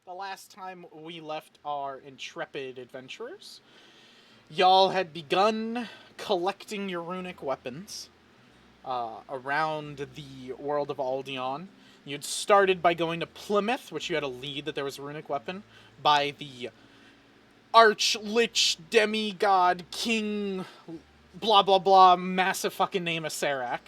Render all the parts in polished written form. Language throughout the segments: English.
the last time we left our intrepid adventurers, y'all had begun collecting your runic weapons around the world of Aldion. You'd started by going to Plymouth, which you had a lead that there was a runic weapon, by the Arch-Lich Demigod King blah blah blah massive fucking name of Serac,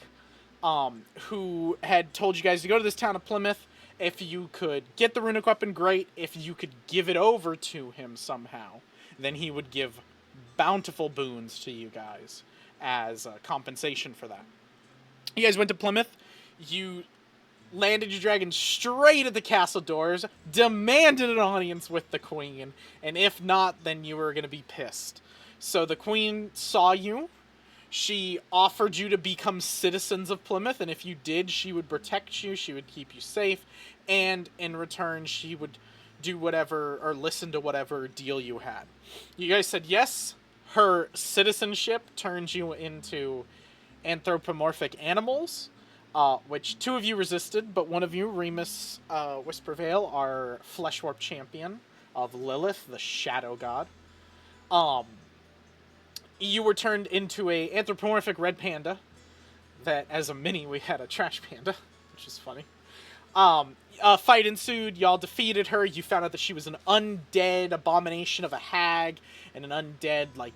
who had told you guys to go to this town of Plymouth. If you could get the runic weapon, great. If you could give it over to him somehow, then he would give bountiful boons to you guys as compensation for that. You guys went to Plymouth. You landed your dragon straight at the castle doors, demanded an audience with the queen, and if not, then you were going to be pissed. So the queen saw you. She offered you to become citizens of Plymouth, and if you did, she would protect you, she would keep you safe, and in return, she would do whatever, or listen to whatever deal you had. You guys said yes. Her citizenship turns you into anthropomorphic animals, which two of you resisted, but one of you, Remus Whispervale, our Flesh Warp champion of Lilith, the Shadow God, you were turned into a anthropomorphic red panda that, as a mini, we had a trash panda, which is funny. A fight ensued. Y'all defeated her. You found out that she was an undead abomination of a hag, and an undead, like,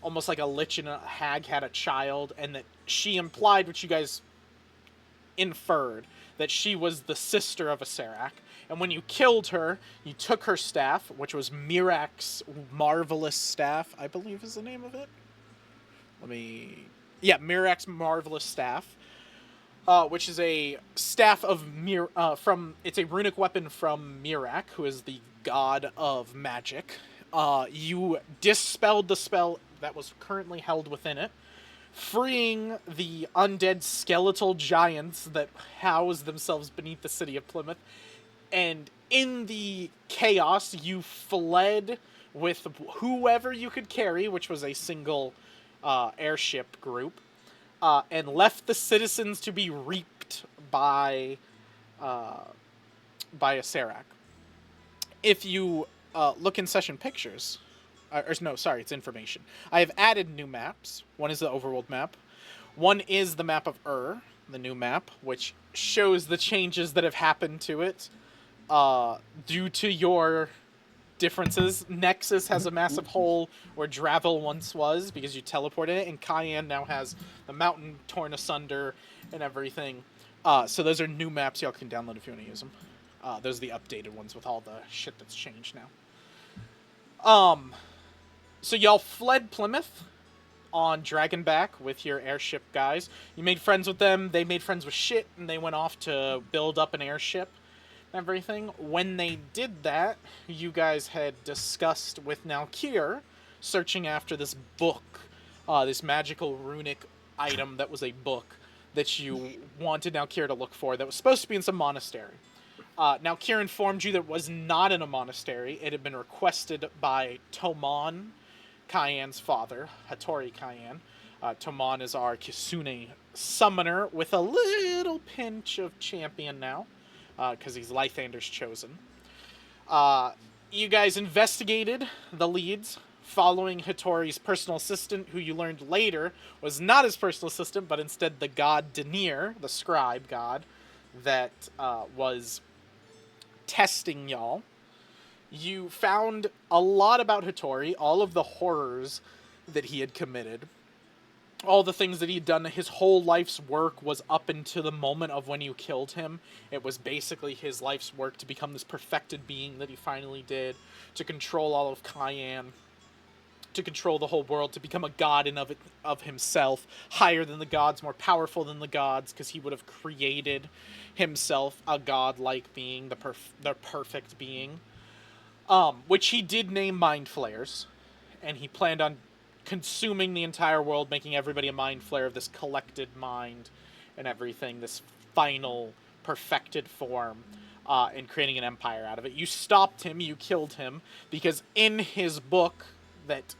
almost like a lich and a hag had a child, and that she implied, which you guys inferred, that she was the sister of a Serac. And when you killed her, you took her staff, which was Mirak's Marvelous Staff, I believe is the name of it. Mirak's Marvelous Staff, which is a staff of it's a runic weapon from Mirak, who is the god of magic. You dispelled the spell that was currently held within it, freeing the undead skeletal giants that house themselves beneath the city of Plymouth. And in the chaos, you fled with whoever you could carry, which was a single airship group, and left the citizens to be reaped by a Serac. If you look in session pictures, it's information. I have added new maps. One is the overworld map. One is the map of the new map, which shows the changes that have happened to it due to your differences. Nexus has a massive hole where Dravel once was because you teleported it, and Cayenne now has the mountain torn asunder and everything. So those are new maps y'all can download if you want to use them. Those are the updated ones with all the shit that's changed now. So y'all fled Plymouth on Dragonback with your airship guys. You made friends with them, they made friends with shit, and they went off to build up an airship and everything. When they did that, you guys had discussed with Nalkir searching after this book, this magical runic item that was a book that you wanted Nalkir to look for that was supposed to be in some monastery. Nalkir informed you that it was not in a monastery. It had been requested by Tomon, Cayenne's father, Hattori Cayenne. Tomon is our Kisune summoner with a little pinch of champion now, because he's Lythander's chosen. You guys investigated the leads, following Hattori's personal assistant, who you learned later was not his personal assistant, but instead the god Denir, the scribe god, that was testing y'all. You found a lot about Hattori, all of the horrors that he had committed, all the things that he'd done. His whole life's work was up until the moment of when you killed him. It was basically his life's work to become this perfected being that he finally did, to control all of Cayenne, to control the whole world, to become a god in of himself, higher than the gods, more powerful than the gods, because he would have created himself a god-like being, the perfect being. Which he did name Mind Flayers, and he planned on consuming the entire world, making everybody a Mind Flayer of this collected mind and everything, this final perfected form, and creating an empire out of it. You stopped him, you killed him, because in his book that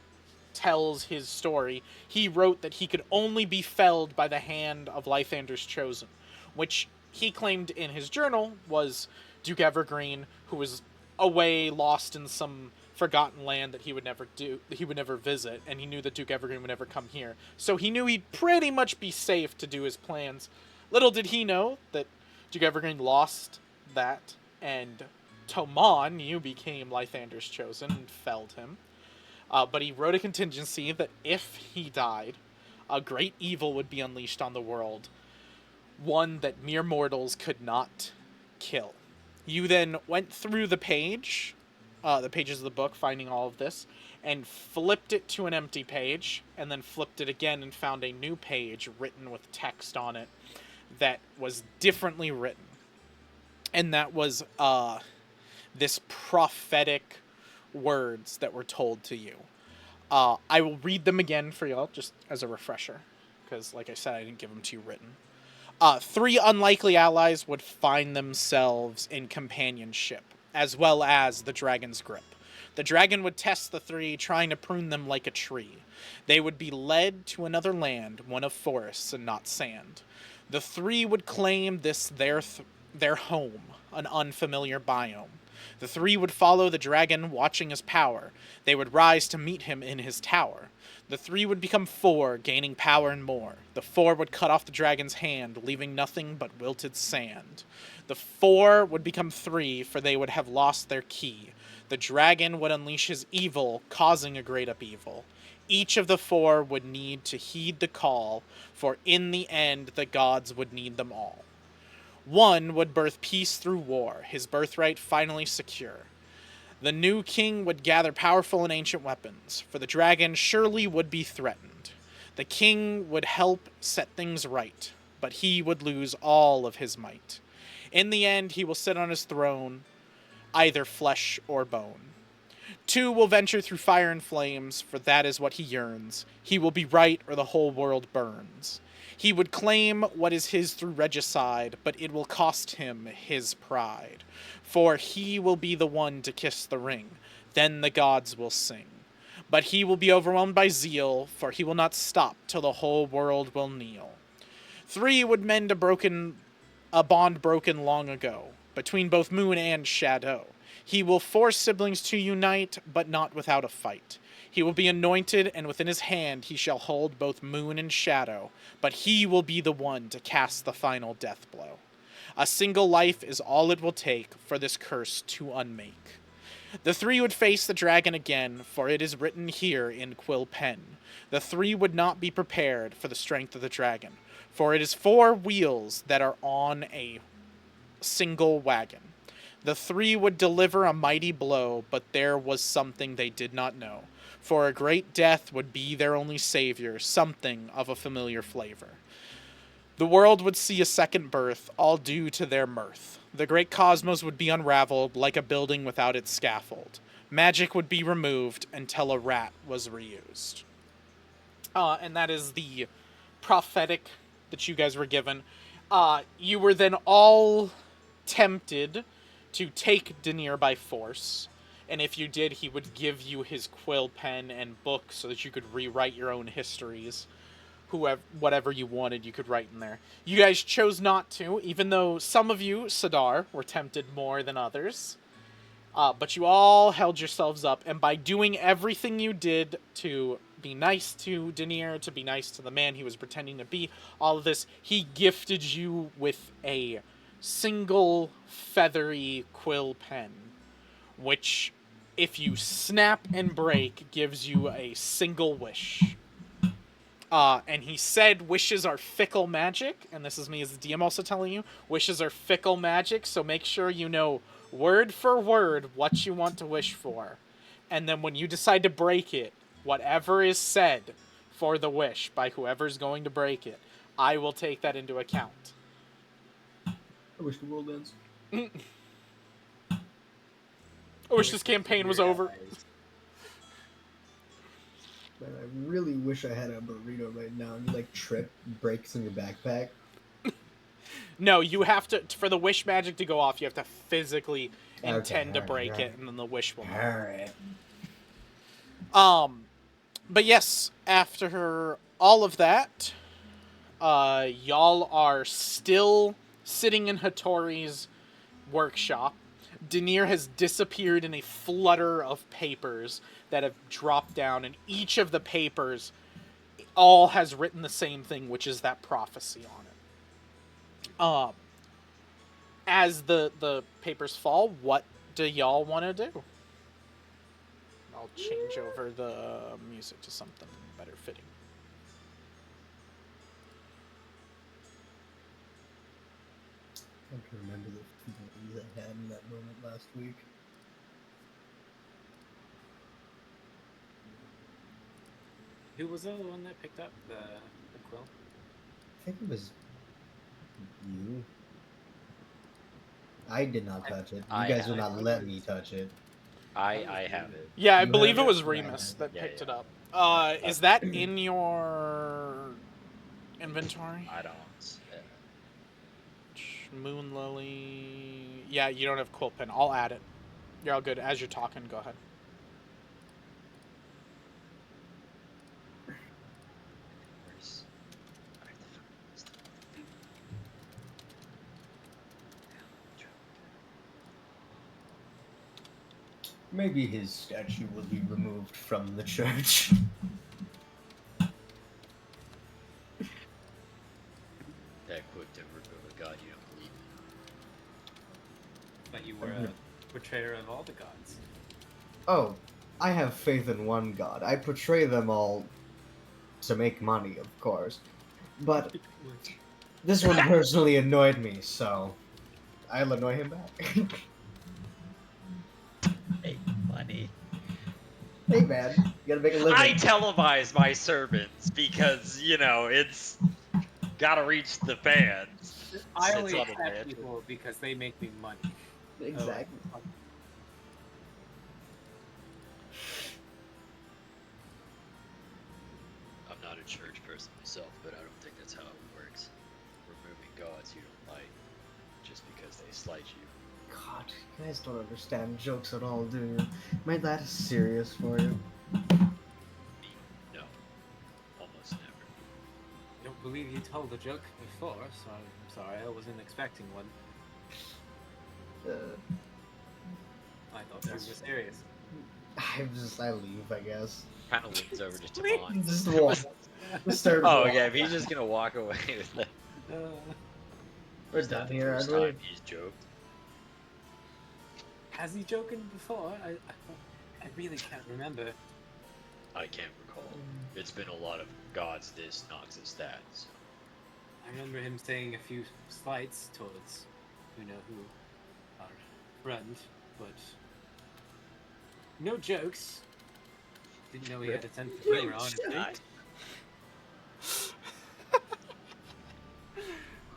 tells his story, he wrote that he could only be felled by the hand of Lythander's chosen, which he claimed in his journal was Duke Evergreen, who was away, lost in some forgotten land that he would never visit, and he knew that Duke Evergreen would never come here. So he knew he'd pretty much be safe to do his plans. Little did he know that Duke Evergreen lost that, and Tomon, you became Lythander's chosen and felled him. But he wrote a contingency that if he died, a great evil would be unleashed on the world, one that mere mortals could not kill. You then went through the pages of the book, finding all of this, and flipped it to an empty page, and then flipped it again and found a new page written with text on it that was differently written. And that was this prophetic words that were told to you. I will read them again for y'all, just as a refresher, because, like I said, I didn't give them to you written. 3 unlikely allies would find themselves in companionship, as well as the dragon's grip. The dragon would test the 3, trying to prune them like a tree. They would be led to another land, one of forests and not sand. The 3 would claim this their home, an unfamiliar biome. The 3 would follow the dragon, watching his power. They would rise to meet him in his tower. The 3 would become 4, gaining power and more. The 4 would cut off the dragon's hand, leaving nothing but wilted sand. The 4 would become 3, for they would have lost their key. The dragon would unleash his evil, causing a great upheaval. Each of the 4 would need to heed the call, for in the end the gods would need them all. 1 would birth peace through war, his birthright finally secure. The new king would gather powerful and ancient weapons, for the dragon surely would be threatened. The king would help set things right, but he would lose all of his might. In the end, he will sit on his throne, either flesh or bone. 2 will venture through fire and flames, for that is what he yearns. He will be right, or the whole world burns. He would claim what is his through regicide, but it will cost him his pride. For he will be the one to kiss the ring, then the gods will sing. But he will be overwhelmed by zeal, for he will not stop till the whole world will kneel. 3 would mend a bond broken long ago, between both moon and shadow. He will force siblings to unite, but not without a fight. He will be anointed, and within his hand he shall hold both moon and shadow, but he will be the one to cast the final death blow. A single life is all it will take for this curse to unmake. The 3 would face the dragon again, for it is written here in quill pen. The 3 would not be prepared for the strength of the dragon, for it is 4 wheels that are on a single wagon. The 3 would deliver a mighty blow, but there was something they did not know. For a great death would be their only savior, something of a familiar flavor. The world would see a second birth, all due to their mirth. The great cosmos would be unraveled like a building without its scaffold. Magic would be removed until a rat was reused. And that is the prophetic that you guys were given. You were then all tempted to take Denier by force. And if you did, he would give you his quill pen and book so that you could rewrite your own histories. Whatever you wanted, you could write in there. You guys chose not to, even though some of you, Sadar, were tempted more than others. But you all held yourselves up, and by doing everything you did to be nice to Denier, to be nice to the man he was pretending to be, all of this, he gifted you with a single feathery quill pen, which, if you snap and break, gives you a single wish. And he said wishes are fickle magic, and this is me as the DM also telling you, wishes are fickle magic, so make sure you know word for word what you want to wish for. And then when you decide to break it, whatever is said for the wish by whoever's going to break it, I will take that into account. I wish the world ends. I wish this campaign was over. Man, I really wish I had a burrito right now and you like trip, breaks in your backpack. No, you have to, for the wish magic to go off, you have to physically intend to break it, and then the wish will. Alright. But yes, after all of that, y'all are still sitting in Hattori's workshop. Denier has disappeared in a flutter of papers that have dropped down, and each of the papers all has written the same thing, which is that prophecy on it. As the papers fall, what do y'all want to do? I'll change over the music to something better fitting. I can remember the feelings I had in that moment last week. Who was the one that picked up the quill? I think it was you. I did not touch it. You guys would not let me touch it. I have it. Yeah, I You believe have it was it? Remus Yeah, that yeah, picked yeah. it up. Is that in your inventory? I don't. Moon Lily. Yeah, you don't have quill pen. I'll add it. You're all good. As you're talking, go ahead. Where's... Maybe his statue will be removed from the church. That quick to remove a god you don't believe in. But you were a portrayer of all the gods. Oh, I have faith in one god. I portray them all to make money, of course. But this one personally annoyed me, so I'll annoy him back. Hey, money. Hey man, you gotta make a living. I televise my sermons because, it's gotta reach the fans. I Sits only on a accept mansion. people because they make me money. Exactly. Oh, I'm not a church person myself, but I don't think that's how it works. Removing gods you don't like just because they slight you. God, you guys don't understand jokes at all, do you? Am I that serious for you? Me, no. Almost never. I don't believe you told a joke before, so I'm sorry, I wasn't expecting one. I thought you were serious. I leave, I guess. Kind of leans over to Tamon. Just walk. Just start Oh, walking. yeah, if he's just gonna walk away with it. We're It's not done the here, first aren't we? time he's joked. Has he joking before? I really can't remember. I can't recall. It's been a lot of gods this, Noxus that. So. I remember him saying a few slights towards, who our friend, but no jokes. Didn't know he had a sense of humor, honestly.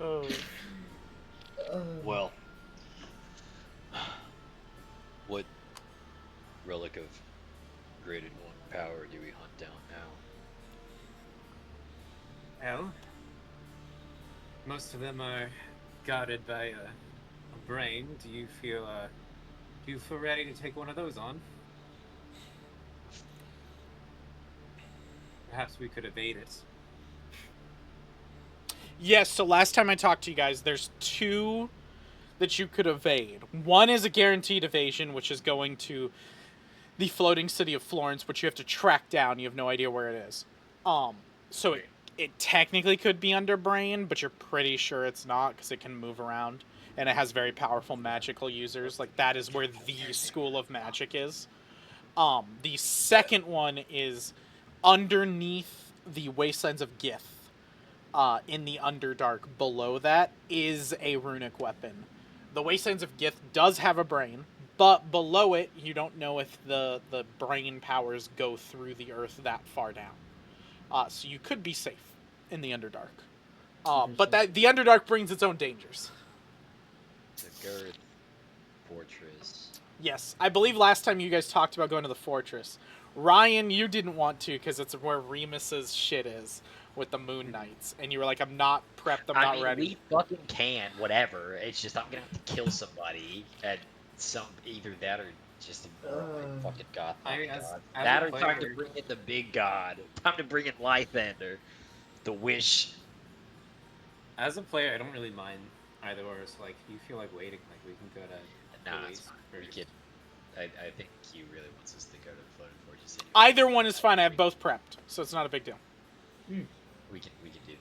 Oh. Well, what relic of graded 1 power do we hunt down now? Well, most of them are guarded by a brain. Do you feel ready to take one of those on? Perhaps we could evade it. Yes, so last time I talked to you guys, there's 2 that you could evade. One is a guaranteed evasion, which is going to the floating city of Florence, which you have to track down. You have no idea where it is. So it technically could be under Brain, but you're pretty sure it's not because it can move around. And it has very powerful magical users. Like, that is where the school of magic is. The second one is underneath the Wastelands of Gith. In the Underdark below that is a runic weapon. The Wastelands of Gith does have a brain, but below it, you don't know if the brain powers go through the earth that far down. So you could be safe in the Underdark. But the Underdark brings its own dangers. The Girth Fortress. Yes, I believe last time you guys talked about going to the fortress. Ryan, you didn't want to because it's where Remus's shit is with the Moon Knights, and you were like, "I'm not prepped. I'm not ready." We fucking can, whatever. It's just I'm gonna have to kill somebody at either that or just ignore my fucking god. That or time to bring in the big god. Time to bring in Lythander. The Wish. As a player, I don't really mind either or. So, like, if you feel like waiting, like, we can go to Nah, police it's fine. We first. can. I think he really wants us to go to the floating fortress anyway. Either one is fine. I have both prepped, so it's not a big deal. We can do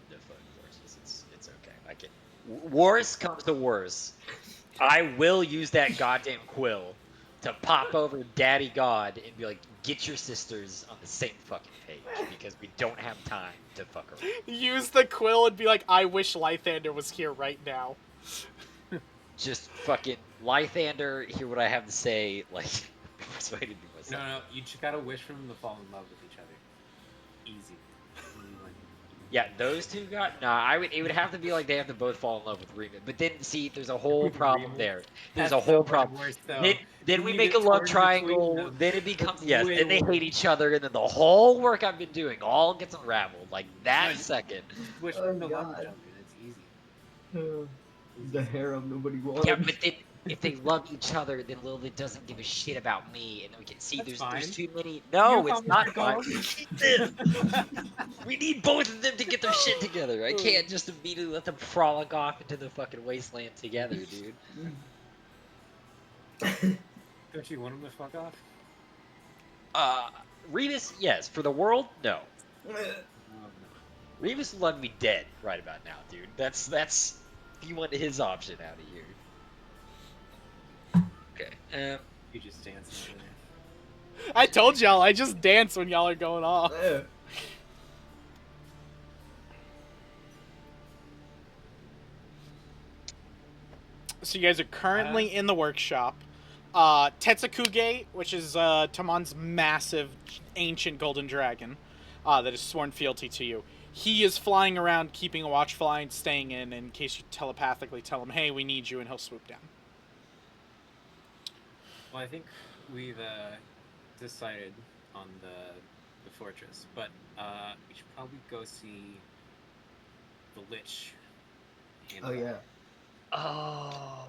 the floating fortress. It's okay. I can. Worst comes to worst, I will use that goddamn quill to pop over Daddy God and be like, get your sisters on the same fucking page because we don't have time to fuck around. Use the quill and be like, I wish Lythander was here right now. Just fucking Lythander, hear what I have to say. Like, persuaded me myself. No, you just gotta wish for them to fall in love with each other. Easy. Yeah, those two got it would have to be like they have to both fall in love with Remus. But then see, there's a whole problem there. There's a whole problem. Worse, Then we you make get a love torn between triangle. them. Then it becomes It's way then they worse. hate each other, and then the whole work I've been doing all gets unraveled like that second. Just wish for them to love each other. It's easy. The harem nobody wanted. Yeah, but then if they love each other, then Lilith doesn't give a shit about me, and then we can see That's there's fine. too many. No, You it's not fine. accomplished We need this. We need both of them to get their shit together. I can't just immediately let them frolic off into the fucking wasteland together, dude. Don't you want them to fuck off? Remus, yes. For the world, no. No. Remus would love me dead right about now, dude. That's he wanted his option out of here. Okay. You just dancing over there. I told y'all, I just dance when y'all are going off. So you guys are currently in the workshop. Tetsukuge, which is Tamon's massive, ancient golden dragon that has sworn fealty to you. He is flying around, keeping a watchful eye and staying in case you telepathically tell him, hey, we need you, and he'll swoop down. Well, I think we've decided on the fortress, but we should probably go see the Lich. Oh yeah. Oh,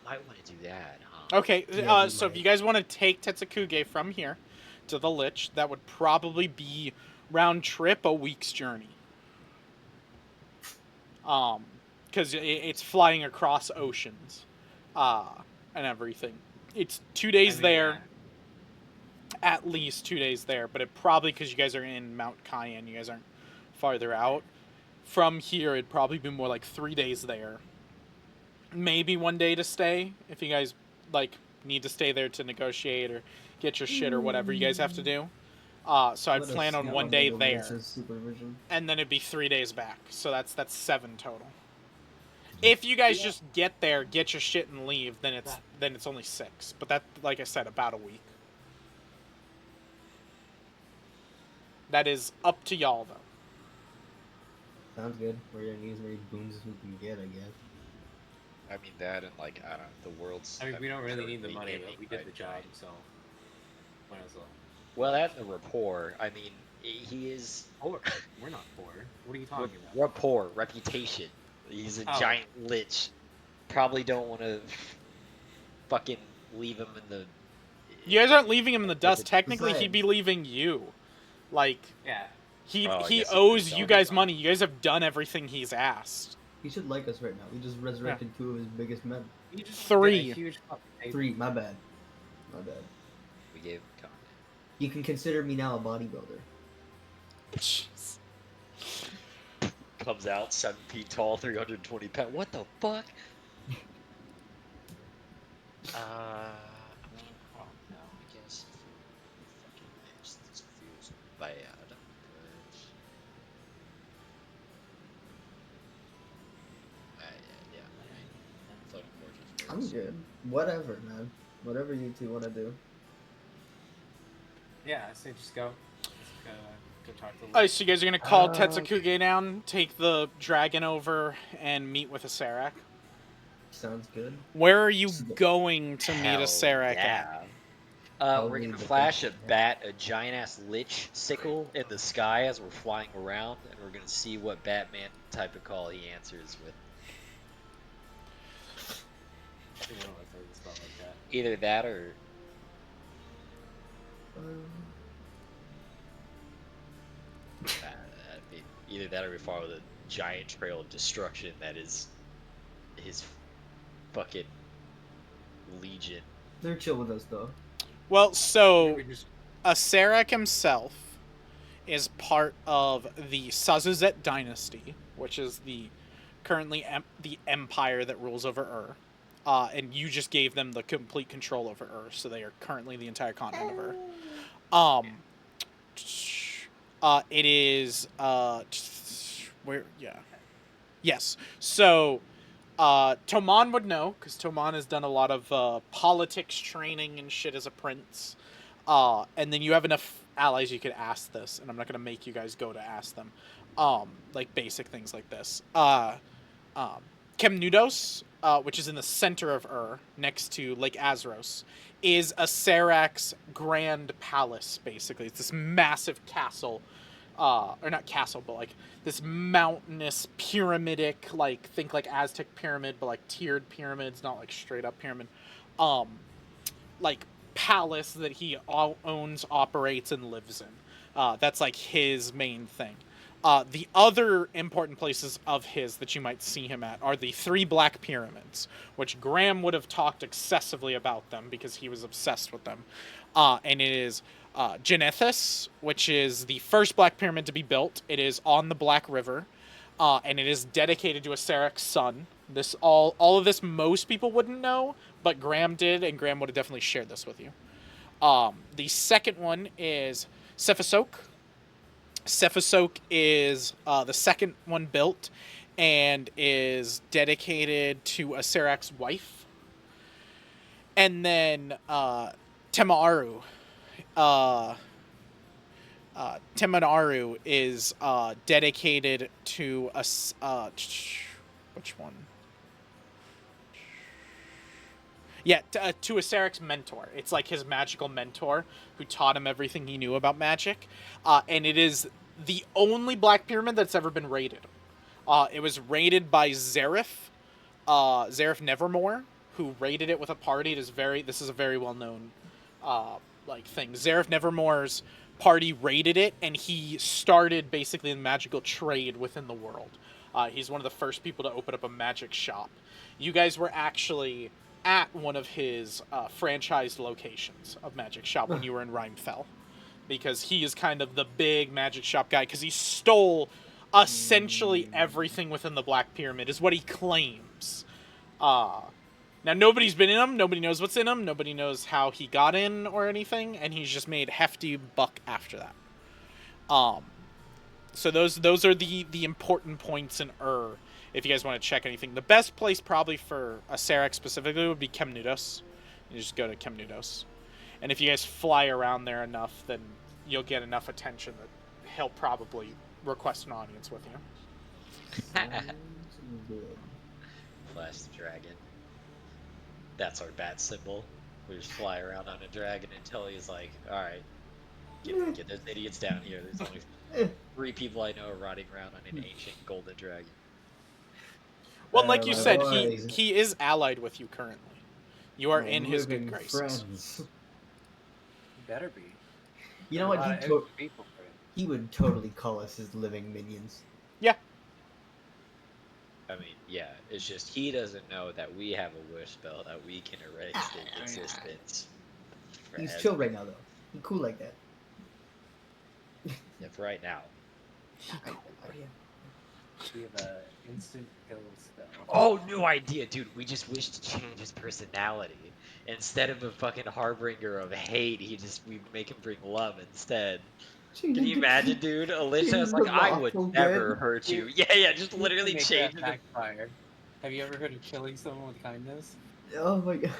might want to do that, huh? Okay, Yeah, so if you guys want to take Tetsukuge from here to the Lich, that would probably be round trip a week's journey. Because it's flying across oceans, and everything. It's 2 days there, at least 2 days there, but it probably, because you guys are in Mount Cayenne, you guys aren't farther out. From here, it'd probably be more like 3 days there. Maybe 1 day to stay, if you guys, like, need to stay there to negotiate or get your shit or whatever you guys have to do. So I'd plan on 1 day there. Supervision. And then it'd be 3 days back. So that's 7 total. If you guys just get there, get your shit and leave, then it's only 6. But that, like I said, about a week. That is up to y'all, though. Sounds good. We're gonna need as many boons as we can get, I guess. I mean that, and like I don't know, the world's. I mean, we don't really need the money, ending, but we did right? the job, so might as well. Well, that's a rapport. I mean, he is. Poor. We're not poor. What are you talking about? Rapport, reputation. He's a giant lich. Probably don't want to fucking leave him in the. You guys aren't leaving him in the dust. Technically, Besides- he'd be leaving you. Like, Yeah. he Oh, I he guess he owes could you sell guys him. money. You guys have done everything he's asked. He should like us right now. We just resurrected 2 of his biggest men. You just 3. get a huge fucking table. 3, my bad. My bad. We gave him time. You can consider me now a bodybuilder. Jeez. Comes out 7 feet tall, 320 pounds. What the fuck? I mean, I don't know. I guess if we fucking match this feels bad. Yeah, right. Floating fortress. I'm good. Whatever, man. Whatever you two want to do. Yeah, I say just go. Go talk to. Alright, so you guys are gonna call Uh, Tetsukuge down, take the dragon over, and meet with a Serac. Sounds good. Where are you going to meet Hell a Serac yeah. at? I'll We're leave gonna the flash a picture. a giant ass lich sickle in the sky as we're flying around, and we're gonna see what Batman type of call he answers with. You know, if I spell like that. Either that or either that or we follow the giant trail of destruction that is his fucking legion. They're chill with us though. Well, so We just Acerak himself is part of the Sazuzet dynasty, which is the currently the empire that rules over Ur. And you just gave them the complete control over Ur, so they are currently the entire continent of Ur. It is where yes. So Toman would know because Toman has done a lot of politics training and shit as a prince. And then you have enough allies you could ask this, and I'm not gonna make you guys go to ask them. Like basic things like this. Kemnudos, which is in the center of Ur, next to Lake Azeros, is a Sarak's grand palace, basically. It's this massive castle, or not castle, but like this mountainous, pyramidic, like, think like Aztec pyramid, but like tiered pyramids, not like straight up pyramid. Like, palace that he owns, operates, and lives in. That's like his main thing. The other important places of his that you might see him at are the 3 Black Pyramids, which Graham would have talked excessively about them because he was obsessed with them. And it is Genethys, which is the first Black Pyramid to be built. It is on the Black River, and it is dedicated to a Sarak's son. This all of this most people wouldn't know, but Graham did, and Graham would have definitely shared this with you. The second one is Cephasok. Cephasok is the second one built and is dedicated to a Sarak's wife. And then Temaaru. Temanaru is dedicated to a... which one? Yeah, to a Sarak's mentor. It's like his magical mentor who taught him everything he knew about magic. And it is the only Black Pyramid that's ever been raided. It was raided by Zareth Nevermore, who raided it with a party. This is a very well-known thing. Zareth Nevermore's party raided it, and he started basically the magical trade within the world. He's one of the first people to open up a magic shop. You guys were actually at one of his franchised locations of magic shop when you were in Rhymefell, because he is kind of the big magic shop guy, because he stole essentially everything within the Black Pyramid, is what he claims. Now, nobody's been in them, nobody knows what's in them, nobody knows how he got in or anything, and he's just made hefty buck after that. So those are the important points in Ur, if you guys want to check anything. The best place probably for a Sarak specifically would be Kemnudos. You just go to Kemnudos. And if you guys fly around there enough, then you'll get enough attention that he'll probably request an audience with you. Flash the dragon. That's our bat symbol. We just fly around on a dragon until he's like, alright, get those idiots down here. There's only 3 people I know rotting around on an ancient golden dragon. Well, like you said, he is allied with you currently. You are in his good graces. Friends. Better be. You know what? He would totally call us his living minions. Yeah. I mean, yeah, it's just he doesn't know that we have a wish spell that we can erase the existence. He's chill right now, though. He's cool like that. Yeah, for right now. We have a instant kill spell. Oh, new idea, dude. We just wish to change his personality. Instead of a fucking harbinger of hate, we make him bring love instead. Can you imagine, dude? Alicia's like, I would never hurt you. Yeah, just literally change it. Backfire. Have you ever heard of killing someone with kindness? Oh my god.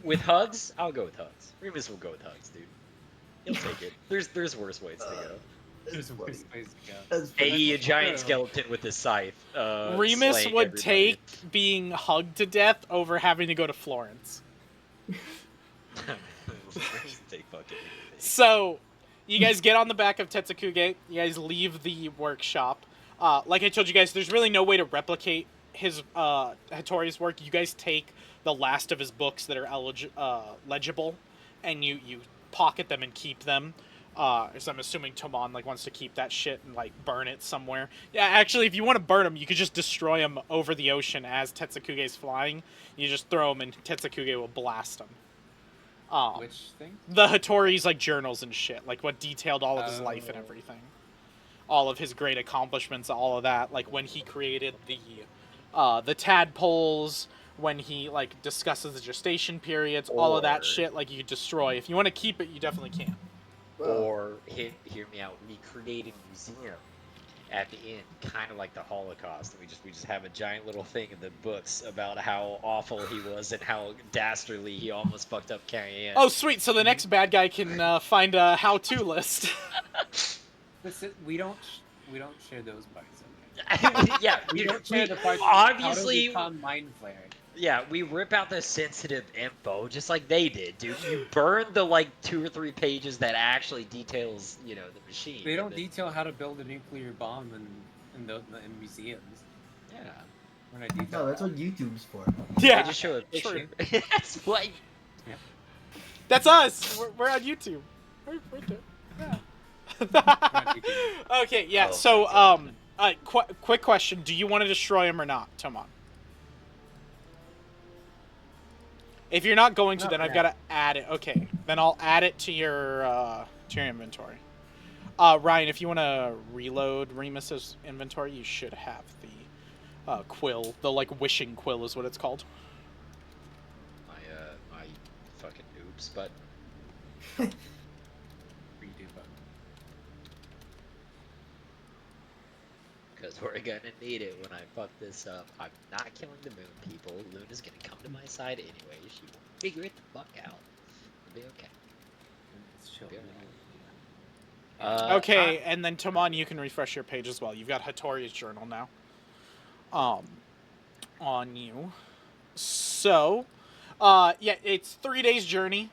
With hugs? I'll go with hugs. Remus will go with hugs, dude. He'll take it. There's worse ways to go. There's worse ways to go. A giant skeleton with a scythe. Remus would take being hugged to death over having to go to Florence. So, you guys get on the back of Tetsukuge. You guys leave the workshop. Like I told you guys, there's really no way to replicate his Hattori's work. You guys take the last of his books that are legible, and you pocket them and keep them. As I'm assuming Tomon like wants to keep that shit and like burn it somewhere. Yeah, actually, if you want to burn them, you could just destroy them over the ocean as Tetsukuge's flying. You just throw them, and Tetsukuge will blast them. Which thing? The Hattori's like journals and shit, like what detailed all of his life and everything, all of his great accomplishments, all of that. Like when he created the tadpoles, when he like discusses the gestation periods, all of that shit. Like you destroy. If you want to keep it, you definitely can. Or hear me out. We create a museum at the end, kind of like the Holocaust. We just have a giant little thing in the books about how awful he was and how dastardly he almost fucked up Carrie Ann. Oh, sweet! So the next bad guy can find a how-to list. Listen, we don't share those parts. Yeah, we don't share the parts. Obviously, how to become mind flayer. Yeah, we rip out the sensitive info just like they did, dude. You burn the like 2 or 3 pages that actually details, the machine. They don't detail how to build a nuclear bomb in museums. Yeah. When I detail No, that's what YouTube's for. Yeah, they just show a picture. That's what. Yeah. That's us. We're on YouTube. We're yeah. Okay. Yeah. Oh, so quick question: do you want to destroy him or not, Tomon? If you're not going to, then I've got to add it. Okay, then I'll add it to your inventory. Ryan, if you want to reload Remus's inventory, you should have the quill. The like wishing quill is what it's called. My fucking oops button. Redo button. Because we're gonna need it when I fuck this up. I'm not killing the moon people. Luna's gonna come to my side anyway. She will figure it the fuck out. It'll be okay. It's chill. Okay, and then Tomon, you can refresh your page as well. You've got Hattori's journal now. On you. So, yeah, it's 3 days journey.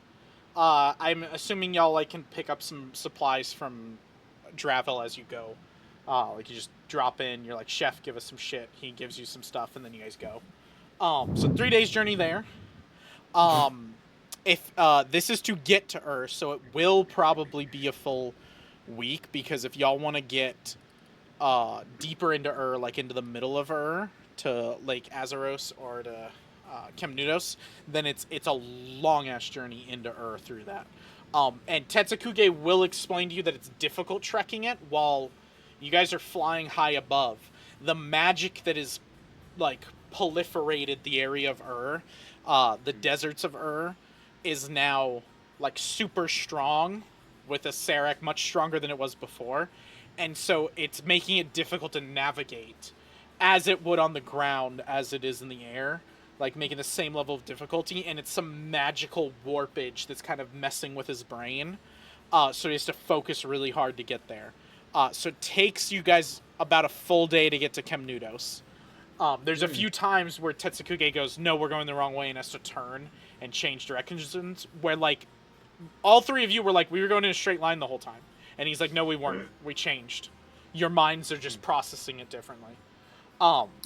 I'm assuming y'all like can pick up some supplies from Dravel as you go. Like you just drop in, you're like, chef, give us some shit. He gives you some stuff, and then you guys go. So 3 days journey there. If this is to get to Ur, so it will probably be a full week, because if y'all want to get deeper into Ur, like into the middle of Ur, to Lake Azeros or to Kemnudos, then it's a long ass journey into Ur through that. And Tetsukuge will explain to you that it's difficult trekking it while you guys are flying high above. The magic that is like proliferated the area of Ur, the deserts of Ur, is now like super strong with a Serac much stronger than it was before. And so it's making it difficult to navigate as it would on the ground as it is in the air, like making the same level of difficulty. And it's some magical warpage that's kind of messing with his brain. So he has to focus really hard to get there. So it takes you guys about a full day to get to Kemnudos. There's a few times where Tetsukuge goes, no, we're going the wrong way, and has to turn and change directions, where like all three of you were like, we were going in a straight line the whole time. And he's like, no, we weren't. We changed. Your minds are just processing it differently.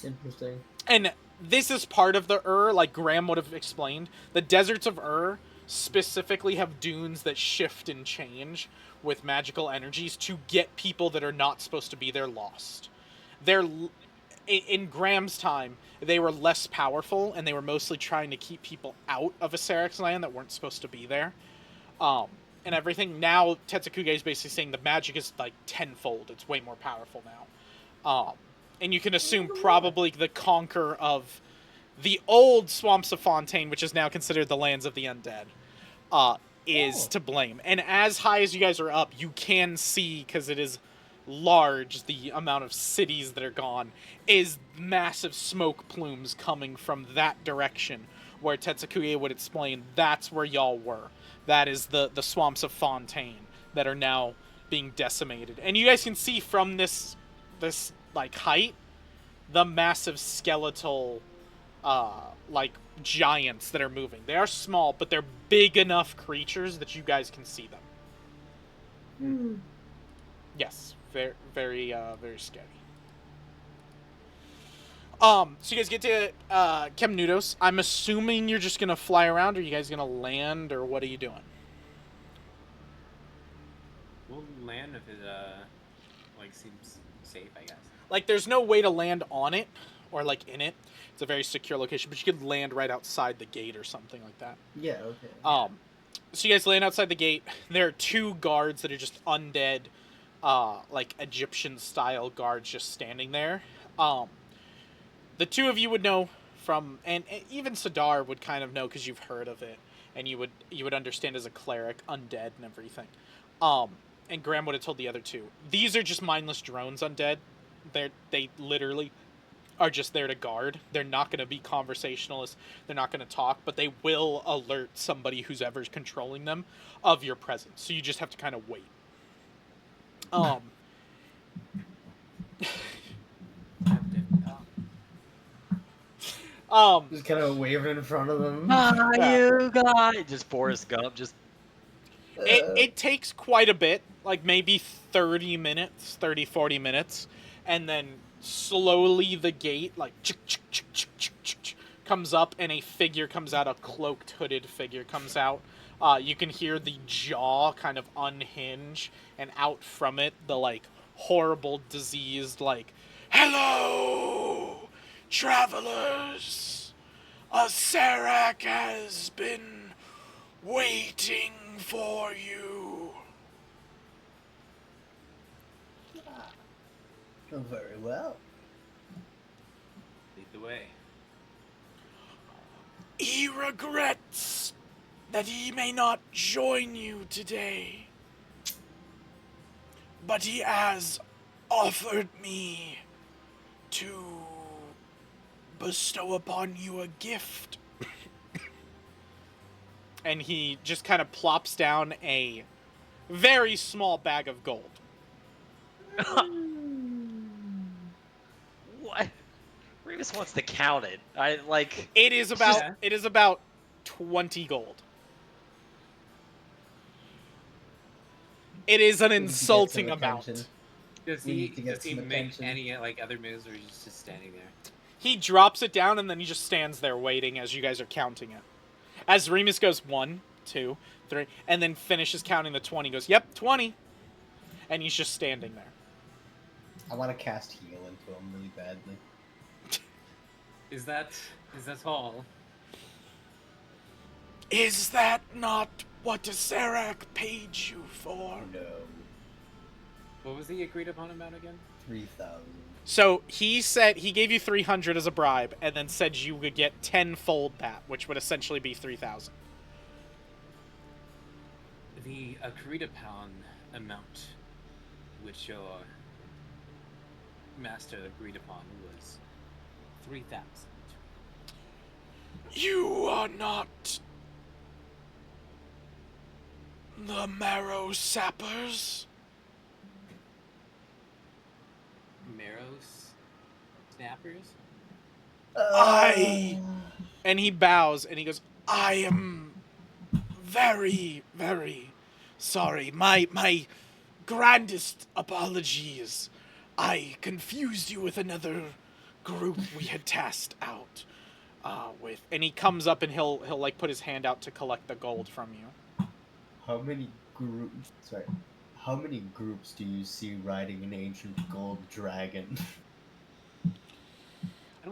Interesting. And this is part of the Ur, like Graham would have explained. The deserts of Ur specifically have dunes that shift and change with magical energies to get people that are not supposed to be there lost. They're in Graham's time, they were less powerful, and they were mostly trying to keep people out of Aceric's land that weren't supposed to be there. And everything. Now Tetsukuge is basically saying the magic is like tenfold. It's way more powerful now. And you can assume probably the conquer of the old Swamps of Fontaine, which is now considered the lands of the undead, is to blame. And as high as you guys are up, you can see, because it is large, the amount of cities that are gone, is massive smoke plumes coming from that direction, where Tetsukuge would explain that's where y'all were. That is the Swamps of Fontaine that are now being decimated. And you guys can see from this like height, the massive skeletal like giants that are moving. They are small, but they're big enough creatures that you guys can see them. Yes, very very very scary. So you guys get to Kemnudos. I'm assuming you're just gonna fly around, or are you guys gonna land, or what are you doing? We'll land if it like seems safe, I guess. Like, there's no way to land on it or like in it. It's a very secure location, but you could land right outside the gate or something like that. Yeah. Okay. So you guys land outside the gate. There are 2 guards that are just undead, like Egyptian style guards just standing there. The 2 of you would know from, and even Sadar would kind of know because you've heard of it, and you would understand as a cleric, undead and everything. And Graham would have told the other 2. These are just mindless drones undead. They literally are just there to guard. They're not going to be conversationalists. They're not going to talk, but they will alert somebody who's ever controlling them of your presence. So you just have to kind of wait. Just kind of waving in front of them. You guys, just Forrest Gump, just. It takes quite a bit, like maybe 30 minutes, 30, 40 minutes, and then slowly the gate, like, comes up, and a figure comes out, a cloaked, hooded figure comes out. You can hear the jaw kind of unhinge, and out from it, the, like, horrible, diseased, like, "Hello, travelers! A Serac has been waiting for you." Oh, very well. Lead the way. He regrets that he may not join you today, but he has offered me to bestow upon you a gift. And he just kind of plops down a very small bag of gold. What? Remus wants to count it. It is about 20 gold. It is an insulting amount. Does he make any like other moves, or he's just standing there? He drops it down and then he just stands there waiting as you guys are counting it. As Remus goes 1, 2, 3, and then finishes counting the 20, goes, "Yep, 20." And he's just standing there. I want to cast heal into him really badly. Is that all? Is that not what Serac paid you for? No. What was the agreed upon amount again? 3,000. So he said he gave you 300 as a bribe, and then said you would get tenfold that, which would essentially be 3,000. The agreed upon amount, which your master agreed upon, was 3,000. You are not the Marrow Sappers? Marrows? Snappers? And he bows and he goes, "I am very, very sorry. My grandest apologies. I confused you with another group we had tasked out with." And he comes up and he'll like put his hand out to collect the gold from you. How many groups do you see riding an ancient gold dragon?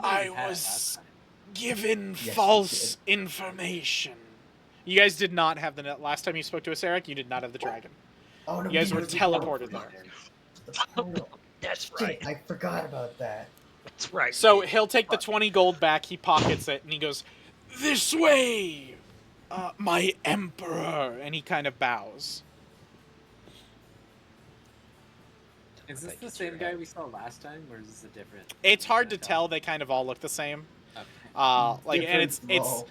I was given false information. You guys did not have the last time you spoke to a Serac, you did not have the dragon. Oh, no, you guys were teleported there. That's right. I forgot about that. That's right. So he'll take the 20 gold back, he pockets it, and he goes, "This way, my emperor," and he kind of bows. Is this the same guy we saw last time, or is this a different? It's hard to tell. They kind of all look the same. Okay. And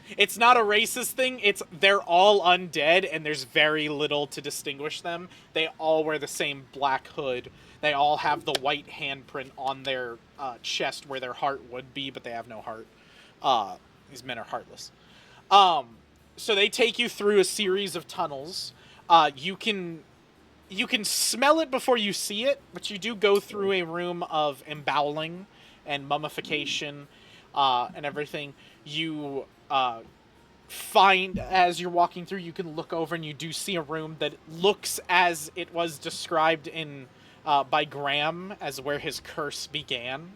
it's not a racist thing. They're all undead, and there's very little to distinguish them. They all wear the same black hood. They all have the white handprint on their chest where their heart would be, but they have no heart. These men are heartless. So they take you through a series of tunnels. You can smell it before you see it, but you do go through a room of emboweling and mummification and everything. You find, as you're walking through, you can look over and you do see a room that looks as it was described in by Graham as where his curse began.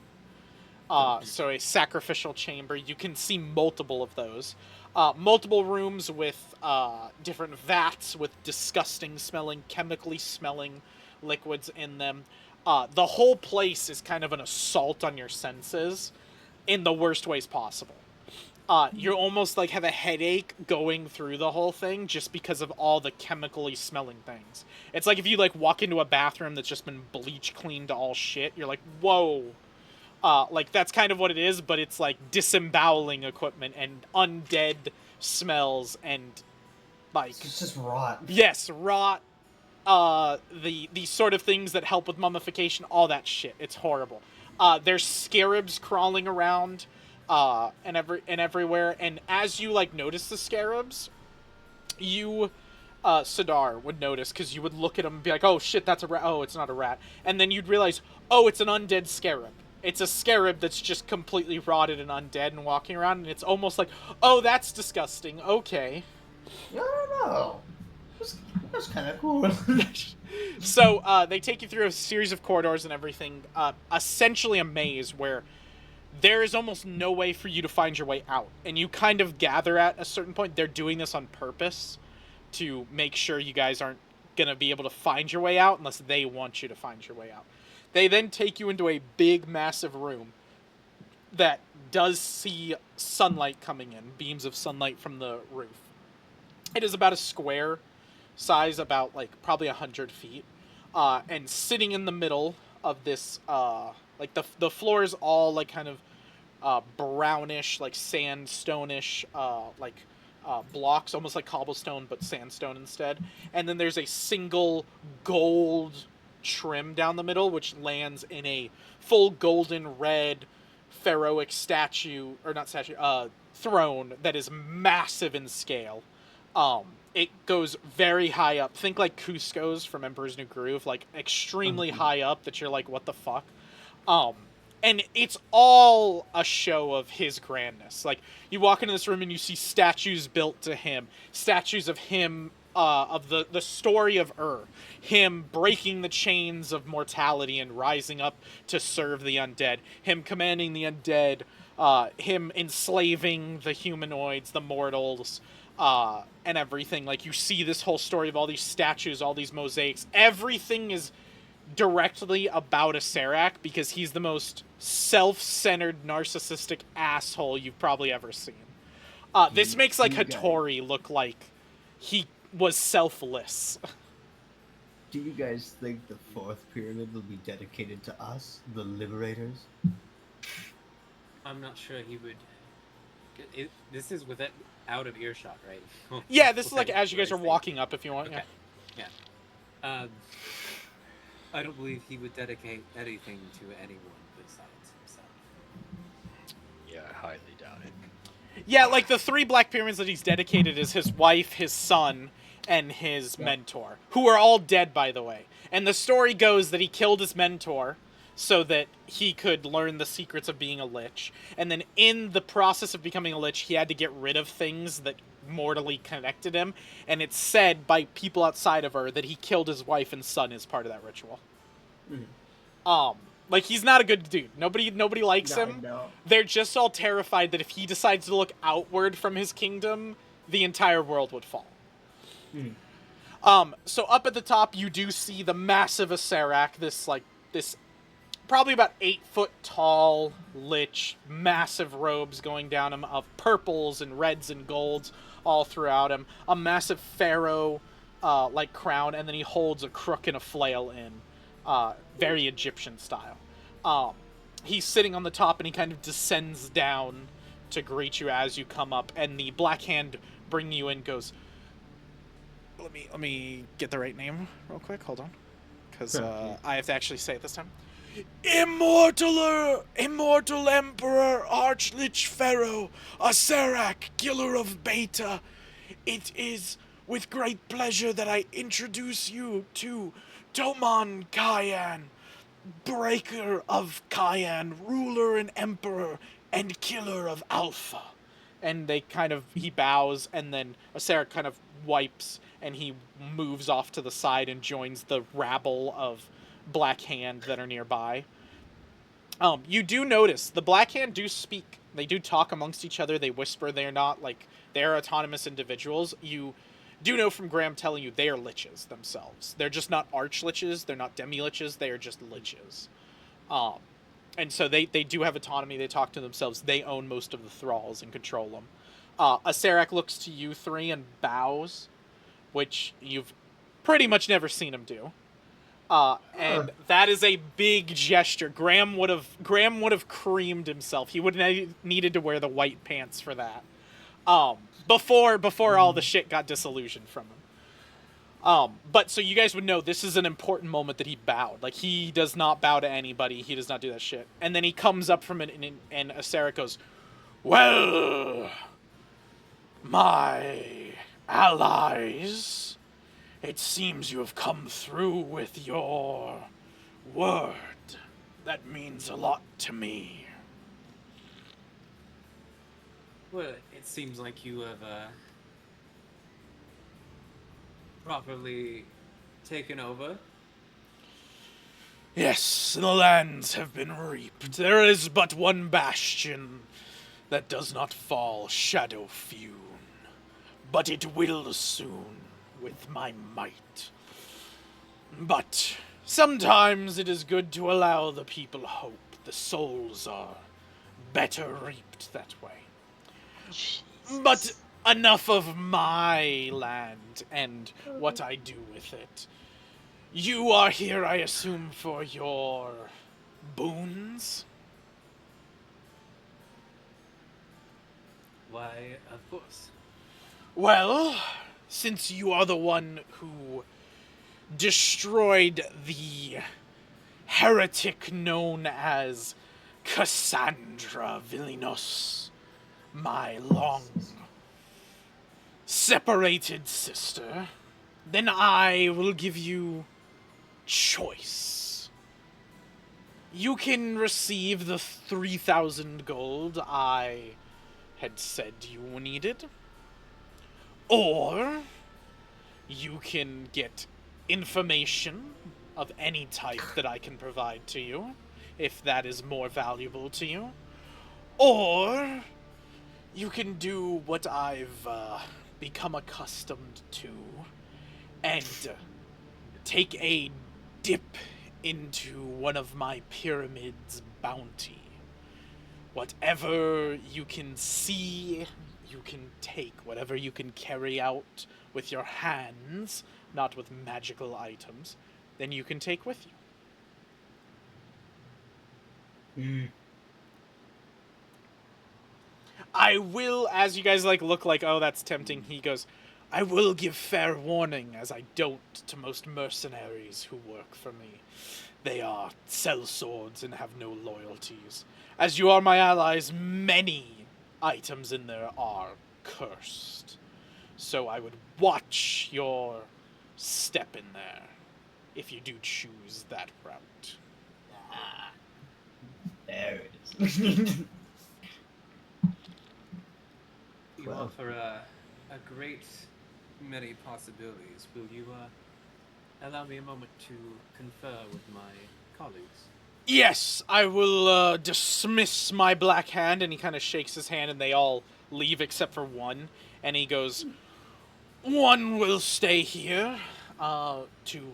So a sacrificial chamber. You can see multiple of those. Multiple rooms with different vats with disgusting smelling, chemically smelling liquids in them. The whole place is kind of an assault on your senses in the worst ways possible. You almost like have a headache going through the whole thing just because of all the chemically smelling things. It's like if you like walk into a bathroom that's just been bleach cleaned to all shit, you're like, whoa. Like that's kind of what it is, but it's like disemboweling equipment and undead smells and like It's just rot. yes, rot. The sort of things that help with mummification, all that shit. It's horrible. There's scarabs crawling around, and everywhere. And as you like notice the scarabs, you, Sidar would notice because you would look at them and be like, "Oh shit, that's a rat." Oh, it's not a rat. And then you'd realize, oh, it's an undead scarab. It's a scarab that's just completely rotted and undead and walking around, and it's almost like, oh, that's disgusting. Okay. I don't know. That's kind of cool. So they take you through a series of corridors and everything, essentially a maze where there is almost no way for you to find your way out. And you kind of gather at a certain point they're doing this on purpose to make sure you guys aren't going to be able to find your way out unless they want you to find your way out. They then take you into a big, massive room that does see sunlight coming in, beams of sunlight from the roof. It is about a square size, about like probably 100 feet, and sitting in the middle of this, like the floor is all like kind of brownish, like sandstone-ish, blocks, almost like cobblestone but sandstone instead. And then there's a single gold trim down the middle, which lands in a full golden red pharaohic statue, or not statue, throne that is massive in scale. It goes very high up. Think like Cusco's from Emperor's New Groove, like extremely high up that you're like, what the fuck? And it's all a show of his grandness. Like, you walk into this room and you see statues built to him, statues of him, of the story of him breaking the chains of mortality and rising up to serve the undead, him commanding the undead, him enslaving the humanoids, the mortals, and everything. Like, you see this whole story of all these statues, all these mosaics. Everything is directly about a Serac because he's the most self-centered, narcissistic asshole you've probably ever seen. This makes like Hattori look like he was selfless. Do you guys think the fourth pyramid will be dedicated to us, the liberators? I'm not sure he would. This is with it out of earshot, right? Yeah, this is like as you guys are walking up, if you want. Okay. Yeah. I don't believe he would dedicate anything to anyone besides himself. Yeah, I highly doubt it. Yeah, like the 3 black pyramids that he's dedicated is his wife, his son, and his mentor, who are all dead, by the way. And the story goes that he killed his mentor so that he could learn the secrets of being a lich. And then in the process of becoming a lich, he had to get rid of things that mortally connected him. And it's said by people outside of her that he killed his wife and son as part of that ritual. Like, he's not a good dude. Nobody likes him. No. They're just all terrified that if he decides to look outward from his kingdom, the entire world would fall. So up at the top, you do see the massive Acerak, this probably about 8 foot tall lich, massive robes going down him of purples and reds and golds all throughout him, a massive pharaoh like crown, and then he holds a crook and a flail in, very Egyptian style. He's sitting on the top and he kind of descends down to greet you as you come up, and the black hand bringing you in goes, let me get the right name real quick, hold on, because I have to actually say it this time. Immortal Emperor, Archlich Pharaoh, Acerak, Killer of Beta, it is with great pleasure that I introduce you to Toman Kayan, Breaker of Kayan, Ruler and Emperor, and Killer of Alpha. and he bows, and then Acererak kind of wipes, and he moves off to the side and joins the rabble of Black Hand that are nearby. You do notice the Black Hand do speak. They do talk amongst each other. They whisper. They're autonomous individuals. You do know from Graham telling you they are liches themselves. They're just not arch liches. They're not demi liches. They are just liches. And so they do have autonomy. They talk to themselves. They own most of the thralls and control them. Acererak looks to you three and bows, which you've pretty much never seen him do. And that is a big gesture. Graham would have creamed himself. He would have needed to wear the white pants for that. Before all the shit got disillusioned from him. But so you guys would know this is an important moment that he bowed. Like, he does not bow to anybody. He does not do that shit. And then he comes up from it, and Acererak goes, "Well, my allies, it seems you have come through with your word. That means a lot to me." Well, it seems like you have properly taken over. "Yes, the lands have been reaped. There is but one bastion that does not fall shadow-fewn. But it will soon, with my might. But sometimes it is good to allow the people hope. The souls are better reaped that way. Jesus. But enough of my land and what I do with it. You are here, I assume, for your boons?" Why, of course. "Well, since you are the one who destroyed the heretic known as Cassandra Villinos, my long separated sister, then I will give you choice. You can receive the 3,000 gold I had said you needed, or you can get information of any type that I can provide to you, if that is more valuable to you, or you can do what I've become accustomed to and take a dip into one of my pyramid's bounty. Whatever you can see, you can take. Whatever you can carry out with your hands, not with magical items, then you can take with you. I will, as you guys look like, oh, that's tempting, he goes, "I will give fair warning, as I don't to most mercenaries who work for me. They are sellswords and have no loyalties. As you are my allies, many items in there are cursed. So I would watch your step in there, if you do choose that route." There it is. You offer a great many possibilities. Will you allow me a moment to confer with my colleagues? "Yes, I will dismiss my Black Hand," and he kind of shakes his hand, and they all leave except for one. And he goes, "One will stay here to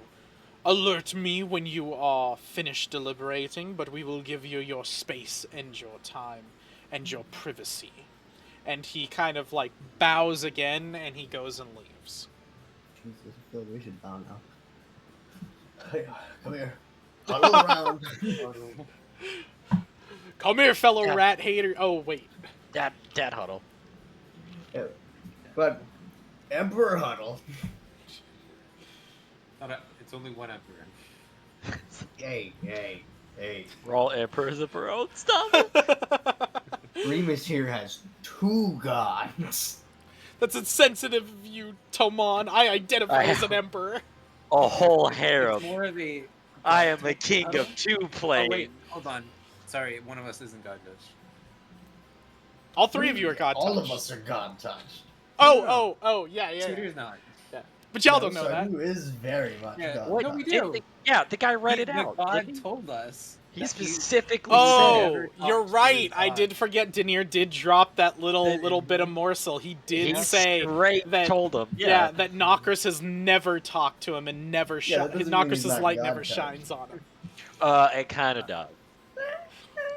alert me when you are finished deliberating, but we will give you your space and your time and your privacy." And he kind of bows again, and he goes and leaves. Jesus, I feel like we should bow now. Hey, come here. Huddle around. Come here, fellow Yeah. rat hater. Oh, wait. Dad huddle. Yeah, but Emperor Huddle. It's only one emperor. Hey. We're all emperors of our own stuff. Remus here has 2 gods. That's insensitive of you, Tomon. I identify as an emperor. A whole It's harem. more the. I am a king of 2 planes. Oh wait, hold on. Sorry, one of us isn't God Judge. All three of you are god touched. All of us are god touched. Oh, yeah. Suitor's not. Yeah. But y'all don't know that. Saru is very much god No, touched. we do. The guy read it out. The god didn't he? told us. He that specifically Oh, never you're talked to right. his I god. did forget Denier did drop that little Did- bit of morsel. He did he say straight that told him. yeah, that Nokris has never talked to him and never Yeah, that doesn't mean he's Nokris' not light god never touched. shines on him. It kind of does.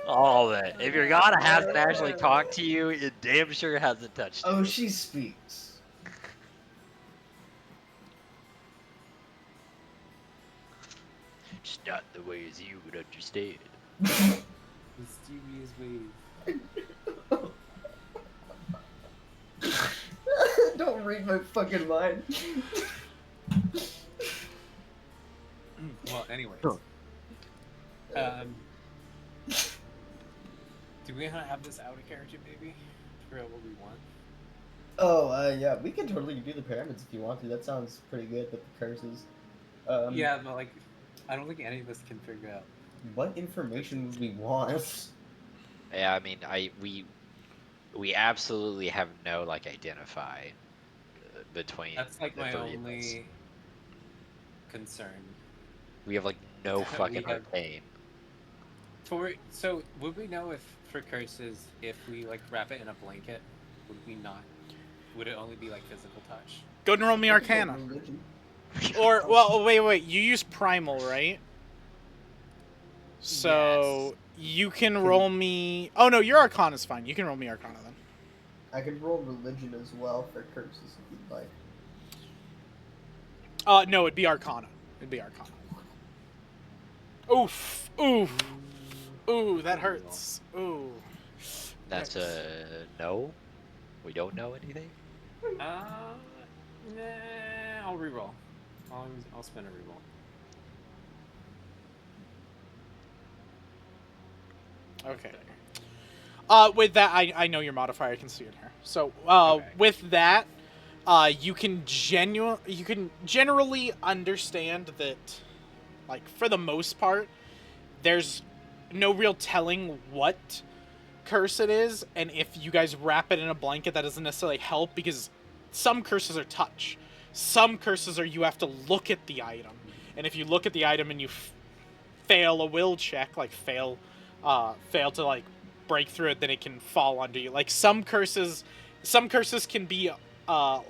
All of it. If your god hasn't actually talked to you, it damn sure hasn't touched you. Oh, she speaks. Just not the ways you would understand. Mysterious ways. Don't read my fucking mind. Well, anyways. Do we have this out of character, maybe? Figure out what we want. Oh, yeah, we can totally do the pyramids if you want to. That sounds pretty good with the curses. Yeah, but like, I don't think any of us can figure out. What information would we want? Yeah, I mean, we absolutely have no like identify between. That's like the my three of us. only concern. We have like no We fucking have- arcane. So would we know if for curses, if we like wrap it in a blanket, would we not? Would it only be like physical touch? Go and roll me Arcana. Or well, wait. You use Primal, right? So you can roll me. Oh no, your Arcana is fine. You can roll me Arcana then. I could roll religion as well for curses if you'd like. No, it'd be Arcana. It'd be Arcana. Oof. Ooh, that hurts. Ooh. That's no. We don't know anything. Nah, I'll reroll. I'll spin a reroll. Okay. With that, I know your modifier. I can see it here. So, Okay. with that, you can generally understand that, like, for the most part, there's no real telling what curse it is, and if you guys wrap it in a blanket, that doesn't necessarily help, because some curses are touch. Some curses are you have to look at the item, and if you look at the item and you fail a will check, like fail to like break through it, then it can fall under you. Like some curses can be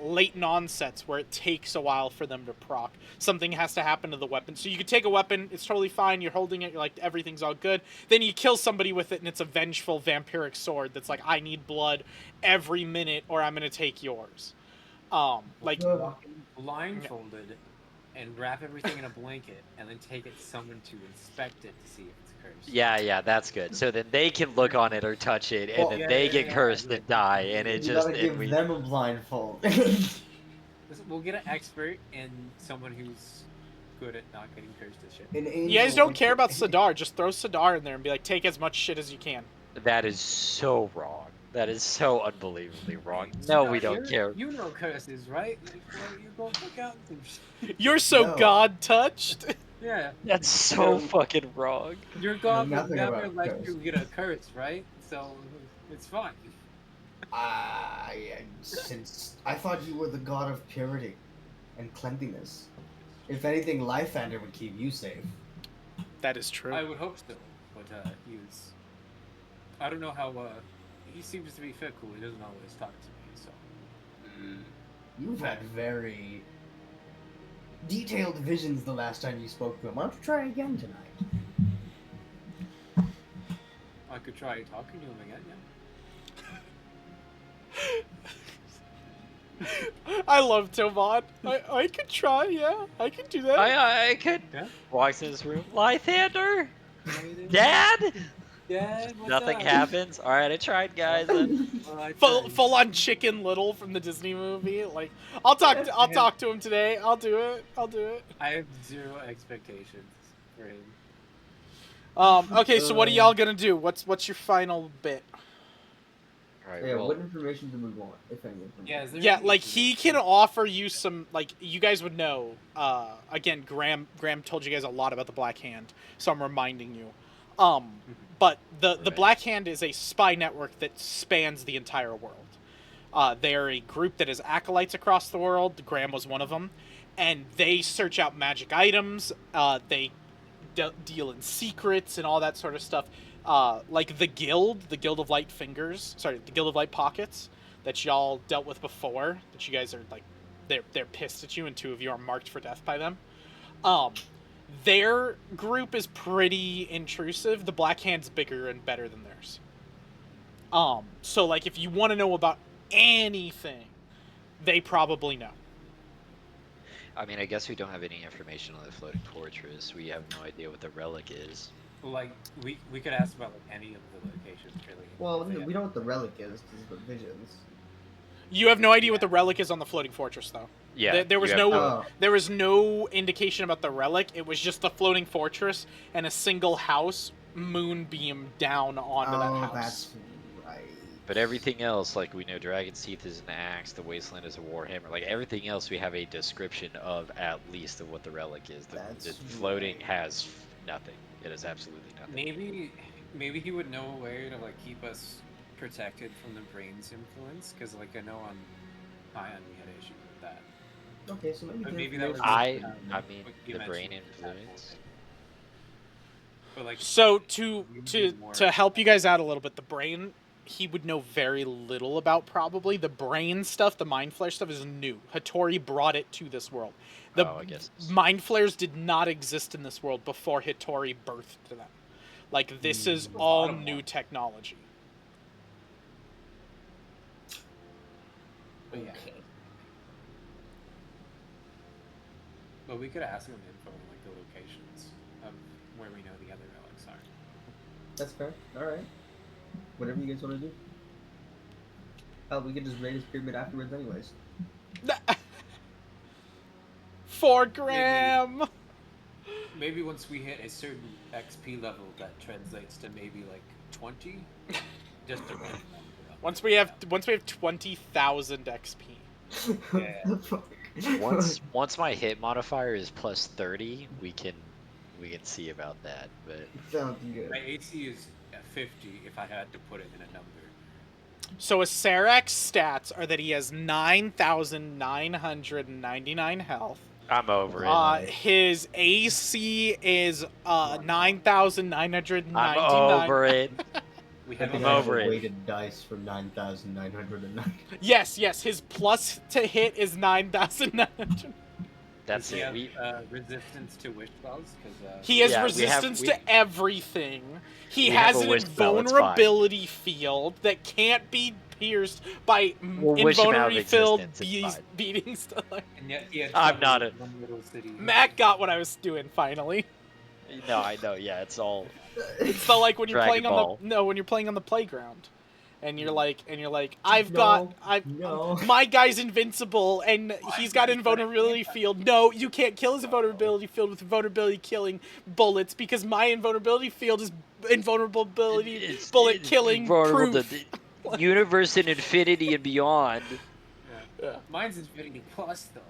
latent onsets where it takes a while for them to proc. Something has to happen to the weapon. So you could take a weapon, it's totally fine, you're holding it, you're like, everything's all good. Then you kill somebody with it, and it's a vengeful vampiric sword that's like, I need blood every minute, or I'm gonna take yours. Like, Walk in blindfolded and wrap everything in a blanket, and then take it someone to inspect it to see if it's cursed. Yeah, that's good. So then they can look on it or touch it, and Well, then yeah, they yeah, get yeah, cursed yeah. and die, and it You just gotta and give we. them a blindfold. We'll get an expert and someone who's good at not getting cursed as shit. you guys don't care about Sadar, just throw Sadar in there and be like, take as much shit as you can. That is so wrong. That is so unbelievably wrong. No, we don't care. You know curses, right? Like, well, you go look out and You're so No. god-touched. yeah. That's so fucking wrong. Your god will nothing never about let curse. you get a curse, right? So it's fine. Since I thought you were the god of purity and cleanliness. If anything, Lythander would keep you safe. That is true. I would hope so, but he's. I don't know how. He seems to be fickle. He doesn't always talk to me, so. You've had very detailed visions the last time you spoke to him. Why don't you try again tonight? I could try talking to him again, yeah. I love Tovad. I could try, yeah. I could do that. I could. Yeah? Walks in this room. Lythander? Dad? Yeah. What's Nothing up? happens. All right, I tried, guys. Then. I Full, tried. full on Chicken Little from the Disney movie. Like, I'll talk to him today. I'll do it. I have zero expectations for him. Okay, so what are y'all gonna do? What's your final bit? All right, Yeah, well, what information do we want, if any information? Yeah, is there Yeah, any like he can offer you some, like you guys would know. Again, Graham told you guys a lot about the Black Hand, so I'm reminding you. But the Right. Black Hand is a spy network that spans the entire world. They are a group that has acolytes across the world. Graham was one of them, and they search out magic items. They deal in secrets and all that sort of stuff. Like the Guild of Light Fingers. Sorry, the Guild of Light Pockets that y'all dealt with before. That you guys are like, they're pissed at you, and 2 of you are marked for death by them. Their group is pretty intrusive. The Black Hand's bigger and better than theirs. So like if you want to know about anything, they probably know. I mean, I guess we don't have any information on the floating fortress. We have no idea what the relic is. Like we could ask about like any of the locations really. Well, we know what the relic is. This is the visions. You have no idea what the relic is on the floating fortress, though. Yeah, There was you have no there was no indication about the relic. It was just the floating fortress and a single house moonbeam down onto that house. That's right. But everything else, like we know Dragon's Teeth is an axe, the Wasteland is a warhammer. Like everything else, we have a description of at least of what the relic is. The floating right. has nothing. It has absolutely nothing. Maybe he would know a way to like keep us protected from the brain's influence, because like I know on Ion we had issues with that. Okay, so maybe that was I what mean you the mentioned brain with that. influence. But like So we to need more- to help you guys out a little bit, the brain he would know very little about probably. The brain stuff, the mind flare stuff is new. Hattori brought it to this world. The I guess. mind flares did not exist in this world before Hattori birthed them. Like this is all new technology. But yeah. But we could ask him info on like the locations of where we know the other relics are. That's fair. Alright. Whatever you guys want to do. Hell, we can just raid his pyramid afterwards anyways. For Graham! Maybe once we hit a certain XP level that translates to maybe like 20. Just to run. Once we have 20,000 XP. Yeah. Once my hit modifier is plus 30, we can see about that. But Sounds good. My AC is at 50 if I had to put it in a number. So a Sarak's stats are that he has 9,999 health. I'm over it. His AC is 9,999. I'm over it. We I have think I'm I have over a it. weighted dice for 9,909. Yes. His plus to hit is 9,900. That's Does he it. have, We resistance to wish spells? He has Yeah, resistance to everything. He we has have a an wish spell, it's fine. invulnerability field that can't be pierced by We'll wish him out of invulnerability filled existence, it's fine. beating stuff. And yet he had I'm trouble not with one little city. Matt got what I was doing finally. No, I know. Yeah, it's all. It's the like when you're Dragon playing Ball. when you're playing on the playground, and you're like No, my guy's invincible and he's got invulnerability field. No, you can't kill his invulnerability field with invulnerability killing bullets because my invulnerability field is invulnerability bullet killing vulnerable proof. to the universe and infinity and beyond. Yeah. Mine's Infinity Plus though.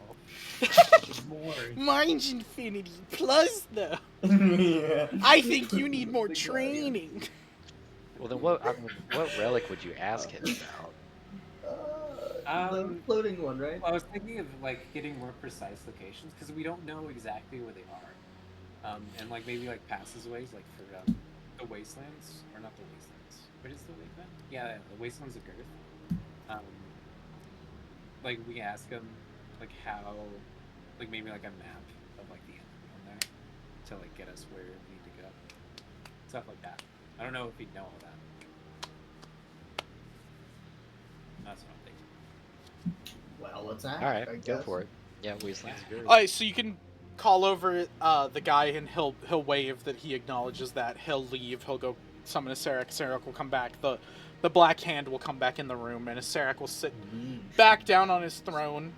More. Mine's infinity plus though. Yeah. I think you need more training. Well, then what relic would you ask him about? The floating one, right? I was thinking of like getting more precise locations because we don't know exactly where they are, and like maybe like passageways like for the wastelands or not the wastelands. What is the wasteland? Yeah, the wastelands of Girth. Like we can ask them like how, like maybe like a map of like the enemy on there to like get us where we need to go, stuff like that. I don't know if he'd know all that. That's what I'm thinking. Well, let's ask. All right, I go guess. for it. Yeah, Wasteland's good. Alright, so you can call over the guy and he'll wave that he acknowledges that. He'll leave. He'll go summon a Sarak. Sarak will come back. The Black Hand will come back in the room, and a Sarak will sit back down on his throne.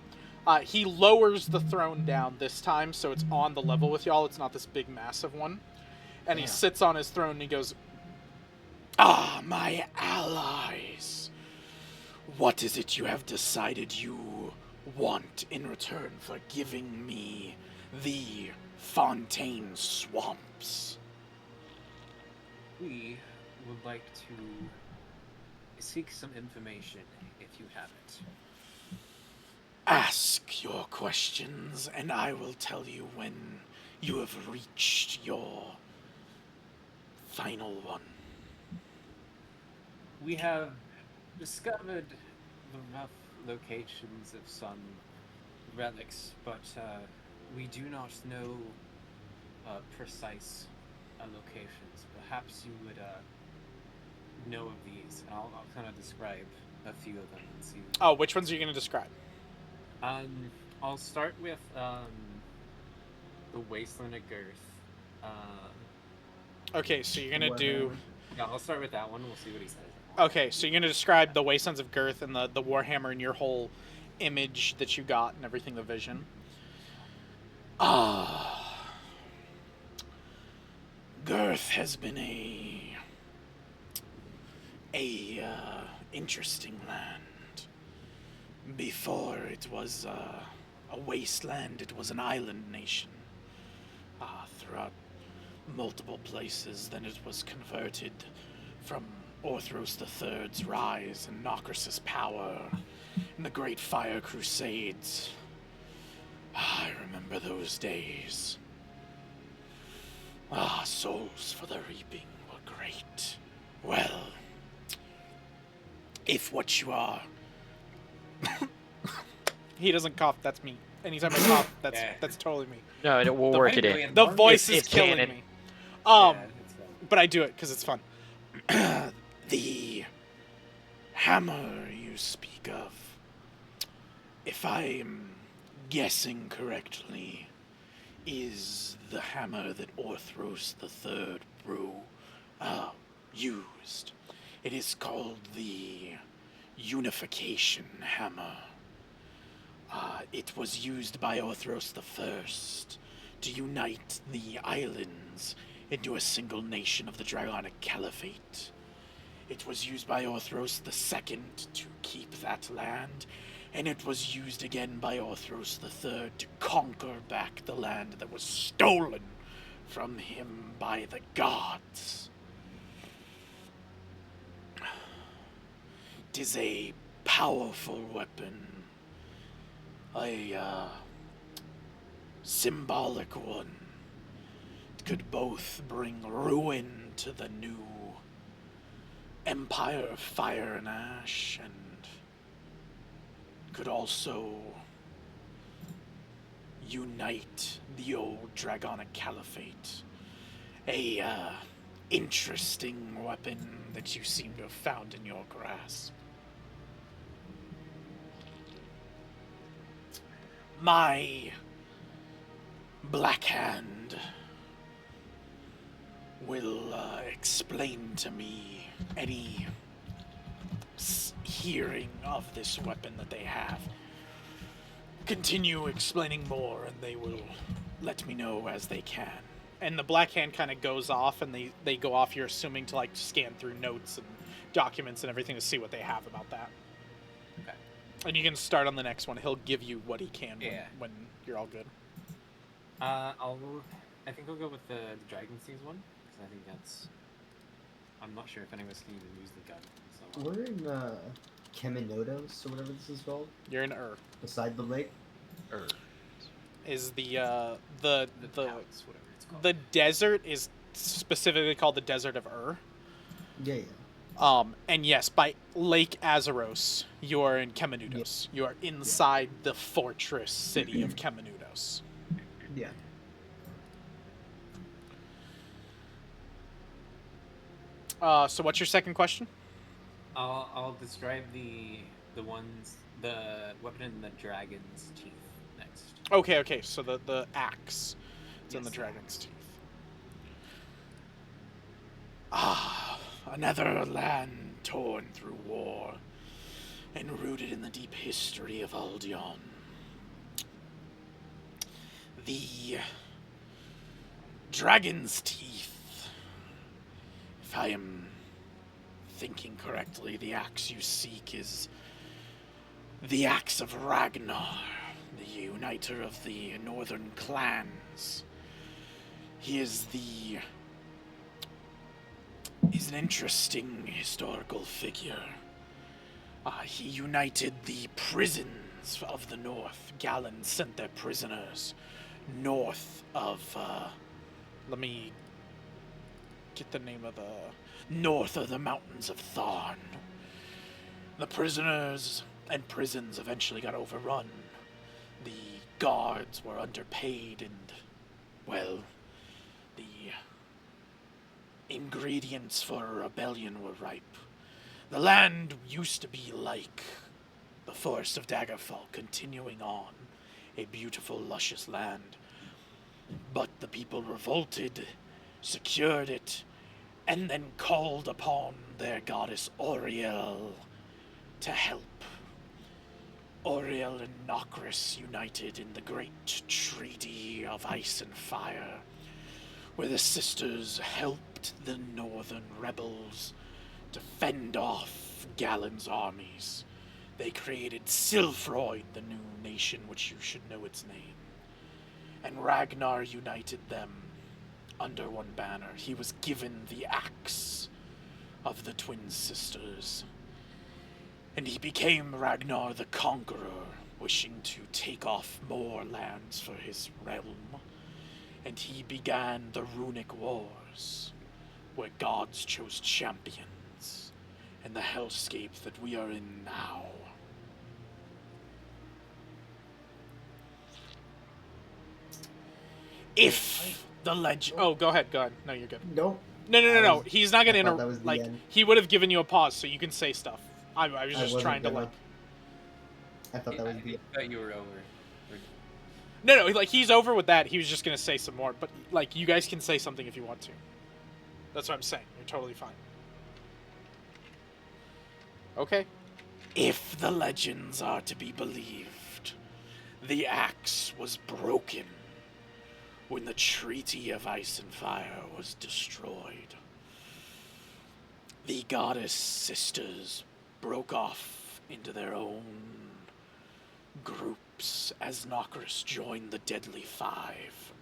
He lowers the throne down this time, so it's on the level with y'all. It's not this big, massive one. And he sits on his throne and he goes, "Ah, my allies! What is it you have decided you want in return for giving me the Fontaine Swamps?" We would like to seek some information, if you have it. Ask your questions, and I will tell you when you have reached your final one. We have discovered the rough locations of some relics, but we do not know precise locations. Perhaps you would know of these, and I'll kind of describe a few of them and see. Oh, which ones are you going to describe? I'll start with the Wasteland of Girth. Okay, so you're going to do... Yeah, I'll start with that one. We'll see what he says. Okay, so you're going to describe the Wastelands of Girth and the Warhammer and your whole image that you got and everything, the vision. Girth has been a interesting land. Before it was a wasteland, it was an island nation. Throughout multiple places, then it was converted from Orthros III's rise and Nokris's power in the Great Fire Crusades. I remember those days. Souls for the reaping were great. Well, if what you are... He doesn't cough, that's me. Anytime I cough, that's totally me. No, we'll work it in. The voice is killing canon. me. Yeah, But I do it because it's fun. The hammer you speak of, if I'm guessing correctly, is the hammer that Orthros III used. It is called the Unification Hammer. It was used by Orthros I to unite the islands into a single nation of the Dragonic Caliphate. It was used by Orthros II to keep that land, and it was used again by Orthros III to conquer back the land that was stolen from him by the gods. It is a powerful weapon, a symbolic one. It could both bring ruin to the new Empire of Fire and Ash, and could also unite the old Dragonic Caliphate. A interesting weapon that you seem to have found in your grasp. My Black Hand will explain to me any hearing of this weapon that they have. Continue explaining more, and they will let me know as they can. And the Black Hand kind of goes off, and they go off, you're assuming, to like scan through notes and documents and everything to see what they have about that. Okay. And you can start on the next one. He'll give you what he can when you're all good. I think I'll go with the Dragon Seas one, because I think that's... I'm not sure if any of us can even use the gun. So. We're in Keminotos, or whatever this is called. You're in Beside the lake. Is the House, whatever it's called. the desert is specifically called the Desert of Yeah. And yes, by Lake Azeros, you are in Keminotos. You are inside the fortress city of Keminotos. Yeah. So what's your second question? I'll describe the weapon in the dragon's teeth next. Okay, so the axe. It's in the dragon's teeth. Another land torn through war and rooted in the deep history of Aldion. The dragon's teeth. If I am thinking correctly, the axe you seek is the axe of Ragnar, the uniter of the northern clans. He is the is an interesting historical figure. He united the prisons of the north. Gallons sent their prisoners north of, let me get the name of north of the mountains of Tharn. The prisoners and prisons eventually got overrun. The guards were underpaid and, well, the ingredients for a rebellion were ripe. The land used to be like the forest of Daggerfall, continuing on, a beautiful, luscious land. But the people revolted, secured it, and then called upon their goddess Oriel to help. Oriel and Nokris united in the great treaty of ice and fire, where the sisters helped the northern rebels to fend off Galen's armies. They created Silfroid, the new nation, which you should know its name. And Ragnar united them under one banner. He was given the axe of the twin sisters. And he became Ragnar the Conqueror, wishing to take off more lands for his realm. And he began the Runic Wars, where gods chose champions, and the hellscape that we are in now. If the legend... Oh, go ahead. No, you're good. Nope. No. He's not going to that was the end. He would have given you a pause, so you can say stuff. I was just trying to, I thought that was the... I thought you were over. No, he's over with that. He was just going to say some more. But, you guys can say something if you want to. That's what I'm saying. You're totally fine. Okay. If the legends are to be believed, the axe was broken when the Treaty of Ice and Fire was destroyed. The goddess sisters broke off into their own groups as Nokris joined the Deadly Five.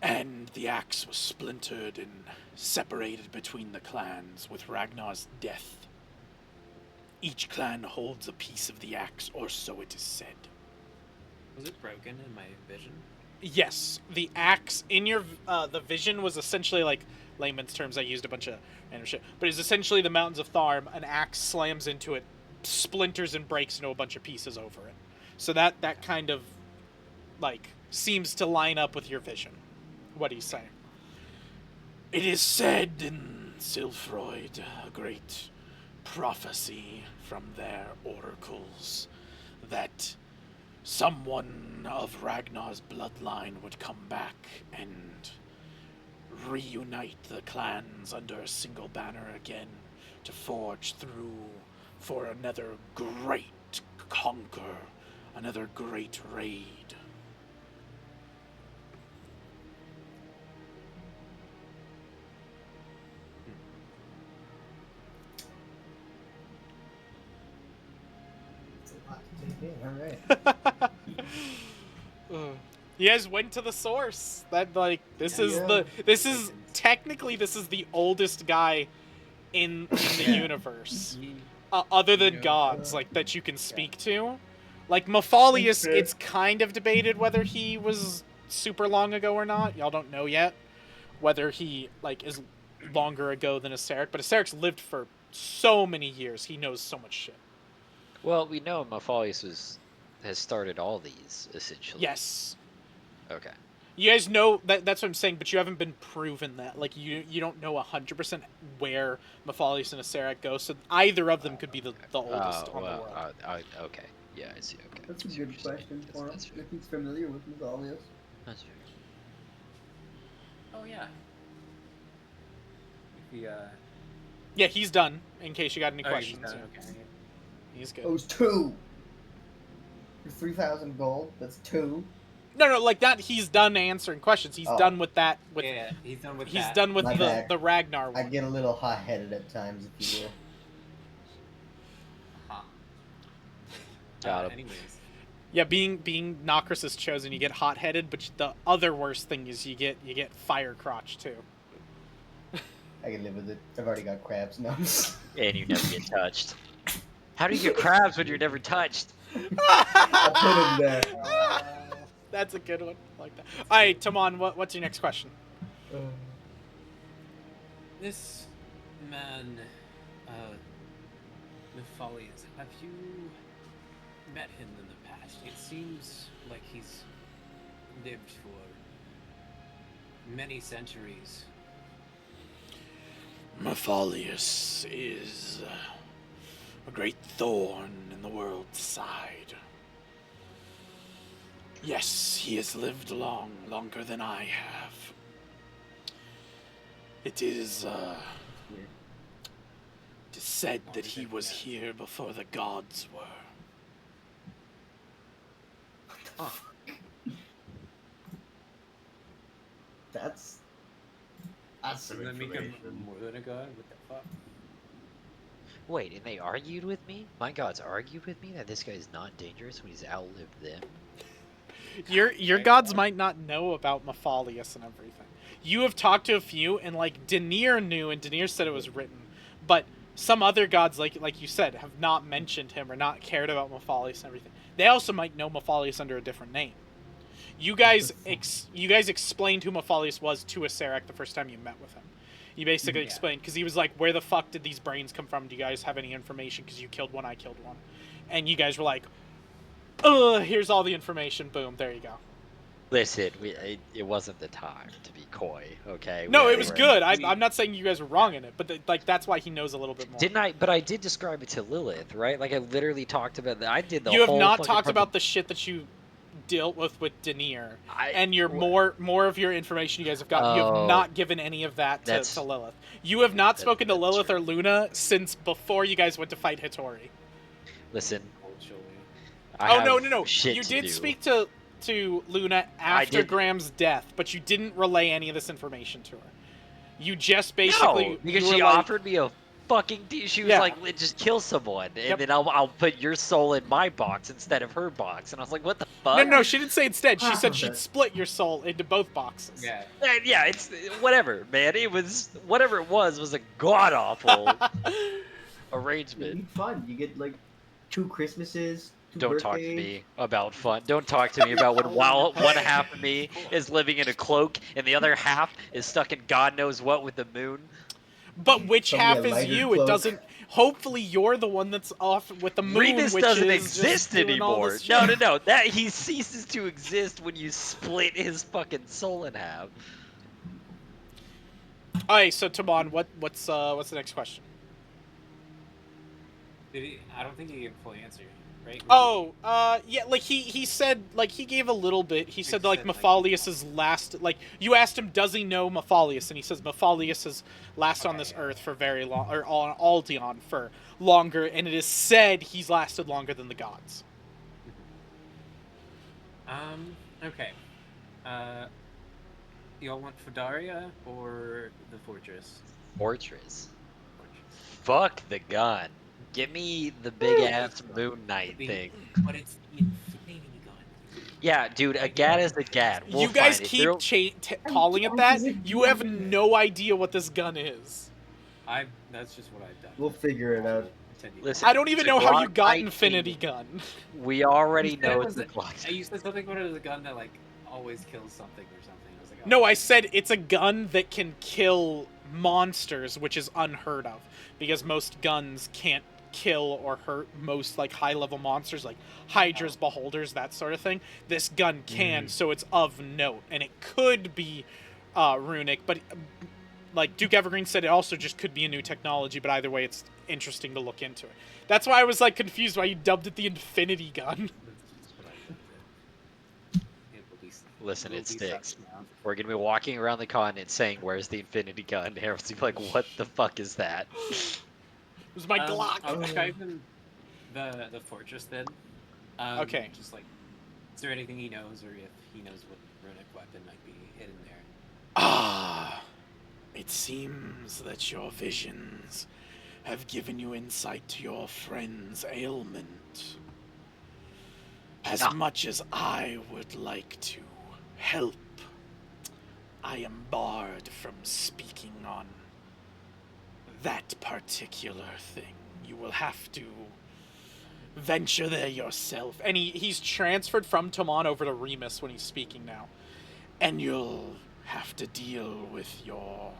And the axe was splintered and separated between the clans with Ragnar's death. Each clan holds a piece of the axe, or so it is said. Was it broken in my vision? Yes, the axe in your the vision was essentially layman's terms. I used a bunch of random shit, but it's essentially the mountains of Tharm. An axe slams into it, splinters and breaks into a bunch of pieces over it. So that kind of seems to line up with your vision. What do you say? It is said in Silfroid, a great prophecy from their oracles, that someone of Ragnar's bloodline would come back and reunite the clans under a single banner again to forge through for another great conquer, another great raid. Alright. You guys went to the source. This is technically the oldest guy in the universe, other than gods that you can speak to. Mephiles, it's kind of debated whether he was super long ago or not. Y'all don't know yet whether he is longer ago than Acererak, but Aceric's lived for so many years. He knows so much shit. Well, we know Mephiles has started all these, essentially. Yes. Okay. You guys know that's what I'm saying, but you haven't been proven that. You don't know 100% where Mephiles and Acererak go, so either of them could be the oldest on the world. Okay. Yeah, I see. Okay. That's a good question for him, if he's familiar with Mephiles. That's fair. Oh, yeah. If he, Yeah, he's done, in case you got any oh, questions. he's done, okay. He's good. Oh, it's 2! For 3,000 gold, that's 2. No, that he's done answering questions. He's done with that. Yeah, he's done with he's that. done with My bad. the Ragnar one. I get a little hot-headed at times, if you will. Huh. Got him. Anyways. Yeah, being Nokris is chosen, you get hot-headed, but the other worst thing is you get fire crotch too. I can live with it. I've already got crabs now. And you never get touched. How do you get crabs when you're never touched? I put them there. That's a good one. I like that. All right, Tamon, what's your next question? This man, Mephalius, have you met him in the past? It seems like he's lived for many centuries. Mephalius is a great thorn in the world's side. Yes, he has lived longer than I have. It is said that he was here before the gods were. That's some Doesn't that make him information. more than a god? What the fuck? Wait, and they argued with me? My gods argued with me that this guy is not dangerous when he's outlived them? Your gods might not know about Mephalius and everything. You have talked to a few, and like Denier knew, and Denier said it was written, but some other gods, like you said, have not mentioned him or not cared about Mephalius and everything. They also might know Mephalius under a different name. You guys explained who Mephalius was to Asarak the first time you met with him. You basically explained, because he was like, where the fuck did these brains come from? Do you guys have any information? Because you killed one, I killed one. And you guys were like, here's all the information. Boom, there you go. Listen, it wasn't the time to be coy, okay? No, it was good. I'm not saying you guys were wrong in it, but that's why he knows a little bit more. Didn't I? But I did describe it to Lilith, right? Like I literally talked about that. I did the You have whole not fucking talked about the shit that you dealt with Denier, and your Wh- more of your information you guys have gotten. You have Oh. not given any of that to Lilith. You have not spoken to that's Lilith true. or Luna since before you guys went to fight Hitori. Listen, Culturally. I No. have shit You to did do. speak to Luna after did. Graham's death, but you didn't relay any of this information to her. You just basically No, because you were she like, offered me a fucking deal. She was Yeah. like, just kill someone, and Yep. then I'll put your soul in my box instead of her box. And I was like, what the fuck? No, she didn't say instead. She Half said of she'd it. split your soul into both boxes. Yeah. And yeah, it's whatever, man. It was whatever it was a god awful It'd arrangement. be fun. You get like 2 Christmases, 2 Don't birthdays. talk to me about fun. Don't talk to me about when while one half of me is living in a cloak and the other half is stuck in God knows what with the moon. But which Probably half a is lighter you? cloak. It doesn't. Hopefully, you're the one that's off with the moon, Rebus which doesn't is just exist doing all anymore. this shit. No. That he ceases to exist when you split his fucking soul in half. All right, so Tamon, what's the next question? Did he? I don't think he gave a full answer, right? Oh, yeah, like he said, like he gave a little bit. He said like said, like, Mephalius's last, like you asked him, does he know Mephalius, and he says Mephalius has lasted on this earth for very long, or on Aldeon for longer, and it is said he's lasted longer than the gods. Okay. Y'all want Fedaria or the fortress? Fortress. Fuck the gun. Give me the big ass Moon Knight thing. But it's the Infinity Gun. Yeah, dude, a gad is a gad. We'll you guys find keep calling it that. You have no idea what this gun is. That's just what I've done. We'll figure it out. Listen, I don't even know how you Glock got 19. Infinity Gun. We already You said know it it's was the Glock. You said something about it as a gun that like always kills something or something. I was like, oh. No, I said it's a gun that can kill monsters, which is unheard of because most guns can't kill or hurt most like high-level monsters like hydras, beholders, that sort of thing. This gun can, so it's of note, and it could be runic, but like Duke Evergreen said, it also just could be a new technology, but either way it's interesting to look into it. That's why I was like confused why you dubbed it the Infinity Gun. That's just what I did. It will be- Listen, will it be sticks. such now. We're gonna be walking around the continent saying, "Where's the Infinity Gun?" And everyone's gonna be like, "What the fuck is that?" It was my Glock. I'll describe him the fortress then. Okay. Just like, is there anything he knows, or if he knows what runic weapon might be hidden there? Ah, it seems that your visions have given you insight to your friend's ailment. As much as I would like to help, I am barred from speaking on That particular thing, you will have to venture there yourself. And he's transferred from Tomon over to Remus when he's speaking now. And you'll have to deal with your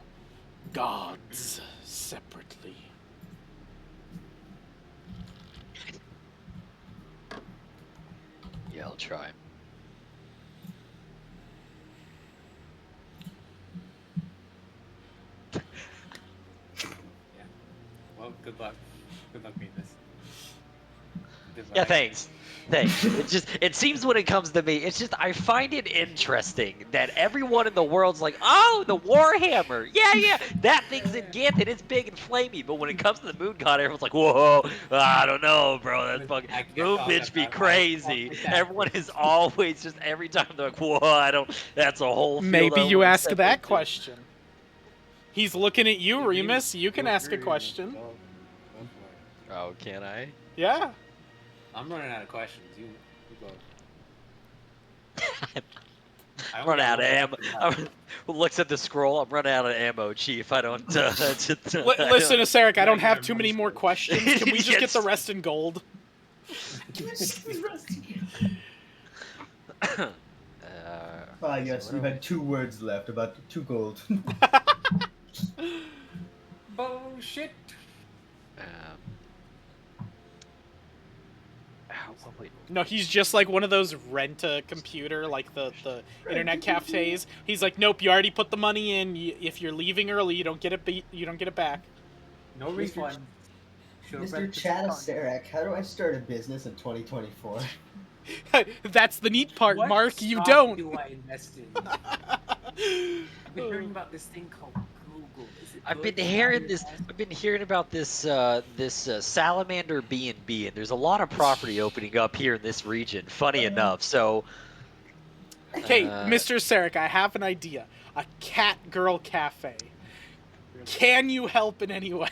gods separately. Yeah, I'll try. Yeah. Well, good luck. Good luck, Remus. Yeah, thanks. Thanks. It seems when it comes to me, it's just, I find it interesting that everyone in the world's like, oh, the Warhammer. Yeah, that thing's gigantic, it's big and flamey. But when it comes to the Moon God, everyone's like, whoa, I don't know, bro. That fucking I can't Moon talk bitch be about it. I'll crazy. take that Everyone first. is always just, every time they're like, whoa, I don't, that's a whole field Maybe I you want to ask step that into. question. He's looking at you, Hey, Remus. You can feel ask a free, question. Go for it. Oh, can I? Yeah. I'm running out of questions. You go. I I'm only running got out of one ammo. left. Looks at the scroll. I'm running out of ammo, Chief. I don't. Listen, Aseric, I don't have too many more questions. Can we just get the Yes. rest in gold? Yes, you had 2 words left, about 2 gold. Bullshit. Wait. No, he's just like one of those rent-a-computer, like the internet cafes. He's like, nope, you already put the money in. If you're leaving early, you don't get it. You don't get it back. No refund. Mr. Chatasarak, how do I start a business in 2024? That's the neat part, What Mark. You stock don't. do I invest in? I've been hearing about this thing called Google. Is it I've been good? Should I hearing this. invest? I've been hearing about this salamander B&B, and there's a lot of property opening up here in this region. Funny enough, so. Okay, Mr. Sarek, I have an idea. A cat girl cafe. Can you help in any way?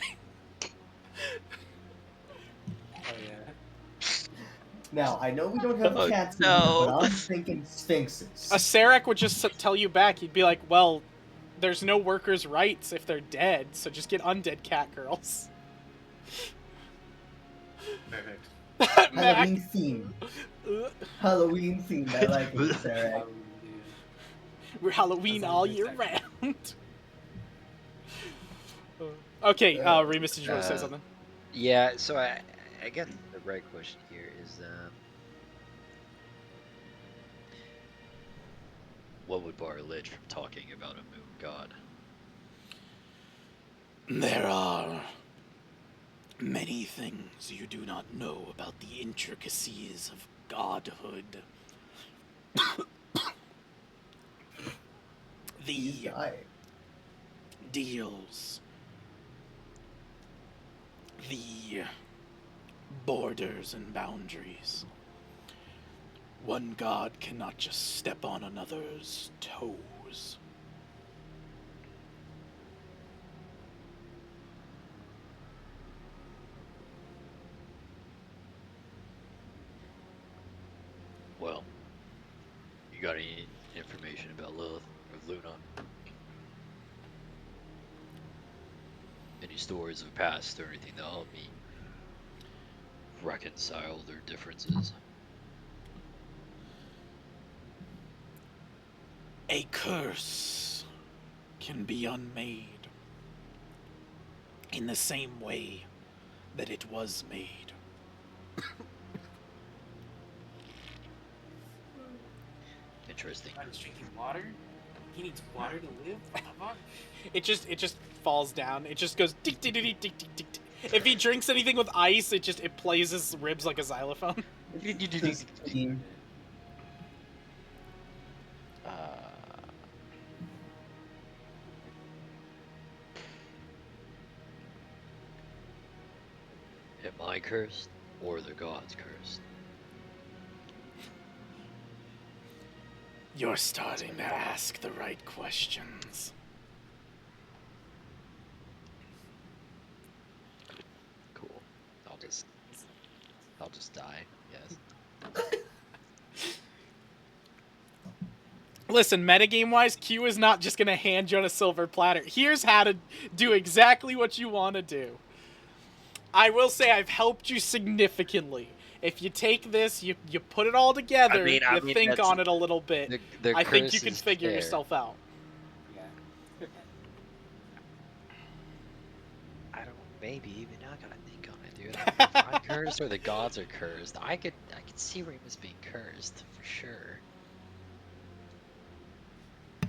Oh yeah. Now, I know we don't have Oh, cats in here, no. but I'm thinking sphinxes. A Sarek would just tell you back. He'd be like, well, there's no workers' rights if they're dead, so just get undead cat girls. Perfect. Halloween theme. Halloween theme. I like it, Sarah. We're Halloween That's all only year second. round. Okay, Remus, did you want to say something? Yeah, so I guess the right question here is, what would bar Lich from talking about a moon god? There are many things you do not know about the intricacies of godhood. He's The dying. deals, the borders and boundaries. One god cannot just step on another's toes. Well, you got any information about Lilith or Luna? Any stories of past or anything that'll help me reconcile their differences? A curse can be unmade in the same way that it was made. Interesting. He's drinking water. He needs water to live. What the fuck? It just falls down. It just goes tick tick tick tick tick tick tick. If he drinks anything with ice, it plays his ribs like a xylophone. This theme. Am I cursed or the gods cursed? You're starting to ask the right questions. Cool. I'll just die. Yes. Listen, metagame-wise, Q is not just going to hand you on a silver platter. Here's how to do exactly what you want to do. I will say I've helped you significantly. If you take this, you put it all together, you think on it a little bit, the I think you curse can is figure care. yourself out. Yeah. I don't. Maybe, but now I gotta think on it, dude. I don't know if I'm cursed or the gods are cursed. I could see Remus being cursed for sure.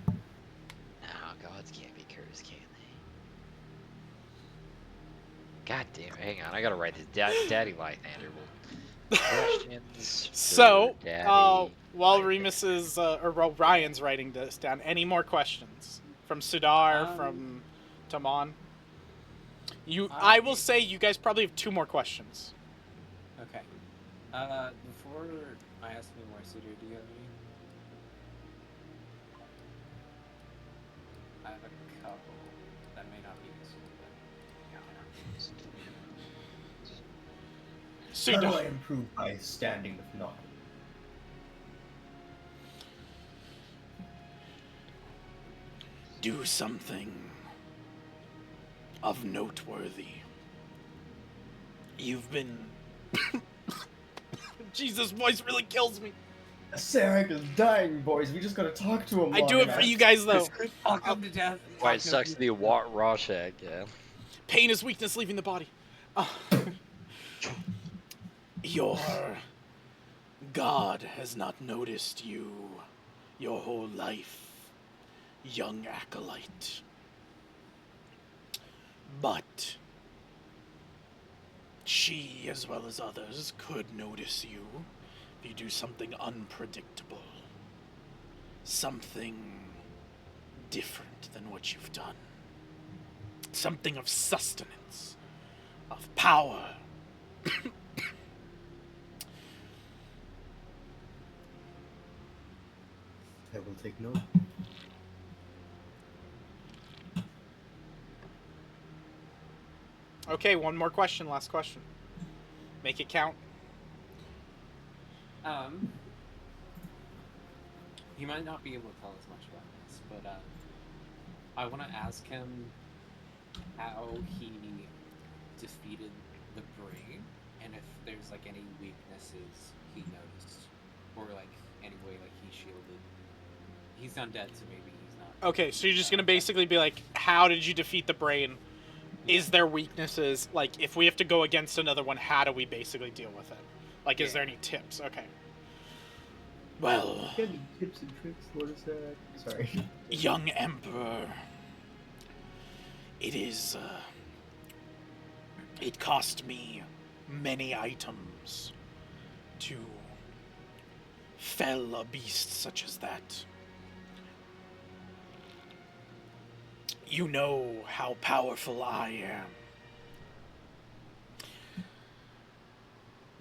No, gods can't be cursed, can they? God damn it! Hang on, I gotta write this. Daddy Lythander will questions. So, for Daddy while Lythander. Remus is, or while Ryan's writing this down, any more questions from Sudar, from Taman? I will say you guys probably have 2 more questions. Okay. Before I ask any more, Sudar, do you have any? I have a couple that may not be useful, but How do I improve by standing with nothing? Do something of noteworthy. You've been... Jesus, voice really kills me. Sarek is dying, boys. We just gotta talk to him. I do it for you guys, though. I'll come to death. Why it sucks to be a Rorschach, yeah. Pain is weakness leaving the body. Your God has not noticed you your whole life, young acolyte. But she, as well as others, could notice you if you do something unpredictable. Something different than what you've done. Something of sustenance, of power. I will take note. Okay, one more question, last question. Make it count. He might not be able to tell us much about this, but I want to ask him how he defeated the brain, and if there's like any weaknesses he noticed, or like any way like he shielded. He's undead, so maybe he's not. Okay, so you're just gonna basically be like, how did you defeat the brain? Is there weaknesses? Like, if we have to go against another one, how do we basically deal with it? Like, is there any tips? Okay. Well, Any tips and tricks? What is that? Sorry. young Emperor, it cost me many items to fell a beast such as that. You know how powerful I am.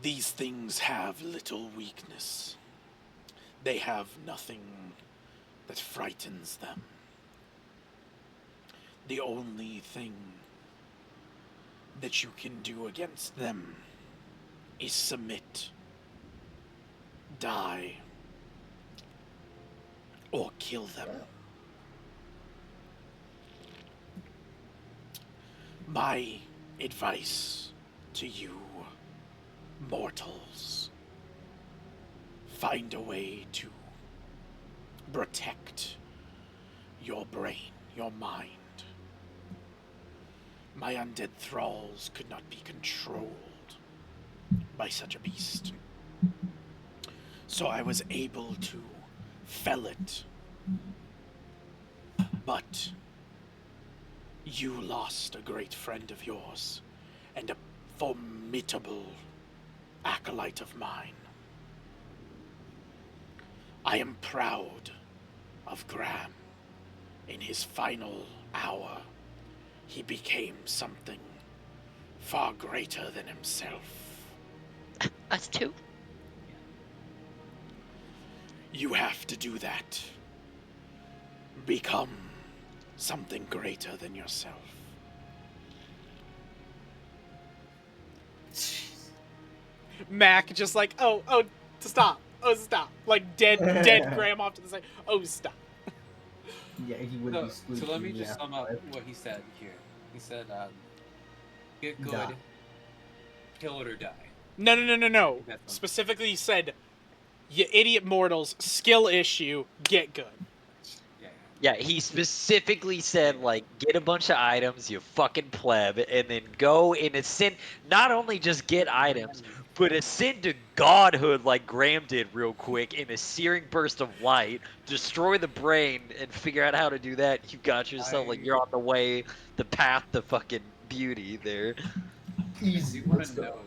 These things have little weakness. They have nothing that frightens them. The only thing that you can do against them is submit, die, or kill them. My advice to you, mortals, find a way to protect your brain, your mind. My undead thralls could not be controlled by such a beast. So I was able to fell it. But you lost a great friend of yours and a formidable acolyte of mine. I am proud of Graham. In his final hour, he became something far greater than himself. Us too. You have to do that. Become something greater than yourself. Mac just like, oh, stop. Oh, stop. Like, dead Graham off to the side. Oh, stop. Yeah, he would be sleeping. So let me just yeah. sum up what he said here. He said, get good, Die. kill it or die. No. That's one. Specifically, he said, you idiot mortals, skill issue, get good. Yeah, he specifically said, like, get a bunch of items, you fucking pleb, and then go and ascend. Not only just get items, but ascend to godhood like Graham did real quick in a searing burst of light, destroy the brain, and figure out how to do that. You got yourself, like, you're on the way, the path to fucking beauty there. Easy. We want Let's to go. know.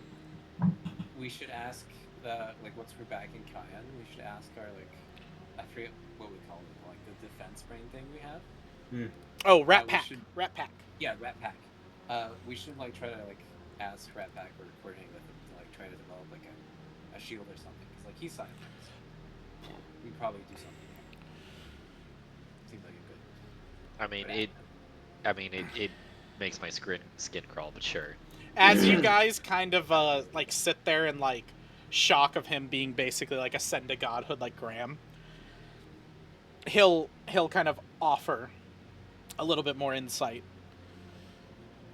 We should ask like once we're back in Cayenne, we should ask our like I forget what we call it, like the defense brain thing we have. Oh, Rat Pack. Rat Pack. Yeah, Rat Pack. We should like try to like ask Rat Pack or coordinate with him to like try to develop like a shield or something because like he's silent. We'd probably do something. Seems like a good. It makes my skin crawl, but sure. As you guys kind of like sit there in like shock of him being basically like ascend to godhood like Graham, he'll kind of offer a little bit more insight.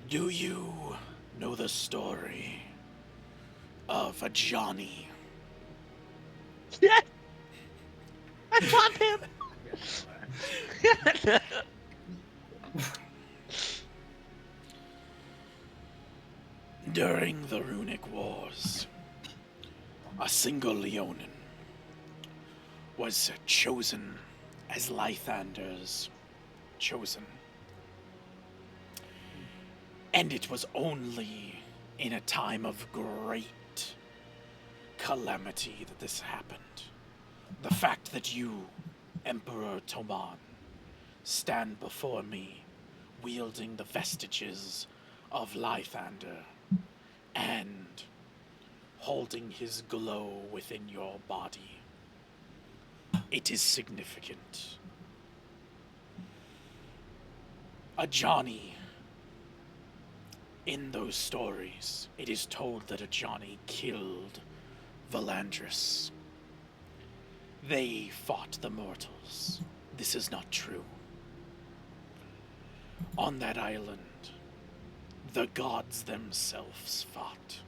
Do you know the story of a Johnny? Yes! I love him! During the Runic Wars, a single Leonin was chosen as Lythander's chosen. And it was only in a time of great calamity that this happened. The fact that you, Emperor Toman, stand before me, wielding the vestiges of Lythander, and holding his glow within your body. It is significant. A Johnny. In those stories, it is told that a Johnny killed Valandris. They fought the mortals. This is not true. On that island, the gods themselves fought.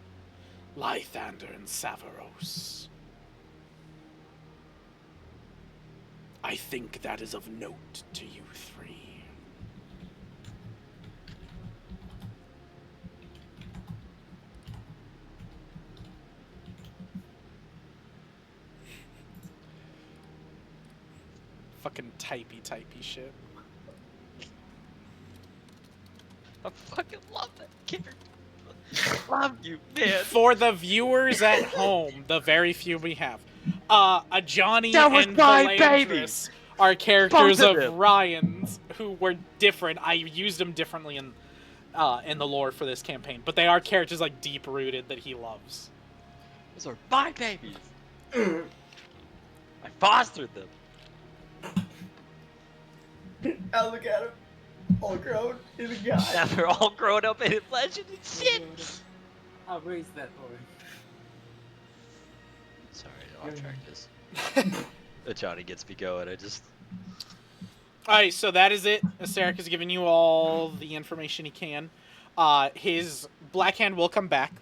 Lythander and Savaros. I think that is of note to you three. Fucking typey shit. I fucking love that character. Love you, man. For the viewers at home, the very few we have, a Johnny and Valandris are characters of Ryan's who were different. I used them differently in the lore for this campaign, but they are characters like deep rooted that he loves. Those are my babies. I fostered them. Now look at him. All grown in a guy. Now they're all grown up and in legend and shit. I'll raise that boy. Sorry, off track this. Johnny gets me going. Alright, so that is it. Sarek has given you all the information he can. His Black Hand will come back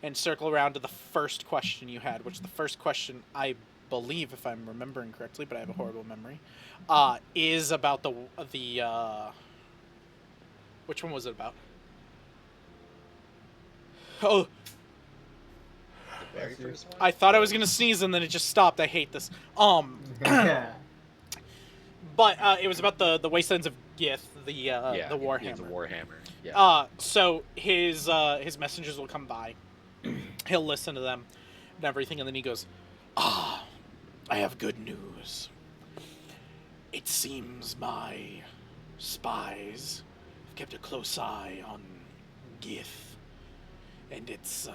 and circle around to the first question you had, which the first question, I believe, if I'm remembering correctly, but I have a horrible memory, is about the which one was it about? Oh, The very first one? I thought I was gonna sneeze and then it just stopped. I hate this. But it was about the Wastelands of Gith, the Warhammer. The Warhammer. Yeah. So his messengers will come by. He'll listen to them and everything, and then he goes, I have good news. It seems my spies have kept a close eye on Gith and its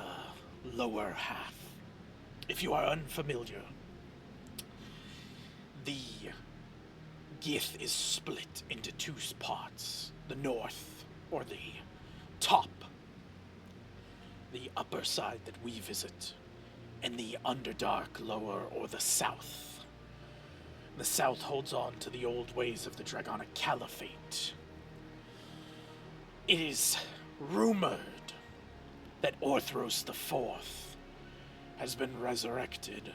lower half. If you are unfamiliar, the Gith is split into two parts. The north, or the top, the upper side that we visit, in the Underdark lower or the south. The south holds on to the old ways of the Dragonic Caliphate. It is rumored that Orthros IV has been resurrected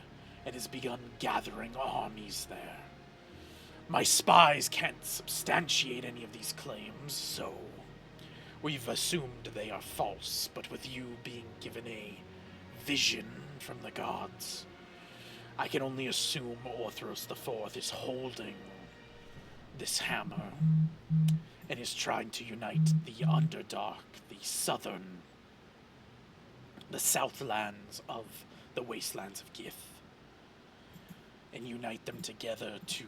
and has begun gathering armies there. My spies can't substantiate any of these claims, so we've assumed they are false, but with you being given a vision from the gods, I can only assume Orthros IV is holding this hammer and is trying to unite the Underdark, the southlands of the wastelands of Gith, and unite them together to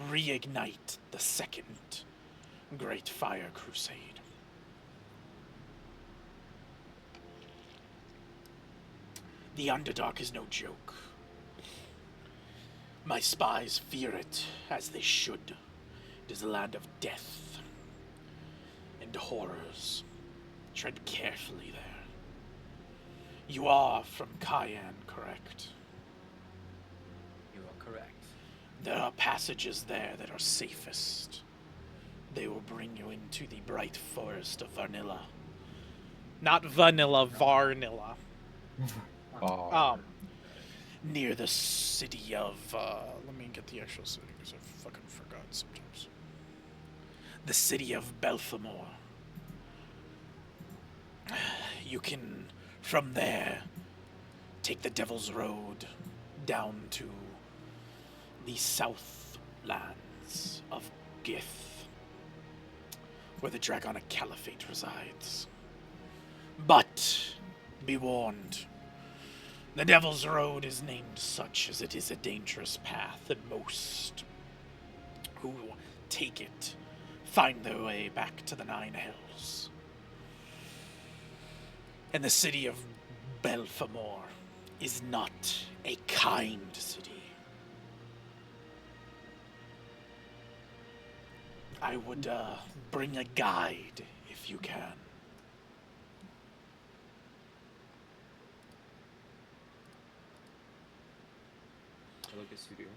reignite the second Great Fire Crusade. The Underdark is no joke. My spies fear it, as they should. It is a land of death and horrors. Tread carefully there. You are from Cayenne, correct? You are correct. There are passages there that are safest. They will bring you into the bright forest of Varnilla. Not vanilla, Varnilla. Near the city of, let me get the actual city, because I fucking forgot sometimes. The city of Belfamore. You can, from there, take the Devil's Road down to the southlands of Gith, where the Dragonic Caliphate resides. But, be warned, the Devil's Road is named such as it is a dangerous path, and most who take it find their way back to the Nine Hells. And the city of Belfamore is not a kind city. I would bring a guide if you can. I look at Sudhir.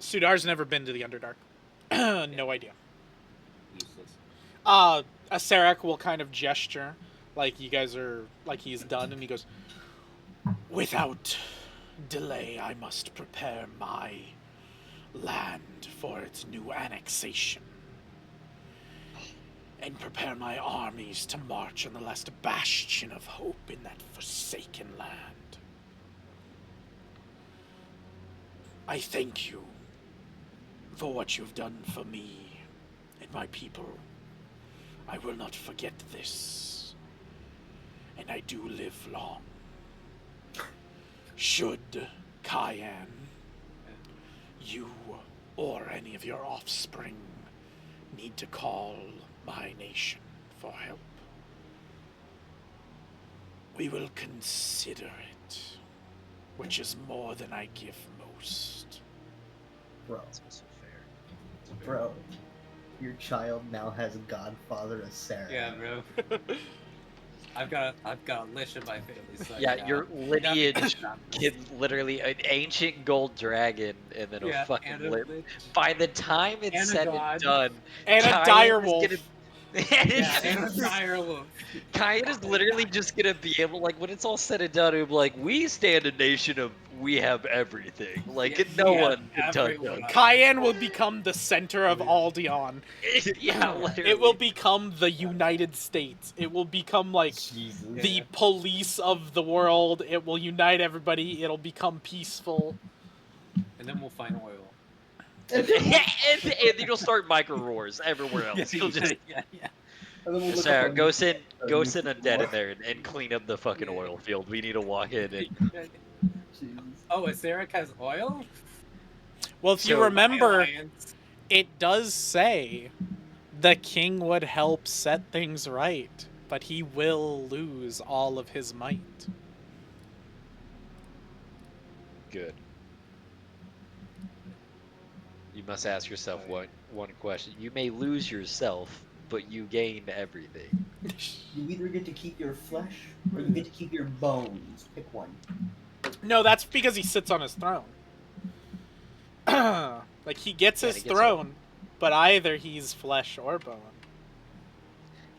Sudar's never been to the Underdark. No idea. Useless. Asarak will kind of gesture, like you guys are, like he's done, and he goes, "Without delay, I must prepare my land for its new annexation, and prepare my armies to march on the last bastion of hope in that forsaken land. I thank you for what you've done for me and my people. I will not forget this, and I do live long. Should Cayenne, you, or any of your offspring need to call my nation for help, we will consider it, which is more than I give most." Bro, That's also fair. bro, your child now has a godfather, a Sarah. Yeah, bro. I've got a lish in my family. So Yeah, your lineage can literally an ancient gold dragon and then a fucking and a lit. lich. By the time it's And a said god. and done, And a Cayenne is direwolf. gonna- Yeah, and a dire wolf. Cayenne is literally just gonna be able, like, when it's all said and done, it'll be like, we stand a nation of, we have everything. Like, Yeah, no we have one can touch everyone. us. Cayenne will become the center of Aldeon. Yeah, literally. It will become the United States. It will become like Jesus. the Yeah. police of the world. It will unite everybody. It'll become peaceful. And then we'll find oil. And then you'll start micro wars everywhere else. You'll just yeah. And then we'll look Sarah, up go on- send YouTube undead more. in there and clean up the fucking oil field. We need to walk in and Jesus. Oh, Aseric has oil? Well, if you So- remember, Alliance. it does say the king would help set things right, but he will lose all of his might. good. You must ask yourself one question. You may lose yourself, but you gain everything. You either get to keep your flesh or you get to keep your bones. Pick one. No, that's because he sits on his throne. Like, he gets his throne, but either he's flesh or bone.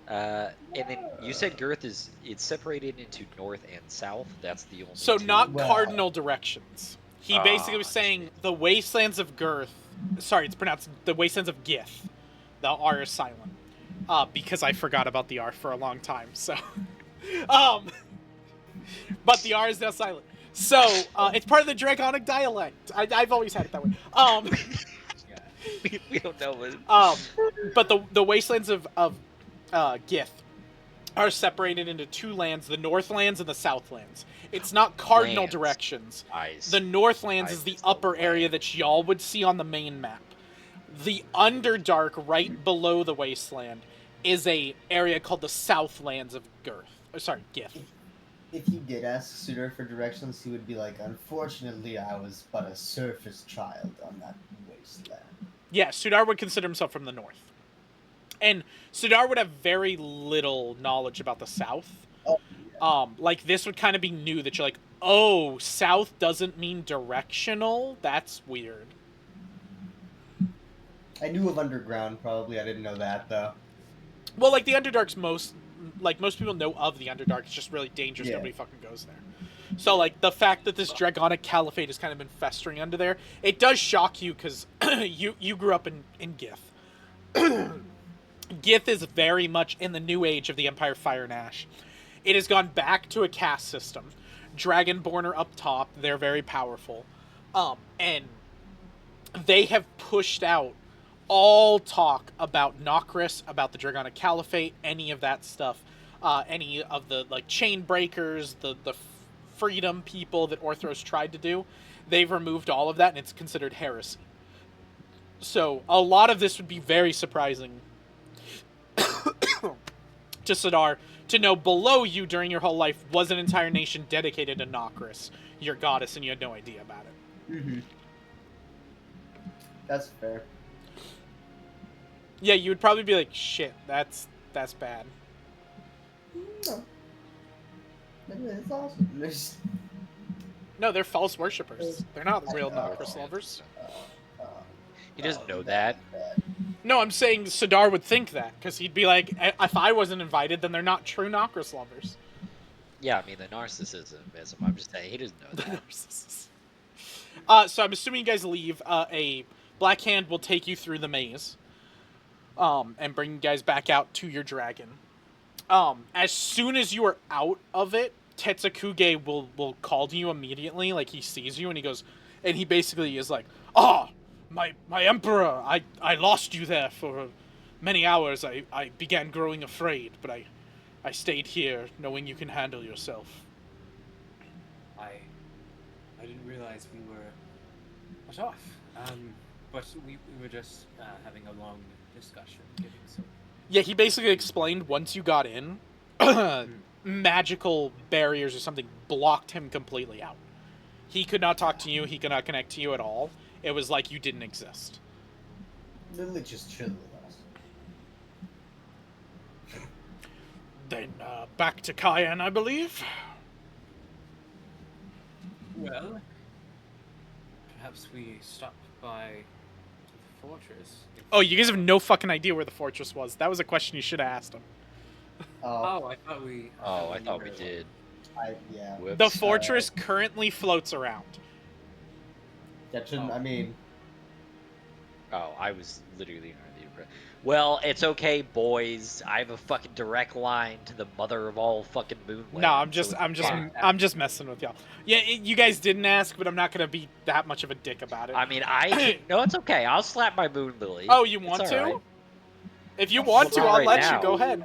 And then you said Girth it's separated into north and south. That's the only So two. not cardinal directions. He basically was saying shit. the wastelands of Girth. Sorry, it's pronounced the wastelands of Gith. The R is silent. Because I forgot about the R for a long time. So, but the R is now silent. So it's part of the Draconic dialect. I've always had it that way. We don't know what. But the wastelands of Gith are separated into two lands: the Northlands and the Southlands. It's not cardinal directions. The Northlands is the upper area that y'all would see on the main map. The Underdark, right below the wasteland, is a area called the Southlands of Gith. If you did ask Sudar for directions, he would be like, "Unfortunately, I was but a surface child on that wasteland." Yeah, Sudar would consider himself from the north. And Sudar would have very little knowledge about the south. Oh, Like, this would kind of be new that you're like, oh, south doesn't mean directional? That's weird. I knew of underground, probably. I didn't know that, though. Well, like, the Underdark's most people know of the Underdark. It's just really dangerous. Yeah. Nobody fucking goes there. So, like, the fact that this Dragonic Caliphate has kind of been festering under there, it does shock you because you grew up in Gith. Gith is very much in the new age of the Empire Fire and Ash. It has gone back to a caste system. Dragonborn are up top. They're very powerful. And they have pushed out all talk about Nokris, about the Dragonic Caliphate, any of that stuff. Any of the, like, chain breakers, the freedom people that Orthros tried to do. They've removed all of that, and it's considered heresy. So, a lot of this would be very surprising to Sidar to know below you during your whole life was an entire nation dedicated to Nokris, your goddess, and you had no idea about it. Mm-hmm. That's fair. Yeah, you would probably be like, shit, that's bad. No. It's awesome. No, they're false worshippers. They're not real Nokris lovers. He doesn't know that. No, I'm saying Sidar would think that, because he'd be like, if I wasn't invited, then they're not true Nokris lovers. Yeah, I mean, the narcissism. I'm just saying, he doesn't know that. So I'm assuming you guys leave. A Black Hand will take you through the maze. And bring you guys back out to your dragon. As soon as you are out of it, Tetsukuge will call to you immediately, like he sees you, and he goes, and he basically is like, my emperor, I lost you there for many hours. I began growing afraid, but I stayed here knowing you can handle yourself. I didn't realize we were cut off. But we were just having a long discussion. Yeah, he basically explained once you got in, magical barriers or something blocked him completely out. He could not talk to you. He could not connect to you at all. It was like you didn't exist. Literally just chill with us. Then, back to Cayenne, I believe? Well, perhaps we stop by the fortress. Oh, you guys have no fucking idea where the fortress was. That was a question you should have asked him. I thought we... I thought we did. Yeah. Whoops. The fortress currently floats around. That shouldn't, I mean... Oh, I was literally under the impression. Well, it's okay, boys. I have a fucking direct line to the mother of all fucking moonlands. No, I'm just messing with y'all. Yeah, you guys didn't ask, but I'm not gonna be that much of a dick about it. I mean, no, it's okay. I'll slap my moon lily. Oh, you want to? Right. If you want to, I'll let you. Go ahead.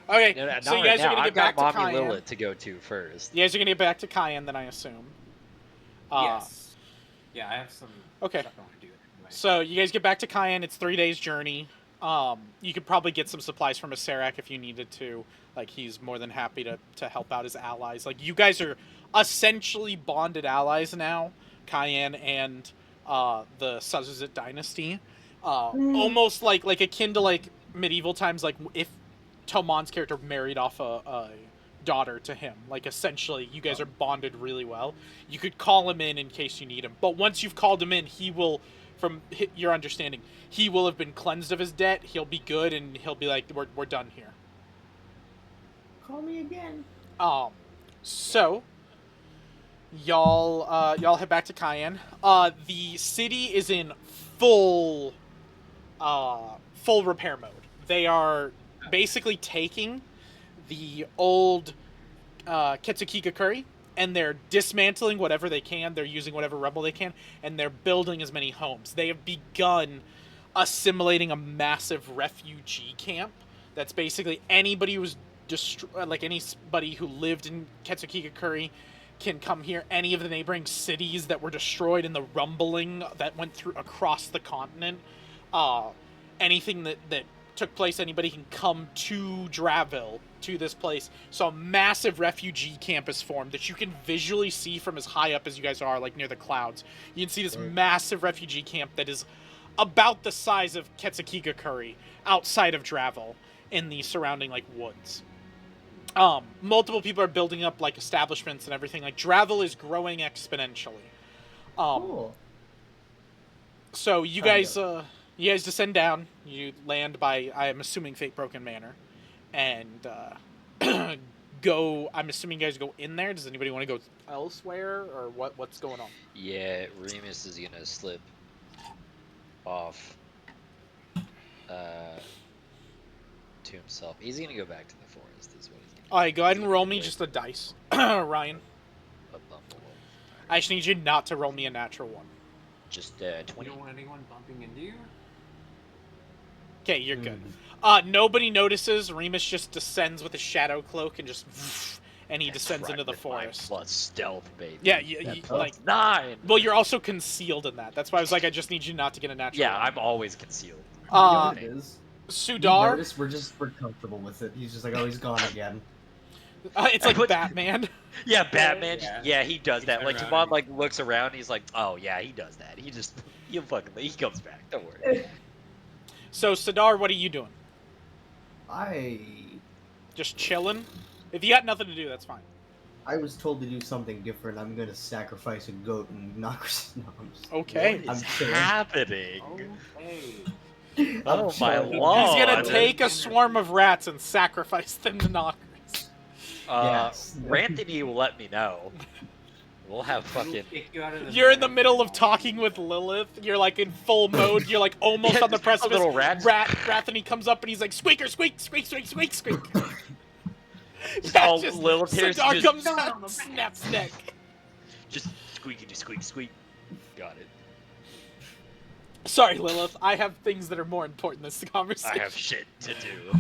Okay, no, so you guys are gonna get back to Cayenne. I've got Mommy Lilith to go to first. You guys are gonna get back to Cayenne, then I assume. Yes. Yeah, I have some okay. stuff I want to do. Anyway. So you guys get back to Cayenne. It's 3 days journey. You could probably get some supplies from a Serac if you needed to. Like, he's more than happy to help out his allies. Like, you guys are essentially bonded allies now, Cayenne and the Sazuzit dynasty. Almost like akin to like medieval times. Like, if Tomon's character married off a daughter to him. Like, essentially, you guys are bonded really well. You could call him in case you need him. But once you've called him in, he will, from your understanding, he will have been cleansed of his debt. He'll be good, and he'll be like, we're done here. Call me again. So y'all head back to Cayenne. The city is in full repair mode. They are basically taking the old Ketsukigakuri and they're dismantling whatever they can. They're using whatever rubble they can, and they're building as many homes. They have begun assimilating a massive refugee camp. That's basically anybody who's like anybody who lived in Ketsukigakuri can come here. Any of the neighboring cities that were destroyed in the rumbling that went through across the continent, anything that took place, anybody can come to Draville, to this place. So a massive refugee camp is formed that you can visually see from as high up as you guys are, like near the clouds. You can see this massive refugee camp that is about the size of Ketsukigakuri outside of Draville in the surrounding like woods. Multiple people are building up like establishments and everything. Like Draville is growing exponentially. Cool. So you guys descend down. You land by, I am assuming, Fatebroken Manor, and go. I'm assuming you guys go in there. Does anybody want to go elsewhere, or what's going on? Yeah, Remus is gonna slip off to himself. He's gonna go back to the forest. Is what he's gonna do. All right, go ahead and roll me just a dice, Ryan. I just need you not to roll me a natural one. Just 20. You don't want anyone bumping into you? Okay, you're good. Nobody notices. Remus just descends with a shadow cloak and just, and he descends into the forest. Plus stealth, baby. Yeah, like 9. Well, you're also concealed in that. That's why I was like, I just need you not to get a natural. Yeah, one. I'm always concealed. You know what it is? Sudar. We're comfortable with it. He's just like, oh, he's gone again. It's like Batman. Yeah, Batman. Yeah. He does that. Like, Javon, like, looks around, and he's like, oh, yeah, he does that. He comes back. Don't worry. So, Sudar, what are you doing? Just chilling? If you got nothing to do, that's fine. I was told to do something different. I'm gonna sacrifice a goat and knock. No, Okay. What is happening? Okay. Oh my He's lord. He's gonna take a swarm of rats and sacrifice them to knockers. Yes. Ranthony will let me know. We'll have fucking. You're in the middle of talking with Lilith. You're like in full mode. You're like almost on the precipice. Little rats. Ranthony comes up and he's like, squeaker, squeak, squeak, squeak, squeak, squeak. Oh, Lilith here's Sudar just, comes out and snaps neck. just squeaky, squeak, squeak. Got it. Sorry, Lilith. I have things that are more important than this conversation. I have shit to do.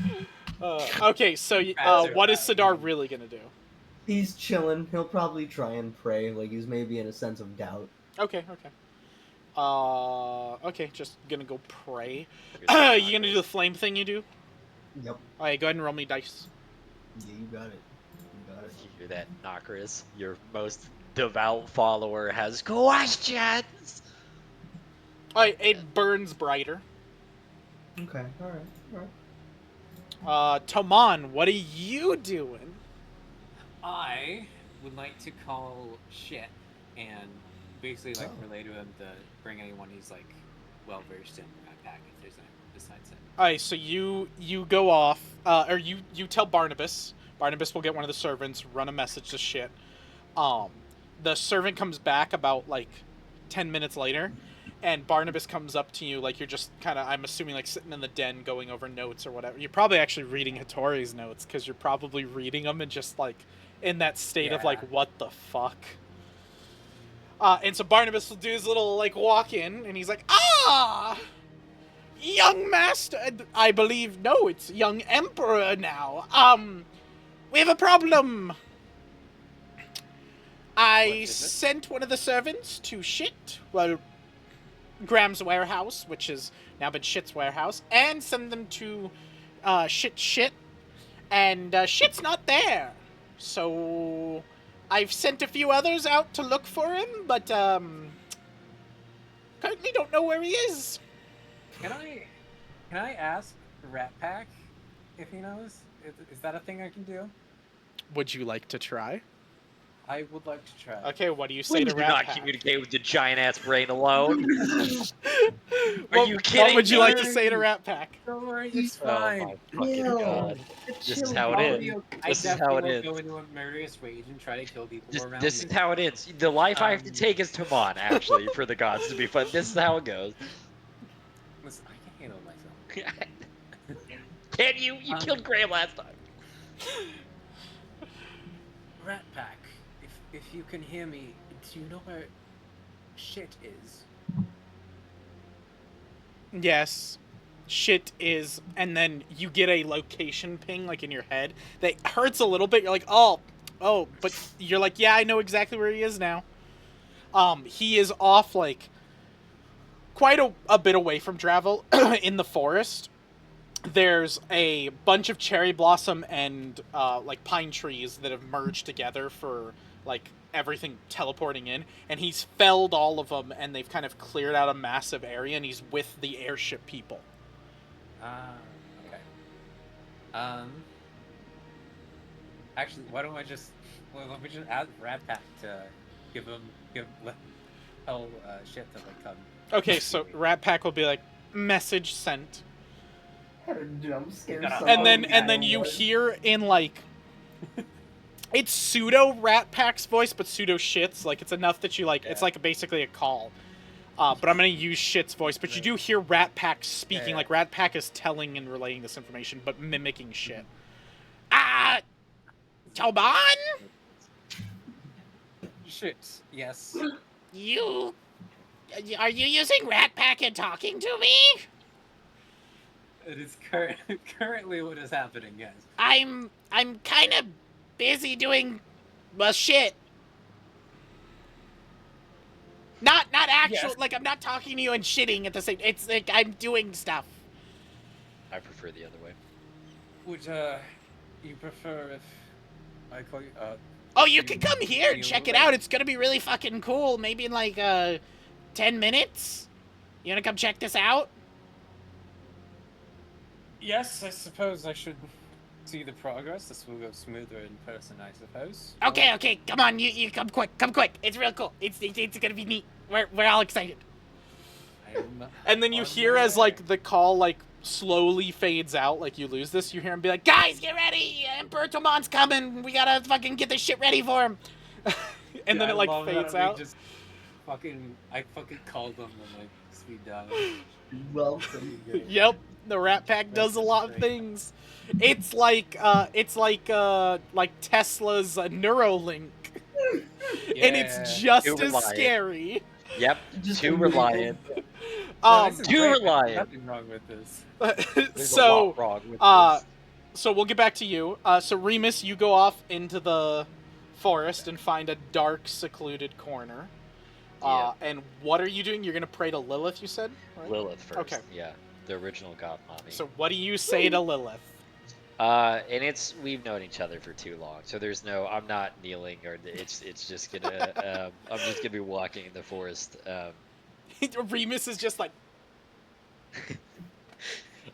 Okay, so what is Sudar really gonna do? He's chilling. He'll probably try and pray. Like he's maybe in a sense of doubt. Okay. Okay, just gonna go pray. You gonna do the flame thing you do? Yep. Alright, go ahead and roll me dice. Yeah, you got it. You hear that, Knockers? Your most devout follower has questions. Alright, it burns brighter. Okay. All right. Tomon, what are you doing? I would like to call shit and basically like relay to him to bring anyone who's like well versed in backpack if there's anyone besides him. Alright, so you go off, or you tell Barnabas. Barnabas will get one of the servants, run a message to shit. The servant comes back about like 10 minutes later, and Barnabas comes up to you like you're just kind of, I'm assuming, like sitting in the den going over notes or whatever. You're probably actually reading Hattori's notes because you're probably reading them and just like in that state of like, what the fuck? And so Barnabas will do his little like walk in, and he's like, young master, I believe, no, it's young emperor now. We have a problem. I sent one of the servants to shit, well, Graham's warehouse, which has now been Shit's warehouse, and send them to shit, and shit's not there. So I've sent a few others out to look for him, but currently don't know where he is. Can I ask Rat Pack if he knows? Is that a thing I can do? Would you like to try? I would like to try. Okay, what do you say Please to do Rat not Pack? communicate with the giant ass brain alone. Are What, you what kidding would you like to me? say to Rat Pack? Don't worry, it's Oh fine. my fucking god. This is how it I'll is. be okay. I This is how definitely it won't go is. into a murderous rage and try to kill people This, around this me. is how it is. The life I have to Um, take is Taman, actually, for the gods to be fun. This is how it goes. Listen, I can handle myself. Can you? You killed Graham last time. Rat Pack, if you can hear me, do you know where shit is? Yes. Shit is, and then you get a location ping like in your head that hurts a little bit. You're like, oh, but you're like, yeah, I know exactly where he is now. He is off like quite a bit away from Dravel in the forest. There's a bunch of cherry blossom and like pine trees that have merged together for like everything teleporting in, and he's felled all of them, and they've kind of cleared out a massive area, and he's with the airship people. Okay. Actually, why don't I just let me just ask Rat Pack to tell shit to like come. Okay, so Rat Pack will be like, message sent. Had a jump scare. And then you hear in like it's pseudo Rat Pack's voice, but pseudo Shit's. Like it's enough that you like it's like basically a call. But I'm gonna use Shit's voice. But you do hear Rat Pack speaking, like Rat Pack is telling and relaying this information, but mimicking Shit. Toban? Shit. Yes. Are you using Rat Pack and talking to me? It is currently what is happening. Yes. I'm kind of busy doing shit. Not actual like I'm not talking to you and shitting at the same. It's like I'm doing stuff. I prefer the other way. Would you prefer if I call you? Oh, you can come here and check it out. It's gonna be really fucking cool. Maybe in like 10 minutes. You wanna come check this out? Yes, I suppose I should see the progress. This will go smoother in person, I suppose. Okay, come on, you come quick, It's real cool. It's gonna be neat. We're all excited. And then you hear as like the call like slowly fades out, like you lose this. You hear him be like, "Guys, get ready! Emperor Tomon's coming. We gotta fucking get this shit ready for him." And then it like fades out. I fucking called them and like speed down. Welcome. Yep, the Rat Pack does a lot of things. It's like Tesla's Neuralink, and it's just as scary. Yep, too reliant. Too reliant. Nothing wrong with this. There's a lot wrong with this. So we'll get back to you. So Remus, you go off into the forest and find a dark, secluded corner. And what are you doing? You're gonna pray to Lilith, you said? Right? Lilith first. Okay. Yeah, the original god mommy. So what do you say to Lilith? And we've known each other for too long, so there's no. I'm not kneeling, or it's just gonna. I'm just gonna be walking in the forest. Remus is just like.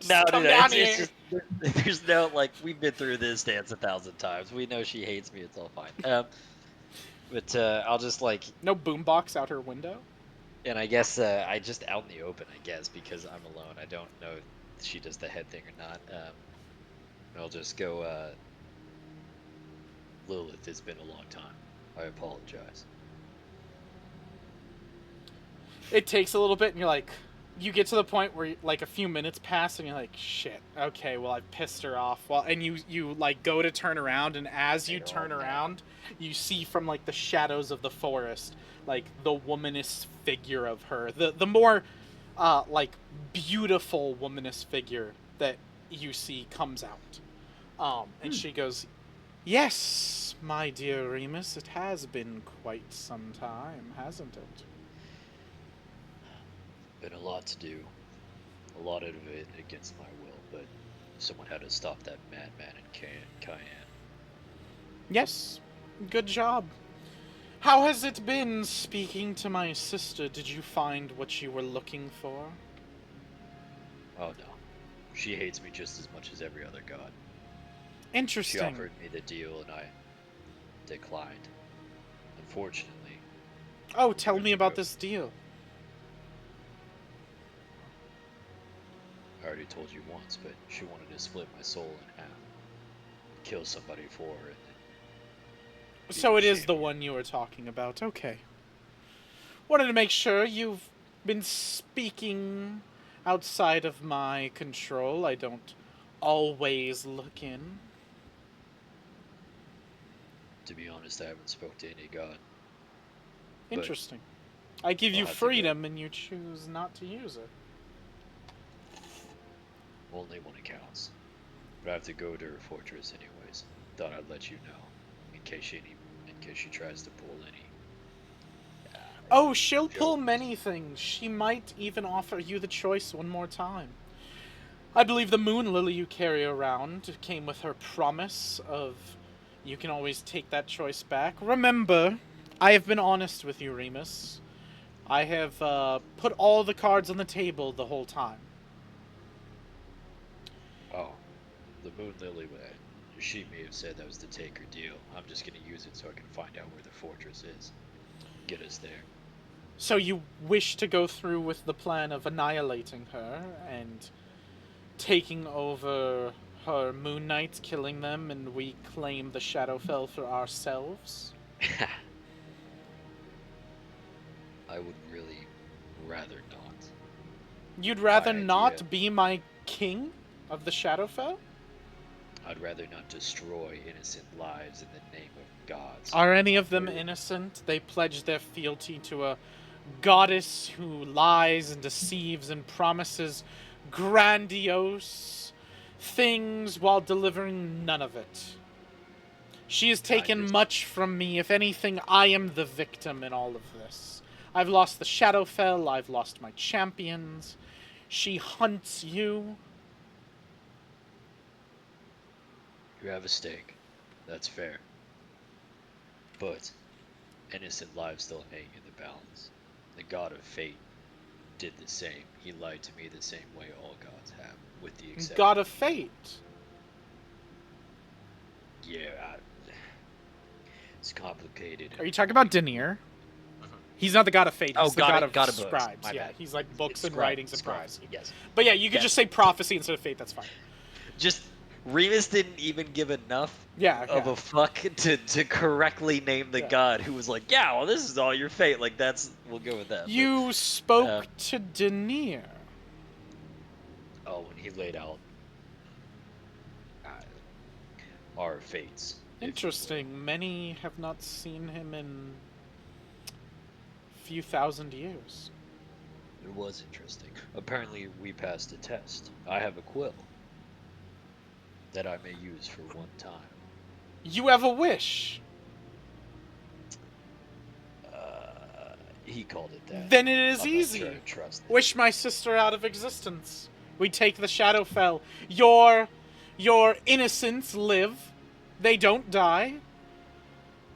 No, it's just, there's no like we've been through this dance 1,000 times. We know she hates me. It's all fine. But I'll just like no boombox out her window. And I guess I just out in the open. I guess because I'm alone. I don't know if she does the head thing or not. I'll just go. Lilith, it's been a long time. I apologize. It takes a little bit, and you're like, you get to the point where like a few minutes pass, and you're like, shit. Okay, well I pissed her off. Well, and you like go to turn around, and as you turn around, you see from like the shadows of the forest, like the womanist figure of her, the more like beautiful womanist figure that you see comes out. And she goes, "Yes, my dear Remus, it has been quite some time, hasn't it?" Been a lot to do. A lot of it against my will, but someone had to stop that madman in Cayenne. Yes, good job. How has it been speaking to my sister? Did you find what you were looking for? Oh no. She hates me just as much as every other god. She Interesting. offered me the deal and I declined. Unfortunately, Oh, we're tell going me to about go. this deal. I already told you once, but she wanted to split my soul in half, kill somebody for her, and then be So the it is the champion. one you were talking about. Okay. Wanted to make sure you've been speaking outside of my control. I don't always look in. To be honest, I haven't spoke to any god, but Interesting. I give I'll you have to go. freedom and you choose not to use it. Only when it counts. But I have to go to her fortress anyways. Thought I'd let you know, in case she tries to pull any. Oh, she'll pull Jokes. many things. She might even offer you the choice one more time. I believe the moon lily you carry around came with her promise of you can always take that choice back. Remember, I have been honest with you, Remus. I have put all the cards on the table the whole time. Oh, the moon lily. She may have said that was the take or deal. I'm just gonna use it so I can find out where the fortress is. Get us there. So you wish to go through with the plan of annihilating her and taking over her moon knights, killing them, and we claim the Shadowfell for ourselves? I would really rather not. You'd rather My idea. not be my king of the Shadowfell? I'd rather not destroy innocent lives in the name of gods. Are any of them Where- innocent? They pledge their fealty to a goddess who lies and deceives and promises grandiose things while delivering none of it. She has taken much from me. If anything, I am the victim in all of this. I've lost the Shadowfell, I've lost my champions. She hunts you. You have a stake. That's fair. But innocent lives still hang in the balance. The god of fate did the same. He lied to me the same way all gods have, with the exception. God of Fate. Yeah, it's complicated. Are you talking about Denier? He's not the god of fate. He's the god of books. scribes. My yeah, bad. he's like books and Scribe- writings and scribe, prophecy. Yes. But yeah, you could Yes. just say prophecy instead of fate. That's fine. Just Remus didn't even give enough Yeah, of yeah. a fuck to correctly name the Yeah. god who was like, yeah, well, this is all your fate. Like we'll go with that. You spoke to Denier. Oh, when he laid out our fates. if you will. Interesting. Many have not seen him in a few thousand years. It was interesting. Apparently, we passed a test. I have a quill that I may use for one time. You have a wish. He called it that. Then it is I'm easy. Not sure I trust it. Wish my sister out of existence. We take the Shadowfell. Your innocents live. They don't die.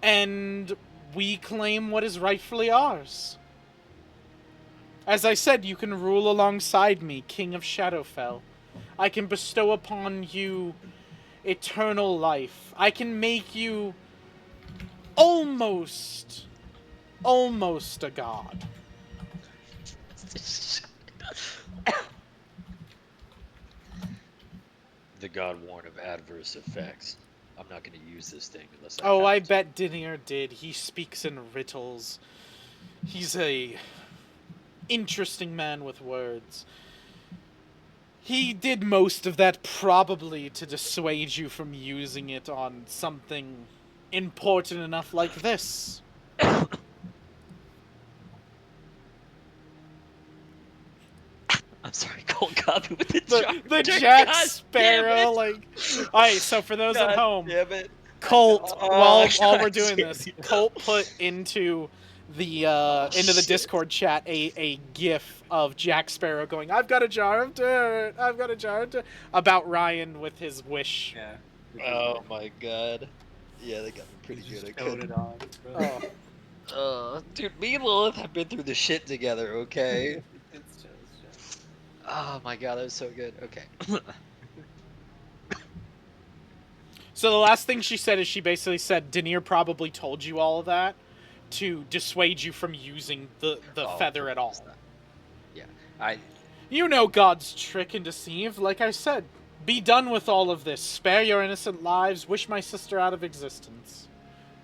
And we claim what is rightfully ours. As I said, you can rule alongside me, King of Shadowfell. I can bestow upon you eternal life. I can make you almost a god. The god warned of adverse effects. I'm not going to use this thing unless I. Oh, I have to. bet Denier did. He speaks in riddles. He's a interesting man with words. He did most of that probably to dissuade you from using it on something important enough like this. I'm sorry, cold copy with the The jar. Jack God Sparrow, damn it. like. Alright, so for those at God home, damn it. Colt, Oh, while God we're doing damn this, it. Colt put into the shit. Discord chat a GIF of Jack Sparrow going, "I've got a jar of dirt. I've got a jar of dirt," about Ryan with his wish. Yeah. Oh my god. Yeah, they got me pretty good. I Just couldn't. it on. Dude, me and Lilith have been through the shit together, okay? It's chill. Oh my god, that was so good. Okay. So the last thing she said is she basically said Denier probably told you all of that to dissuade you from using the feather at all. Yeah, You know God's trick and deceive. Like I said, be done with all of this. Spare your innocent lives. Wish my sister out of existence.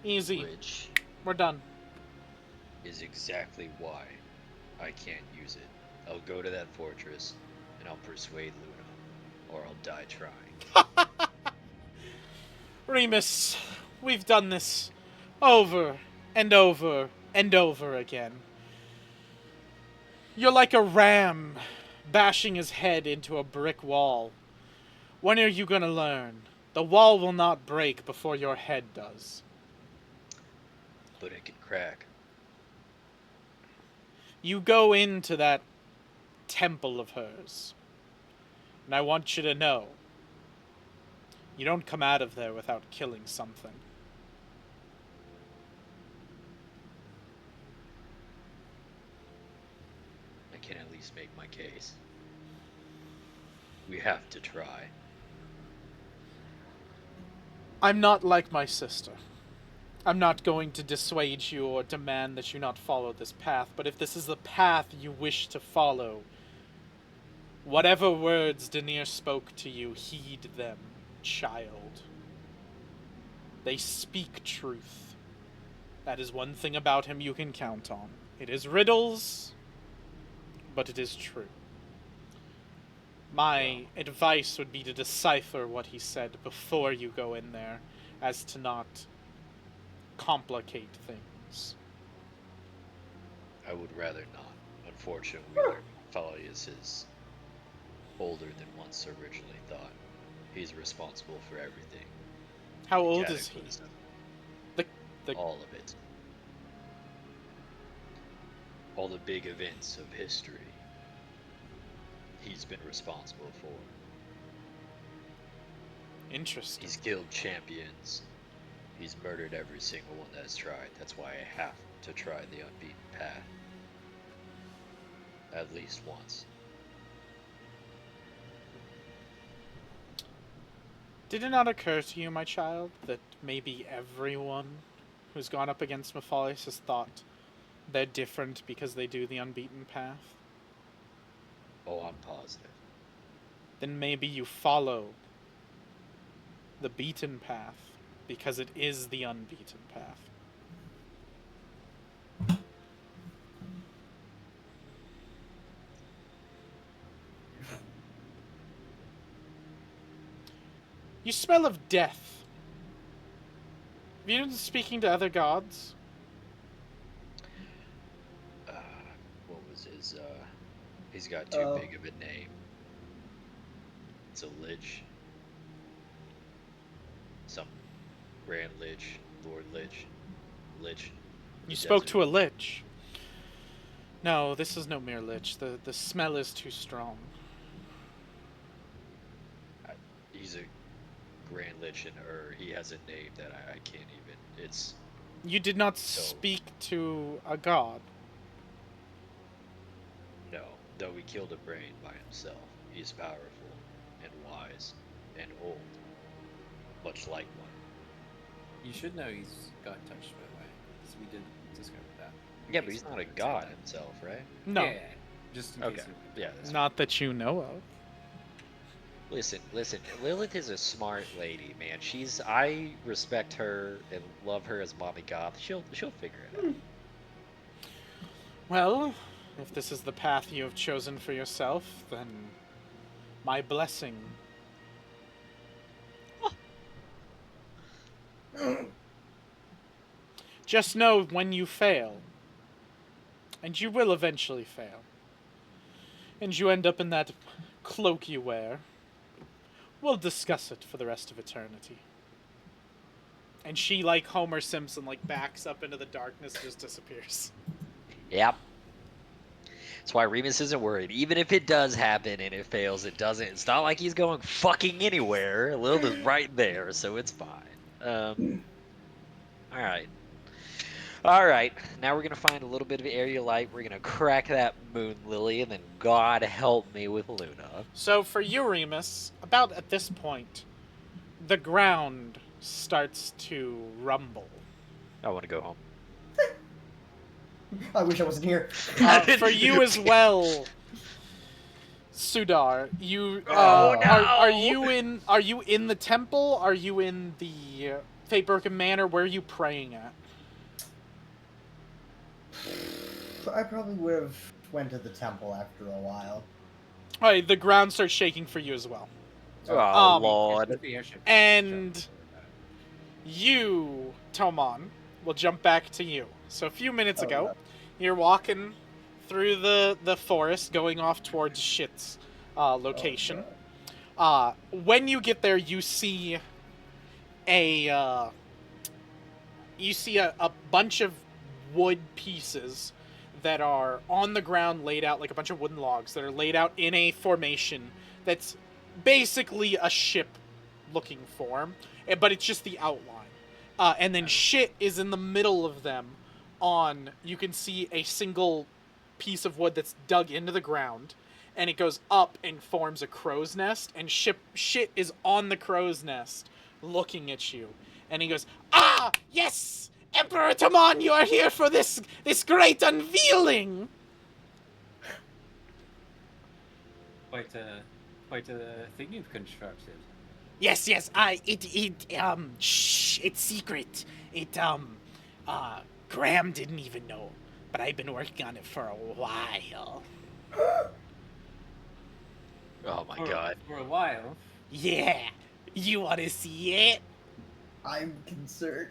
Easy. which We're done. is exactly why I can't use it. I'll go to that fortress and I'll persuade Luna, or I'll die trying. Remus, we've done this over and over and over again. You're like a ram bashing his head into a brick wall. When are you gonna learn? The wall will not break before your head does. But it can crack. You go into that temple of hers, and I want you to know, you don't come out of there without killing something. I can at least make my case. We have to try. I'm not like my sister. I'm not going to dissuade you or demand that you not follow this path, but if this is the path you wish to follow, whatever words Denier spoke to you, heed them, child. They speak truth. That is one thing about him you can count on. It is riddles, but it is true. My advice would be to decipher what he said before you go in there, as to not complicate things. I would rather not. Unfortunately, Falius is older than once originally thought. He's responsible for everything. How old is he? All of it. All the big events of history. He's been responsible for. Interesting. He's killed champions. He's murdered every single one that's tried. That's why I have to try the unbeaten path. At least once. Did it not occur to you, my child, that maybe everyone who's gone up against Maphalius has thought they're different because they do the unbeaten path? Oh, I'm positive. Then maybe you follow the beaten path because it is the unbeaten path. You smell of death. Have you been speaking to other gods? What was his, he's got too big of a name. It's a Lich. Some Grand Lich, Lord Lich. Lich. You spoke to a lich. No, this is no mere lich. The smell is too strong. He's a Grand Lich in he has a name that I can't even. It's. You did not speak to a god. No, though he killed a brain by himself. He's powerful and wise and old, much like one. You should know he's God touched, by the way, because we did discover that. Yeah, but he's not a god himself, right? No. Yeah. Just in case. Yeah. Not that you know of. Listen. Lilith is a smart lady, man. I respect her and love her as mommy goth. She'll figure it out. Well, if this is the path you have chosen for yourself, then my blessing. Just know when you fail, and you will eventually fail, and you end up in that cloak you wear, we'll discuss it for the rest of eternity. And she, like Homer Simpson, backs up into the darkness and just disappears. Yep. That's why Remus isn't worried. Even if it does happen and it fails, it doesn't. It's not like he's going fucking anywhere. Lilith is right there, so it's fine. All right. Now we're gonna find a little bit of area light. We're gonna crack that moon lily, and then God help me with Luna. So for you, Remus, about at this point, the ground starts to rumble. I want to go home. I wish I wasn't here. For you as well, Sudar. You Oh, no! are you in the temple? Are you in the Fatebroken Manor? Where are you praying at? I probably would have went to the temple after a while. All right, the ground starts shaking for you as well. Oh, Um, Lord. And you, Tomon, will jump back to you. So a few minutes ago, no. you're walking through the forest, going off towards Shit's location. When you get there, you see a a bunch of wood pieces that are on the ground, laid out like a bunch of wooden logs that are laid out in a formation that's basically a ship looking form, but it's just the outline. And then Shit is in the middle of them. You can see a single piece of wood that's dug into the ground, and it goes up and forms a crow's nest, and Shit is on the crow's nest looking at you. And he goes, "Ah, yes! Emperor Tamon, you are here for this great unveiling!" Quite a thing you've constructed. Yes, it's secret. Graham didn't even know, but I've been working on it for a while. Oh, my God. For a while. Yeah, you want to see it? I'm concerned.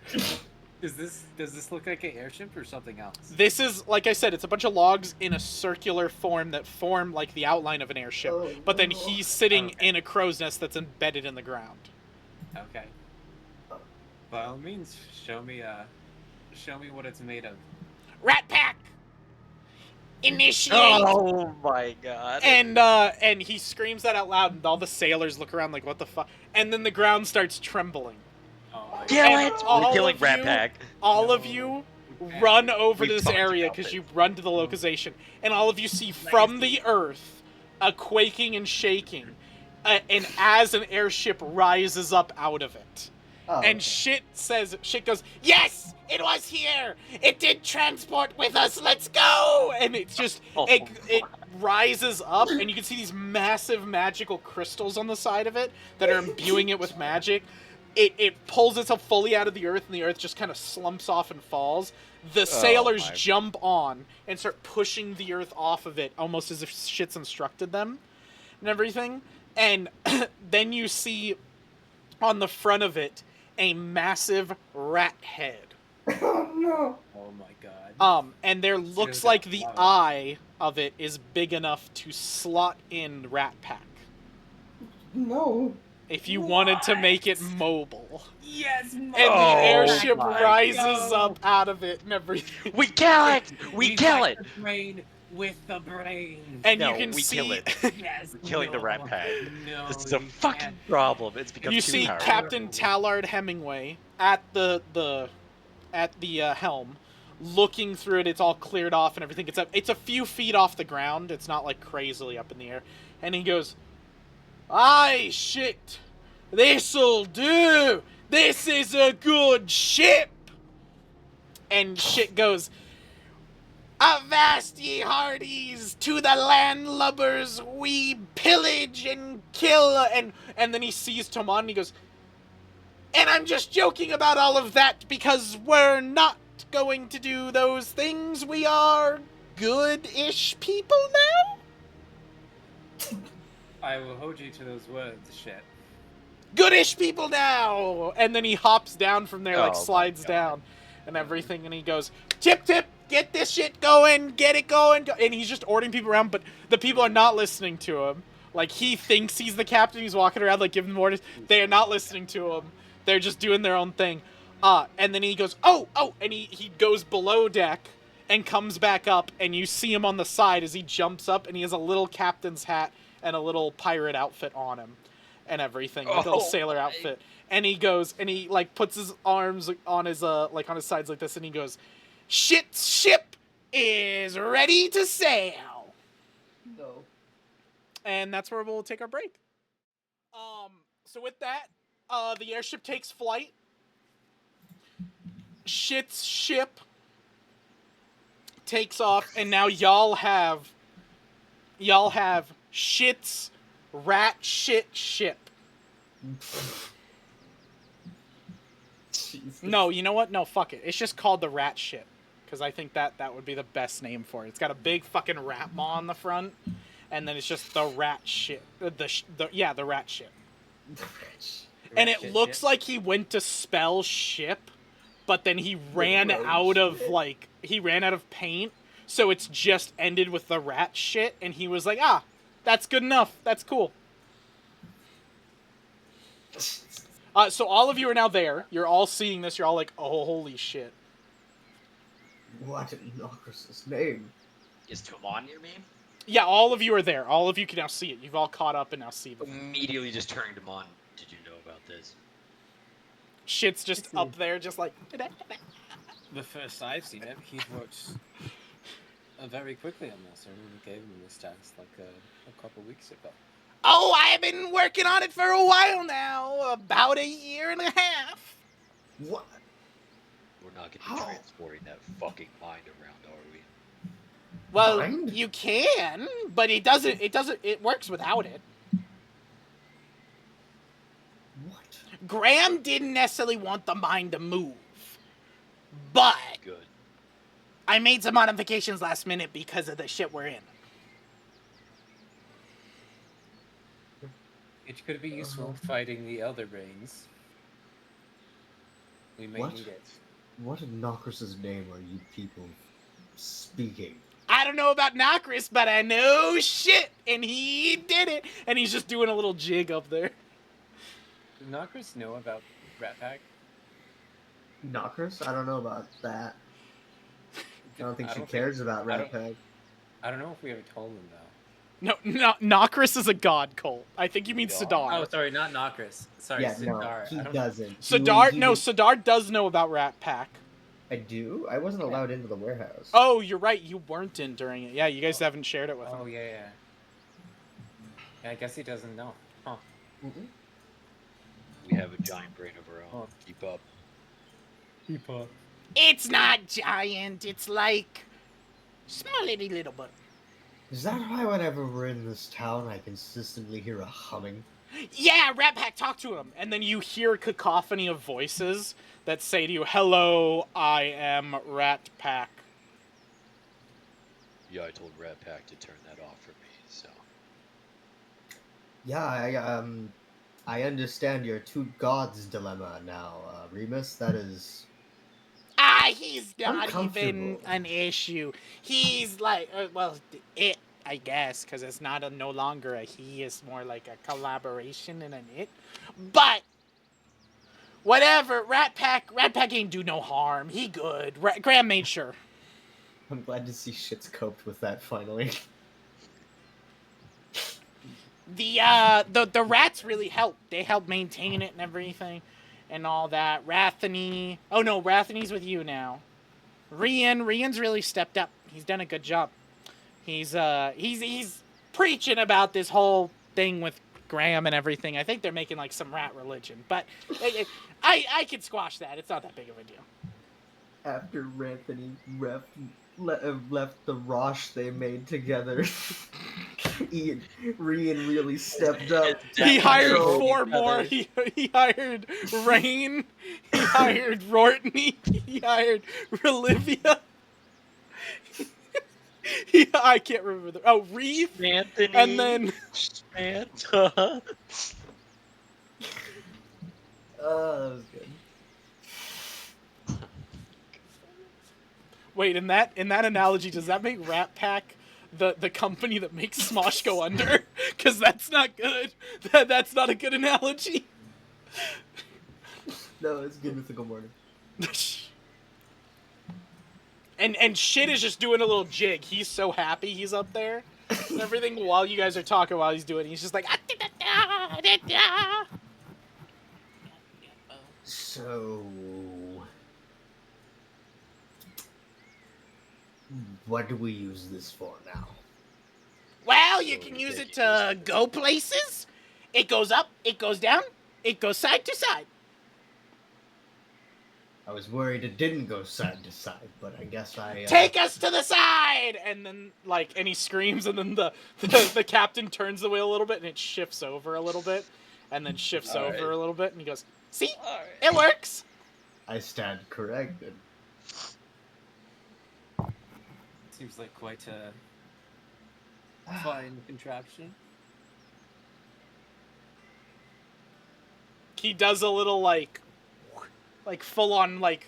Does this look like an airship or something else? This is, like I said, it's a bunch of logs in a circular form that form like the outline of an airship. But then he's sitting in a crow's nest that's embedded in the ground. Okay. By all means, show me what it's made of. Rat Pack! Initiate! Oh, my God. And he screams that out loud, and all the sailors look around like, what the fuck? And then the ground starts trembling. Kill it! We're killing Rat Pack. All of you run over to We've this talked area about because this. you run to the localization, and all of you see from the earth a quaking and shaking, and as an airship rises up out of it. And Shit goes, "Yes, it was here. It did transport with us. Let's go!" And it's just it rises up, and you can see these massive magical crystals on the side of it that are imbuing it with magic. It pulls itself fully out of the earth, and the earth just kind of slumps off and falls. The sailors jump on and start pushing the earth off of it, almost as if Shit's instructed them and everything. And then you see on the front of it a massive rat head. Oh no! Oh my God. And there looks like the eye of it is big enough to slot in Rat Pack. No. If you wanted to make it mobile. Yes, And the airship rises up out of it and everything. We kill it! We kill it! The brain with the brain. And No, you can we see kill it. Yes, We're killing the Rat Pack. No, This is a you fucking can't. problem. It's become you too see powerful. Captain Tallard Hemingway at the helm, looking through it. It's all cleared off and everything. It's a few feet off the ground. It's not like crazily up in the air. And he goes, "Aye, Shit. This'll do. This is a good ship." And Shit goes, "Avast ye hearties, to the landlubbers we pillage and kill." And then he sees Tomon and he goes, "And I'm just joking about all of that because we're not going to do those things. We are good-ish people now." I will hold you to those words, Shit. "Good-ish people now!" And then he hops down from there, like Oh my slides God. down and everything, and he goes, "Tip, tip, get this shit going, get it going." And he's just ordering people around, but the people are not listening to him. Like, he thinks he's the captain, he's walking around, like, giving them orders. They are not listening to him. They're just doing their own thing. And then he goes, oh, and he goes below deck and comes back up, and you see him on the side as he jumps up, and he has a little captain's hat and a little pirate outfit on him and everything, like a little sailor outfit. And he goes, and he, like, puts his arms on his, like, on his sides like this, and he goes, "Shit's ship is ready to sail." No. And that's where we'll take our break. So with that, The airship takes flight. Shit's ship takes off, and now y'all have Shit's rat shit ship. Jesus. No, you know what? No, fuck it. It's just called the rat ship. Because I think that would be the best name for it. It's got a big fucking rat maw on the front, and then it's just the rat ship. The rat ship. And it looks like he went to spell ship, but then he ran out of paint, so it's just ended with the rat shit, and he was like, that's good enough. That's cool. So all of you are now there. You're all seeing this. You're all like, oh, holy shit. What in Nocris's name? Is Tumon near me? Yeah, all of you are there. All of you can now see it. You've all caught up and now see them. Immediately just turning to Mon. Did you know about this? Shit's just up there, just like... The first I've seen it, he's worked very quickly on this. I remember gave him this task like a couple weeks ago. Oh, I've been working on it for a while now. About a year and a half. What? We're not going to be transporting that fucking mind around, are we? Well, Mind? you can, but it works without it. What? Graham didn't necessarily want the mind to move. But Good. I made some modifications last minute because of the shit we're in. It could be useful fighting the Elder Brains. We may need it. What in Nocris's name are you people speaking? I don't know about Nocris, but I know shit, and he did it. And he's just doing a little jig up there. Did Nocris know about Rat Pack? Nocris? I don't know about that. I don't think she think- cares about Rat Pack. I don't know if we ever told him though. No, Nocris is a god cult. I think you mean Yeah. Sidar. Oh, sorry, not Nocris. Sorry, Yeah, Sidar. no, I he don't know. doesn't. Sidar, He no, was- Sidar does know about Rat Pack. I do? I wasn't allowed into the warehouse. Oh, you're right. You weren't in during it. Yeah, you guys haven't shared it with him. Oh yeah. Yeah, I guess he doesn't know. Huh. Mm-mm. We have a giant brain of our own. Oh. Keep up. Keep up. It's not giant. It's like small little bit. Is that why whenever we're in this town, I consistently hear a humming? Yeah, Rat Pack, talk to him. And then you hear a cacophony of voices that say to you, "Hello, I am Rat Pack." Yeah, I told Rat Pack to turn that off for me, so. Yeah, I understand your two gods dilemma now, Remus. That is... He's not even Uncomfortable. an issue. He's like, it, I guess, because it's not no longer a he. It's more like a collaboration and an it. But whatever, Rat Pack ain't do no harm. He good. Graham made sure. I'm glad to see shit's coped with that finally. The rats really help. They help maintain it and everything, and all that. Rathany. Oh no, Rathany's with you now. Rian's really stepped up. He's done a good job. He's preaching about this whole thing with Graham and everything. I think they're making like some rat religion, but I can squash that. It's not that big of a deal. After Ranthony left the Rosh they made together, Rian really stepped up. He hired So- 4 more. He hired Rain. He hired Rortney. He hired Relivia. I can't remember Reeve. Anthony. And then Samantha. That was good. wait, in that analogy, does that make Rat Pack the company that makes Smosh go under? Because that's not good. That's not a good analogy. No, it's good mythical morning. And shit is just doing a little jig. He's so happy he's up there and everything while you guys are talking while he's doing it. He's just like, So, what do we use this for now? well, you can use it to go places. It goes up, it goes down, It goes side to side. I was worried it didn't go side to side, but I guess I... Take us to the side! And then, like, and he screams, and then the captain turns the wheel a little bit, and it shifts over a little bit, and then shifts over a little bit, and he goes, see? It works! I stand corrected. Seems like quite a fine contraption. He does a little, like full-on, like,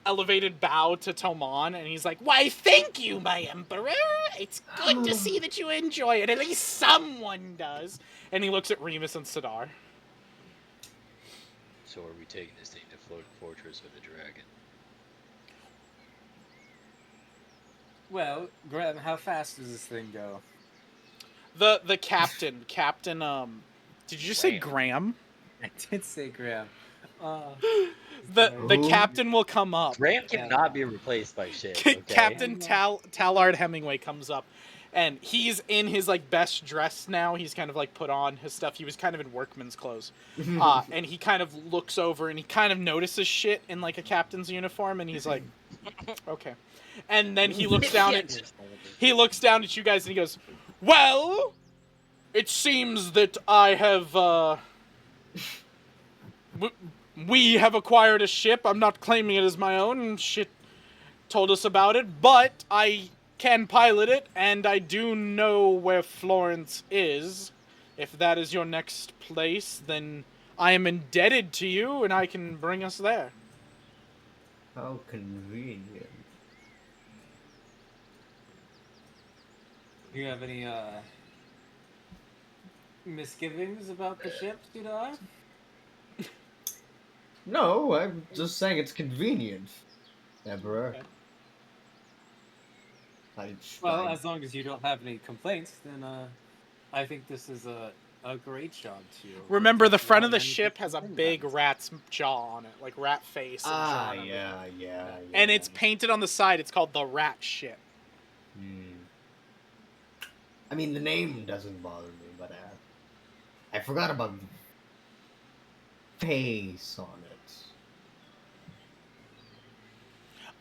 elevated bow to Toman, and he's like, why, thank you, my emperor! It's good to see that you enjoy it. At least someone does. And he looks at Remus and Sidar. So are we taking this thing to Floating Fortress with the dragon? Well, Graham, how fast does this thing go? The captain, did you say Graham? I did say Graham. The captain will come up. Graham cannot be replaced by shit. Okay? Captain Tallard Hemingway comes up, and he's in his like best dress now. He's kind of like put on his stuff. He was kind of in workman's clothes, and he kind of looks over and he kind of notices shit in like a captain's uniform, and he's like, okay. And then he looks down at you guys and he goes, well, it seems that I have we have acquired a ship. I'm not claiming it as my own. Shit told us about it, but I can pilot it, and I do know where Florence is. If that is your next place, then I am indebted to you, and I can bring us there. How convenient. Do you have any misgivings about the ship, Sidar? No, I'm just saying it's convenient, Emperor. Okay. Well, as long as you don't have any complaints, then I think this is a great job to you. Remember, the front of the ship has a big rat's jaw on it, like rat face. And yeah. And it's painted on the side. It's called the Rat Ship. I mean, the name doesn't bother me, but I forgot about the face on it.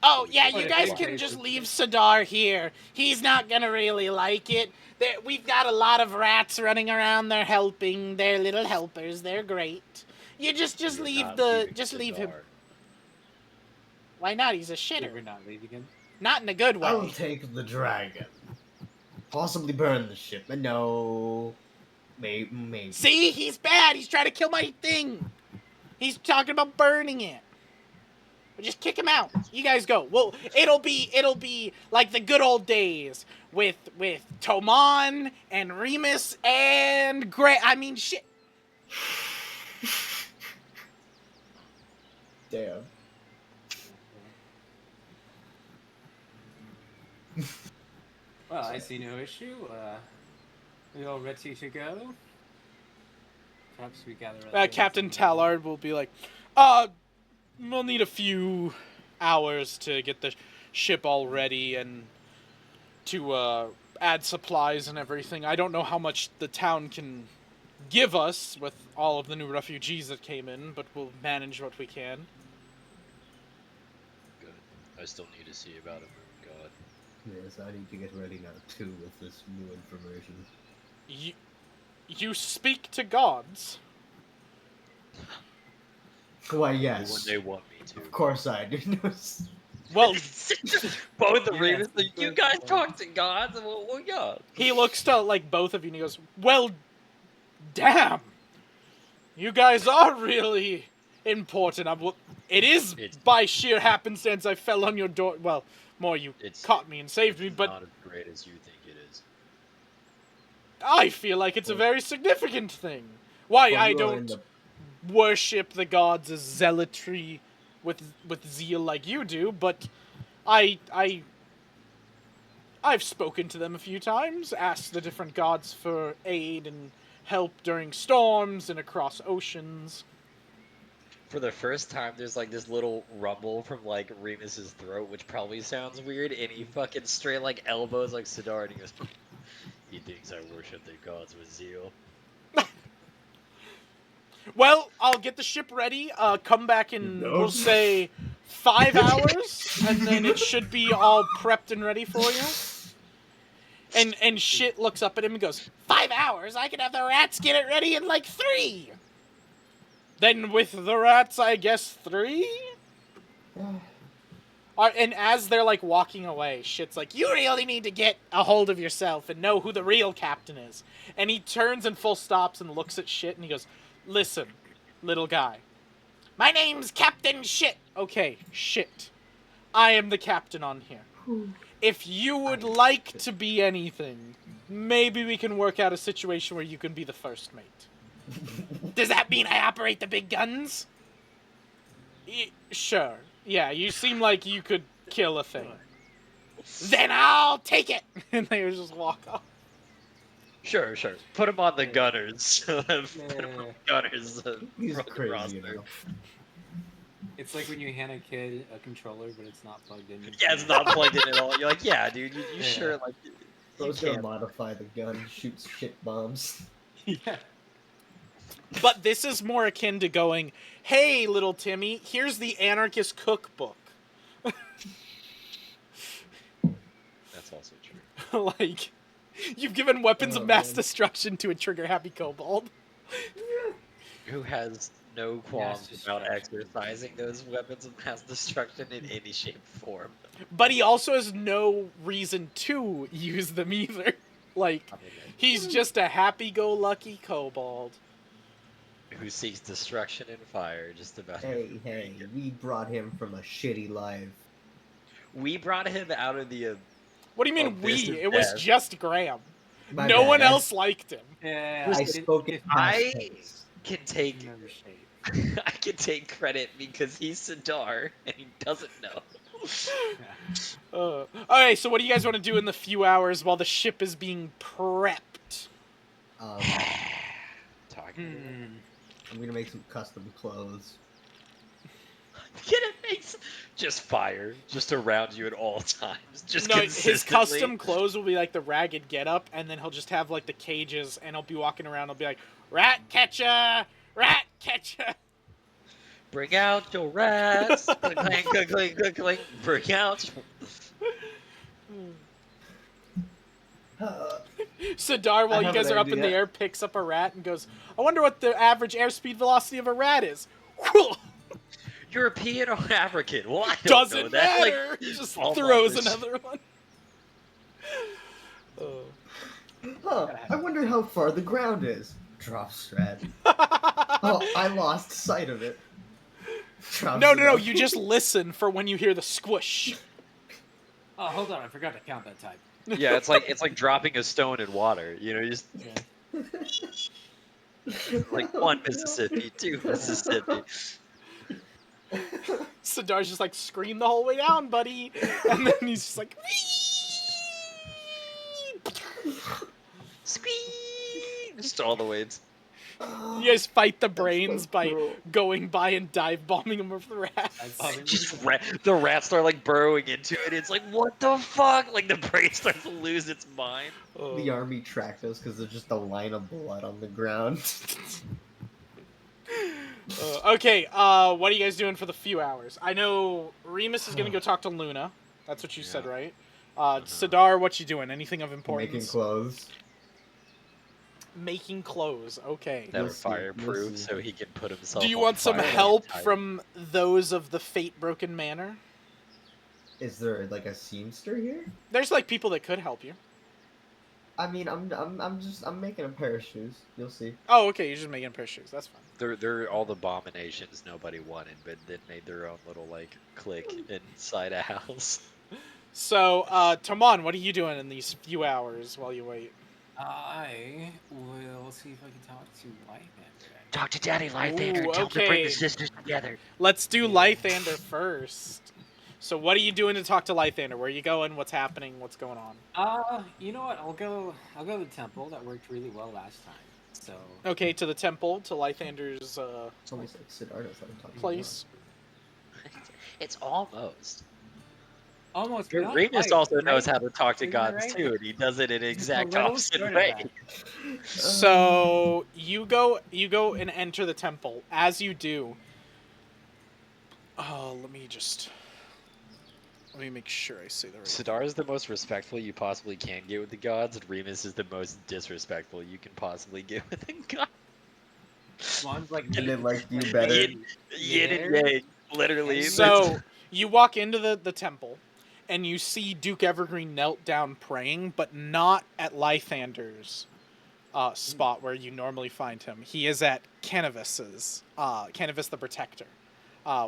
Oh, yeah, you guys can just leave Sidar here. He's not gonna really like it. We've got a lot of rats running around. They're helping. They're little helpers. They're great. You just leave him. Why not? He's a shitter. We're not leaving him. Not in a good way. I'll take the dragon. Possibly burn the ship, but no... Maybe. See? He's bad. He's trying to kill my thing. He's talking about burning it. But just kick him out. You guys go. Well, it'll be like the good old days with Toman and Remus and shit. Damn. Well, I see no issue. We all ready to go? Perhaps we gather. Captain Tallard will be like, we'll need a few hours to get the ship all ready and to add supplies and everything. I don't know how much the town can give us with all of the new refugees that came in, but we'll manage what we can. Good. I still need to see about a moon god. Yes, I need to get ready now too with this new information. You speak to gods? Why, yes. When they want me to. Of course I do. Well, both of Ravens, you guys talk to gods. Well, yeah. He looks to like both of you and he goes, well, damn. You guys are really important. It's by sheer happenstance I fell on your door. Well, more you caught me and saved me, but... not as great as you think it is. I feel like it's a very significant thing. Why, I don't worship the gods as zealotry with zeal like you do, but I've spoken to them a few times, asked the different gods for aid and help during storms and across oceans. For the first time, there's like this little rumble from like Remus's throat, which probably sounds weird, and he fucking straight like elbows like Sidar, and he goes, "He thinks I worship the gods with zeal." Well, I'll get the ship ready. Come back in, No. we'll say, 5 hours, and then it should be all prepped and ready for you. And shit looks up at him and goes, 5 hours? I can have the rats get it ready in like 3. Then with the rats, I guess 3? And as they're like walking away, shit's like, you really need to get a hold of yourself and know who the real captain is. And he turns and full stops and looks at shit and he goes, listen, little guy. My name's Captain Shit. Okay, shit. I am the captain on here. If you would like to be anything, maybe we can work out a situation where you can be the first mate. Does that mean I operate the big guns? Sure. Yeah, you seem like you could kill a thing. Then I'll take it! And they just walk off. Sure. Put him on the gunners. Put him on the gunners. He's run the crazy, roster. you know. It's like when you hand a kid a controller, but it's not plugged in. Yeah, it's not plugged in at all. You're like, yeah, dude, you sure, like, Bro's gonna modify the gun, shoots shit bombs. Yeah. But this is more akin to going, hey, little Timmy, here's the anarchist cookbook. That's also true. Like, you've given weapons of mass man. destruction to a trigger-happy kobold. Who has no qualms Mass about destruction. exercising those weapons of mass destruction in any shape or form? But he also has no reason to use them either. Like, I mean, he's just a happy-go-lucky kobold. who seeks destruction and fire just about Hey, we brought him from a shitty life. We brought him out of the What do you mean Abyss we? of It was death. just Graham. My No bad, one I- else liked him. Yeah. I spoke in I- past tense. can take Never shade. I can take credit because he's Sidar and he doesn't know. Okay, so what do you guys want to do in the few hours while the ship is being prepped? Talking. I'm gonna make some custom clothes. Get it makes just fire just around you at all times. Just No, his consistently. custom clothes will be like the ragged getup, and then he'll just have like the cages, and he'll be walking around. He'll be like, "Rat catcher, rat catcher." Bring out your rats. Clink, clink, clink, clink, clink, clink. Bring out. Sidar, while I you have guys an are up in the idea. air, picks up a rat and goes, "I wonder what the average airspeed velocity of a rat is." European or African? Well, I don't know Doesn't that. matter. Like, Just all throws numbers. another one. I wonder how far the ground is. Drop strat. Oh, I lost sight of it. Drops No, it up. you just listen for when you hear the squish. Oh, hold on, I forgot to count that time. Yeah, it's like dropping a stone in water. You know, you just like one Mississippi, two Mississippi. Sidar's just like, scream the whole way down, buddy. And then he's just like, Squeeze! Just all the way. you guys fight the brains so by cool. going by and dive bombing them with the rats. Just the rats start like burrowing into it. It's like, what the fuck? Like the brain starts to lose its mind. The army tracked us because there's just a line of blood on the ground. Okay, what are you guys doing for the few hours? I know Remus is gonna go talk to Luna. That's what you said, Yeah. right? Sidar, what you doing? Anything of Making importance? clothes. Making clothes. Okay. That You'll are see, fireproof, you'll see. so he can put himself. Do you on want some fire all the help time. from those of the Fatebroken Manor? Is there like a seamster here? There's like people that could help you. I mean, I'm making a pair of shoes. You'll see. Oh, okay, you're just making a pair of shoes. That's fine. They're all the abominations nobody wanted, but then made their own little like clique inside a house. So, Tamon, what are you doing in these few hours while you wait? I will see if I can talk to Lythander. Talk to Daddy Lythander and tell him to bring the sisters together. Let's do Lythander first. So, what are you doing to talk to Lythander? Where are you going? What's happening? What's going on? You know what? I'll go to the temple. That worked really well last time. So Okay, to the temple, to Lythander's It's almost like Sid Artis that I'm talking place. It's almost. Almost, but not Remus quite, also knows right? how to talk to Isn't that gods right? too, and he does it in an Just a exact little opposite short of way. that. So you go and enter the temple. As you do, let me make sure I say the right. Sidar is the most respectful you possibly can get with the gods, and Remus is the most disrespectful you can possibly get with the gods. One's like And they me, like you like better. Yin and yang, literally. So you walk into the temple, and you see Duke Evergreen knelt down praying, but not at Lythander's spot where you normally find him. He is at Canivus's, Canivus the Protector,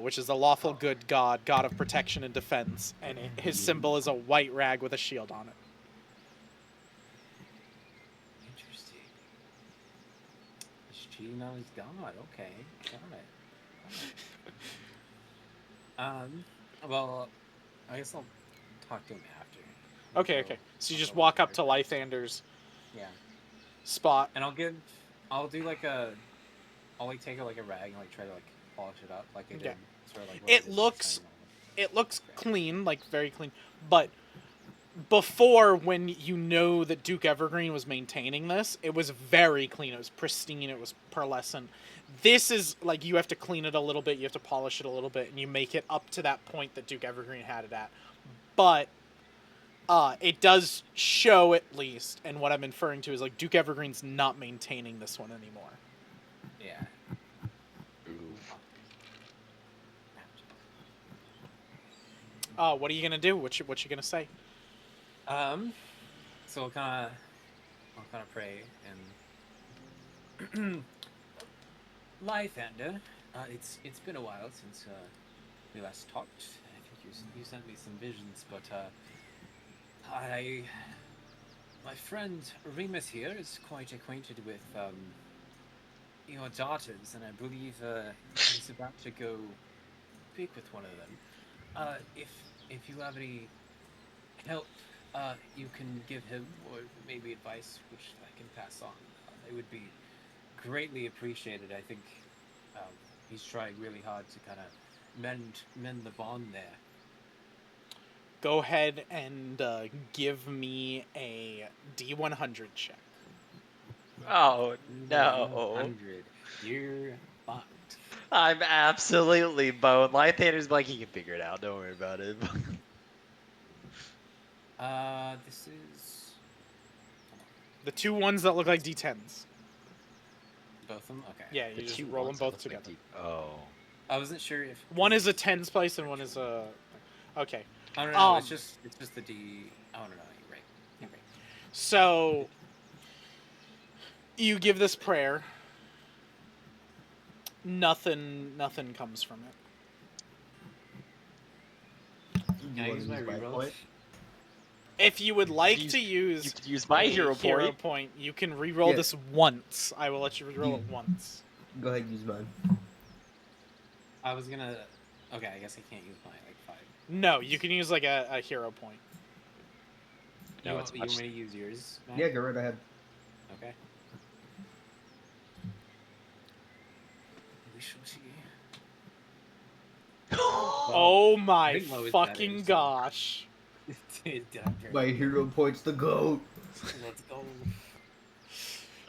which is the lawful good god of protection and defense, and his symbol is a white rag with a shield on it. Interesting. He's cheating on his god. Okay, got it. Well, I guess I'll talk to him after. Okay. So you just walk up to Lythander's spot. And I'll do like I'll like take like a rag and like try to like polish it up like I did. Yeah. Sort of like It looks clean, like very clean, but before, when you know that Duke Evergreen was maintaining this, it was very clean. It was pristine. It was pearlescent. This is like you have to clean it a little bit. You have to polish it a little bit, and you make it up to that point that Duke Evergreen had it at. But it does show at least, and what I'm inferring to is like Duke Evergreen's not maintaining this one anymore. Yeah. Oof. What are you gonna do? What you gonna say? So I'll kind of pray and Lythander, it's been a while since we last talked. I think you sent me some visions, but my friend Remus here is quite acquainted with your daughters, and I believe he's about to go speak with one of them. If you have any help you can give him, or maybe advice which I can pass on, it would be greatly appreciated. I think he's trying really hard to kind of mend the bond there. Go ahead and give me a D100 check. Oh no! 100. You're fucked. I'm absolutely boned. Lythander's like, he can figure it out. Don't worry about it. This is The two ones that look like D10s. both of them. Okay. Yeah, you just roll them both together. Oh. I wasn't sure if One is a tens place and one is a. Okay. I don't know. It's just the D. Oh no, you're right. You're right. So you give this prayer. Nothing comes from it. Can I use my reroll? If you would like to you use could use my a hero point, you can reroll this once. I will let you reroll it once. Go ahead, use mine. I was gonna. Okay, I guess I can't use mine. Like 5. No, you can use like a hero point. No, you it's want much... me to use yours? Matt? Yeah, go right ahead. Okay. We shall see. Oh my Ring low is fucking better, so- gosh. My hero point's the goat. Let's go.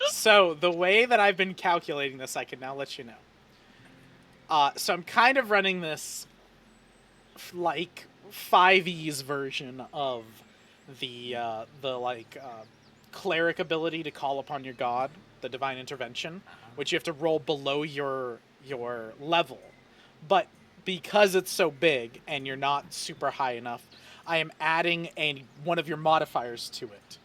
So, the way that I've been calculating this, I can now let you know. So I'm kind of running this like 5e's version of the cleric ability to call upon your god, the divine intervention, which you have to roll below your level. But because it's so big and you're not super high enough, I am adding one of your modifiers to it,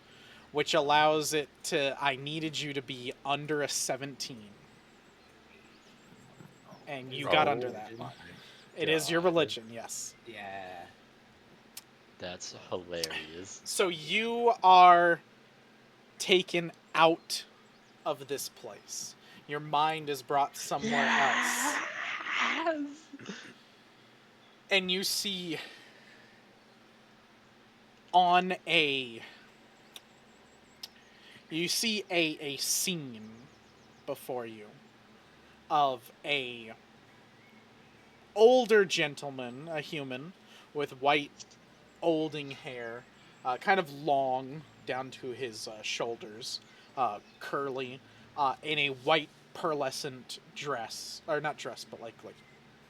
which allows it to. I needed you to be under a 17, and you got under that. It is your religion, yes. Yeah. That's hilarious. So you are taken out of this place. Your mind is brought somewhere else. And you see a scene before you of a older gentleman, a human, with white olding hair, kind of long down to his shoulders, curly, in a white pearlescent dress, or not dress, but like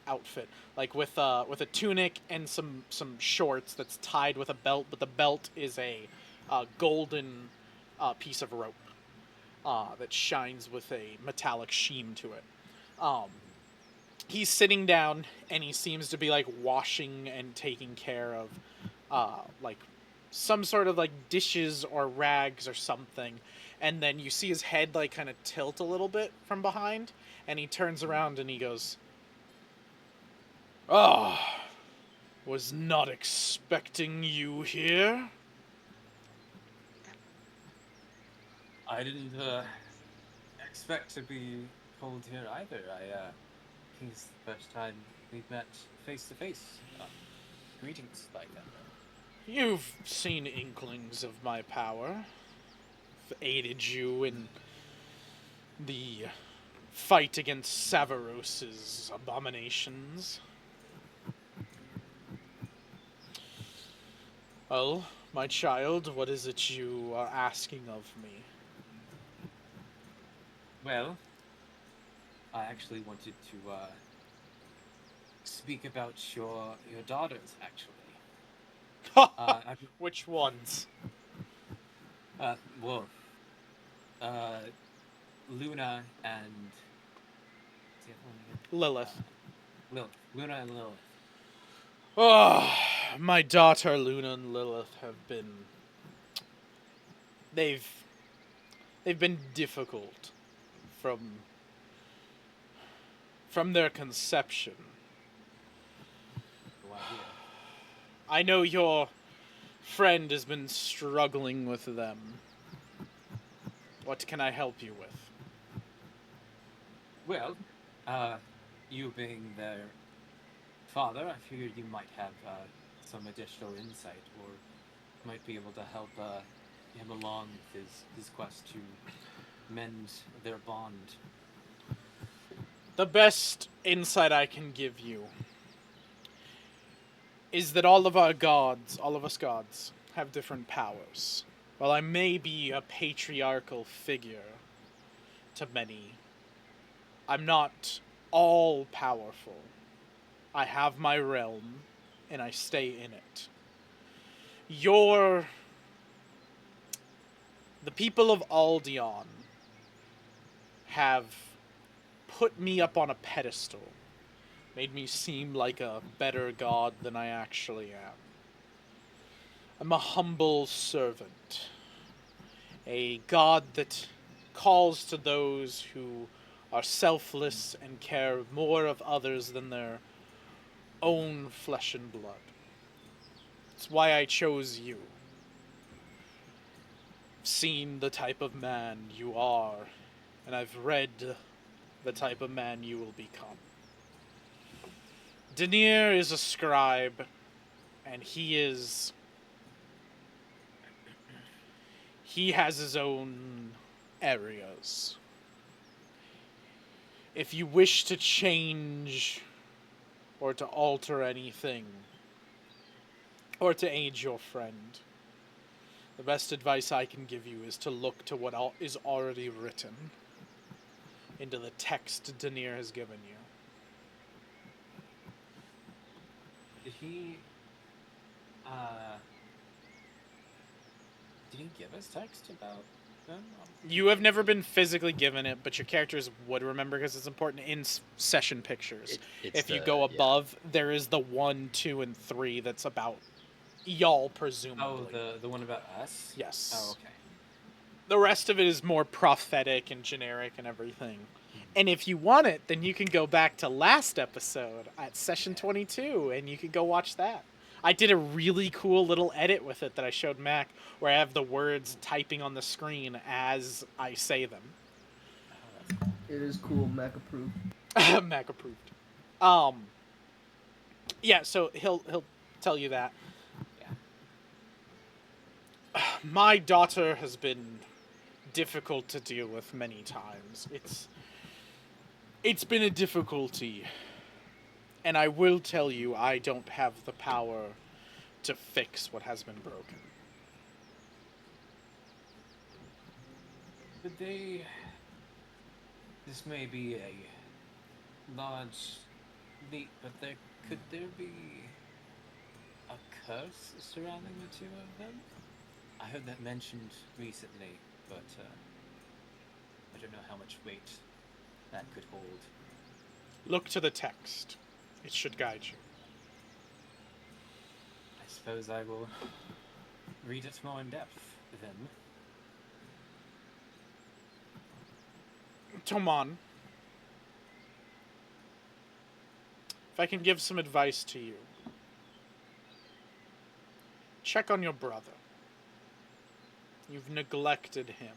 outfit, like with a tunic and some shorts that's tied with a belt, but the belt is a golden piece of rope that shines with a metallic sheen to it. Um, he's sitting down and he seems to be like washing and taking care of like some sort of like dishes or rags or something, and then you see his head like kind of tilt a little bit from behind, and he turns around and he goes, "Oh, was not expecting you here." I didn't expect to be pulled here either. I think it's the first time we've met face to face. Greetings, Pathfinder. You've seen inklings of my power. I've aided you in the fight against Savaros's abominations. Well, my child, what is it you are asking of me? Well, I actually wanted to speak about your daughters. Actually, I've, Which ones? well, uh, Luna and what's the other one again? Lilith. Lilith. Luna and Lilith. Oh, my daughter Luna and Lilith have been... They've been difficult from their conception. Go on here. I know your friend has been struggling with them. What can I help you with? Well, you being their father, I figured you might have some additional insight, or might be able to help him along with his quest to mend their bond. The best insight I can give you is that all of us gods, have different powers. While I may be a patriarchal figure to many, I'm not all powerful. I have my realm, and I stay in it. The people of Aldion have put me up on a pedestal, made me seem like a better god than I actually am. I'm a humble servant, a god that calls to those who are selfless and care more of others than their own flesh and blood. It's why I chose you. I've seen the type of man you are, and I've read the type of man you will become. Denier is a scribe, and he has his own areas. If you wish to change or to alter anything, or to aid your friend, the best advice I can give you is to look to what is already written into the text Denier has given you. Did he? Uh, did he give us text about them? You have never been physically given it, but your characters would remember because it's important in session pictures. If you go above, there is the 1, 2, and 3 that's about y'all, presumably. Oh, the one about us? Yes. Oh, okay. The rest of it is more prophetic and generic and everything. And if you want it, then you can go back to last episode at session 22, and you can go watch that. I did a really cool little edit with it that I showed Mac, where I have the words typing on the screen as I say them. It is cool, Mac approved. Mac approved. Yeah, so he'll tell you that. Yeah. My daughter has been difficult to deal with many times. It's been a difficulty. And I will tell you, I don't have the power to fix what has been broken. Could they... This may be a large leap, but could there be a curse surrounding the two of them? I heard that mentioned recently, but I don't know how much weight that could hold. Look to the text. It should guide you. I suppose I will read it more in depth, then. Toman, if I can give some advice to you, check on your brother. You've neglected him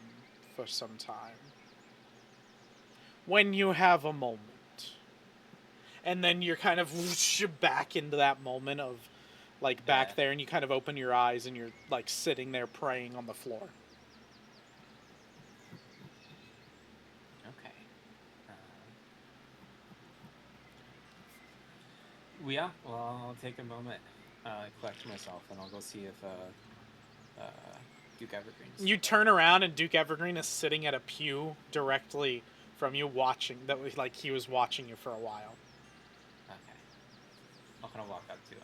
for some time. When you have a moment, and then you're kind of whoosh back into that moment of, like, back there, and you kind of open your eyes, and you're, like, sitting there praying on the floor. Okay. Yeah, well, I'll take a moment, collect myself, and I'll go see if Duke Evergreen's... You turn around, and Duke Evergreen is sitting at a pew directly from you, watching. That was like he was watching you for a while. Okay. I'm gonna walk up to him.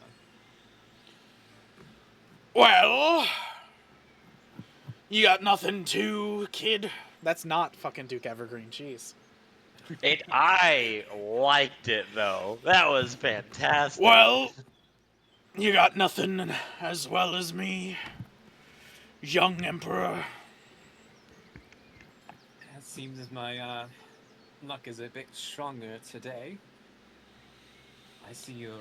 Well, you got nothing to, kid? That's not fucking Duke Evergreen, jeez. I liked it, though. That was fantastic. Well, you got nothing as well as me, young emperor. It seems as my luck is a bit stronger today. I see you're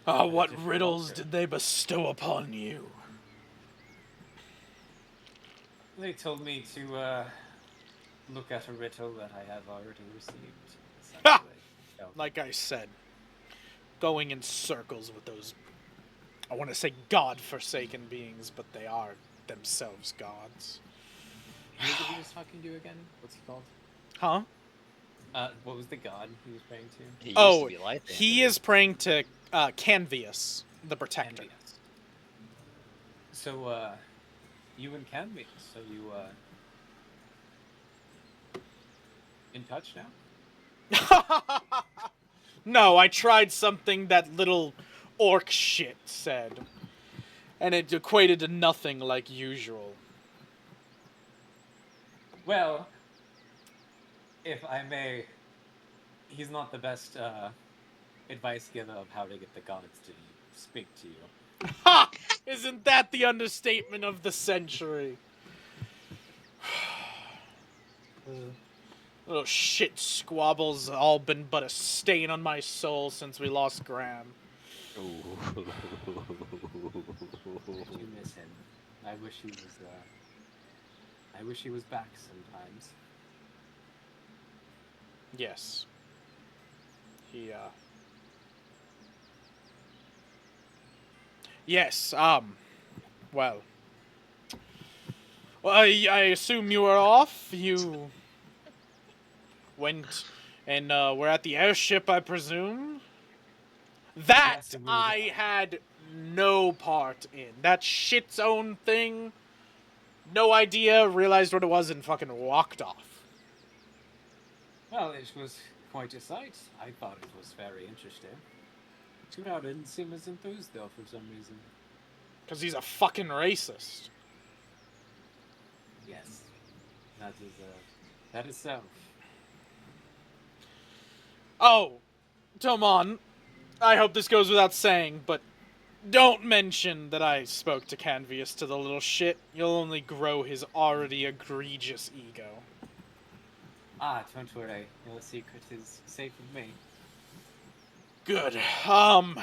what riddles did they bestow upon you? They told me to look at a riddle that I have already received. Ha! Like I said, going in circles with those, I want to say god-forsaken beings, but they are themselves gods. Who was he just talking to again? What's he called? Huh? What was the god he was praying to? He used to be Lighthander. He is praying to Canvius, the Protector. Canvius. So, you and Canvius, so you, in touch now? No, I tried something that little orc shit said, and it equated to nothing like usual. Well, if I may, he's not the best advice giver of how to get the gods to speak to you. Ha! Isn't that the understatement of the century? Little shit squabbles all been but a stain on my soul since we lost Graham. I do miss him. I wish he was back sometimes. Yes. He, Yes, well, I assume you were off? You went and, were at the airship, I presume? That Yes, I had no part in. That shit's own thing. No idea, realized what it was, and fucking walked off. Well, it was quite a sight. I thought it was very interesting. Tudor didn't seem as enthused, though, for some reason. Because he's a fucking racist. Yes. That is so. Oh, Tomon, I hope this goes without saying, but don't mention that I spoke to Canvius to the little shit. You'll only grow his already egregious ego. Ah, don't worry. Your secret is safe with me. Good. Well,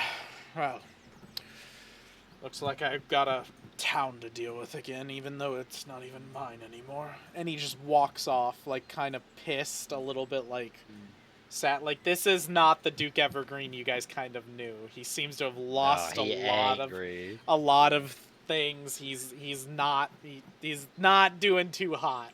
looks like I've got a town to deal with again, even though it's not even mine anymore. And he just walks off, like, kind of pissed, a little bit, like, sad. Like, this is not the Duke Evergreen you guys kind of knew. He seems to have lost a lot of things. He's not doing too hot.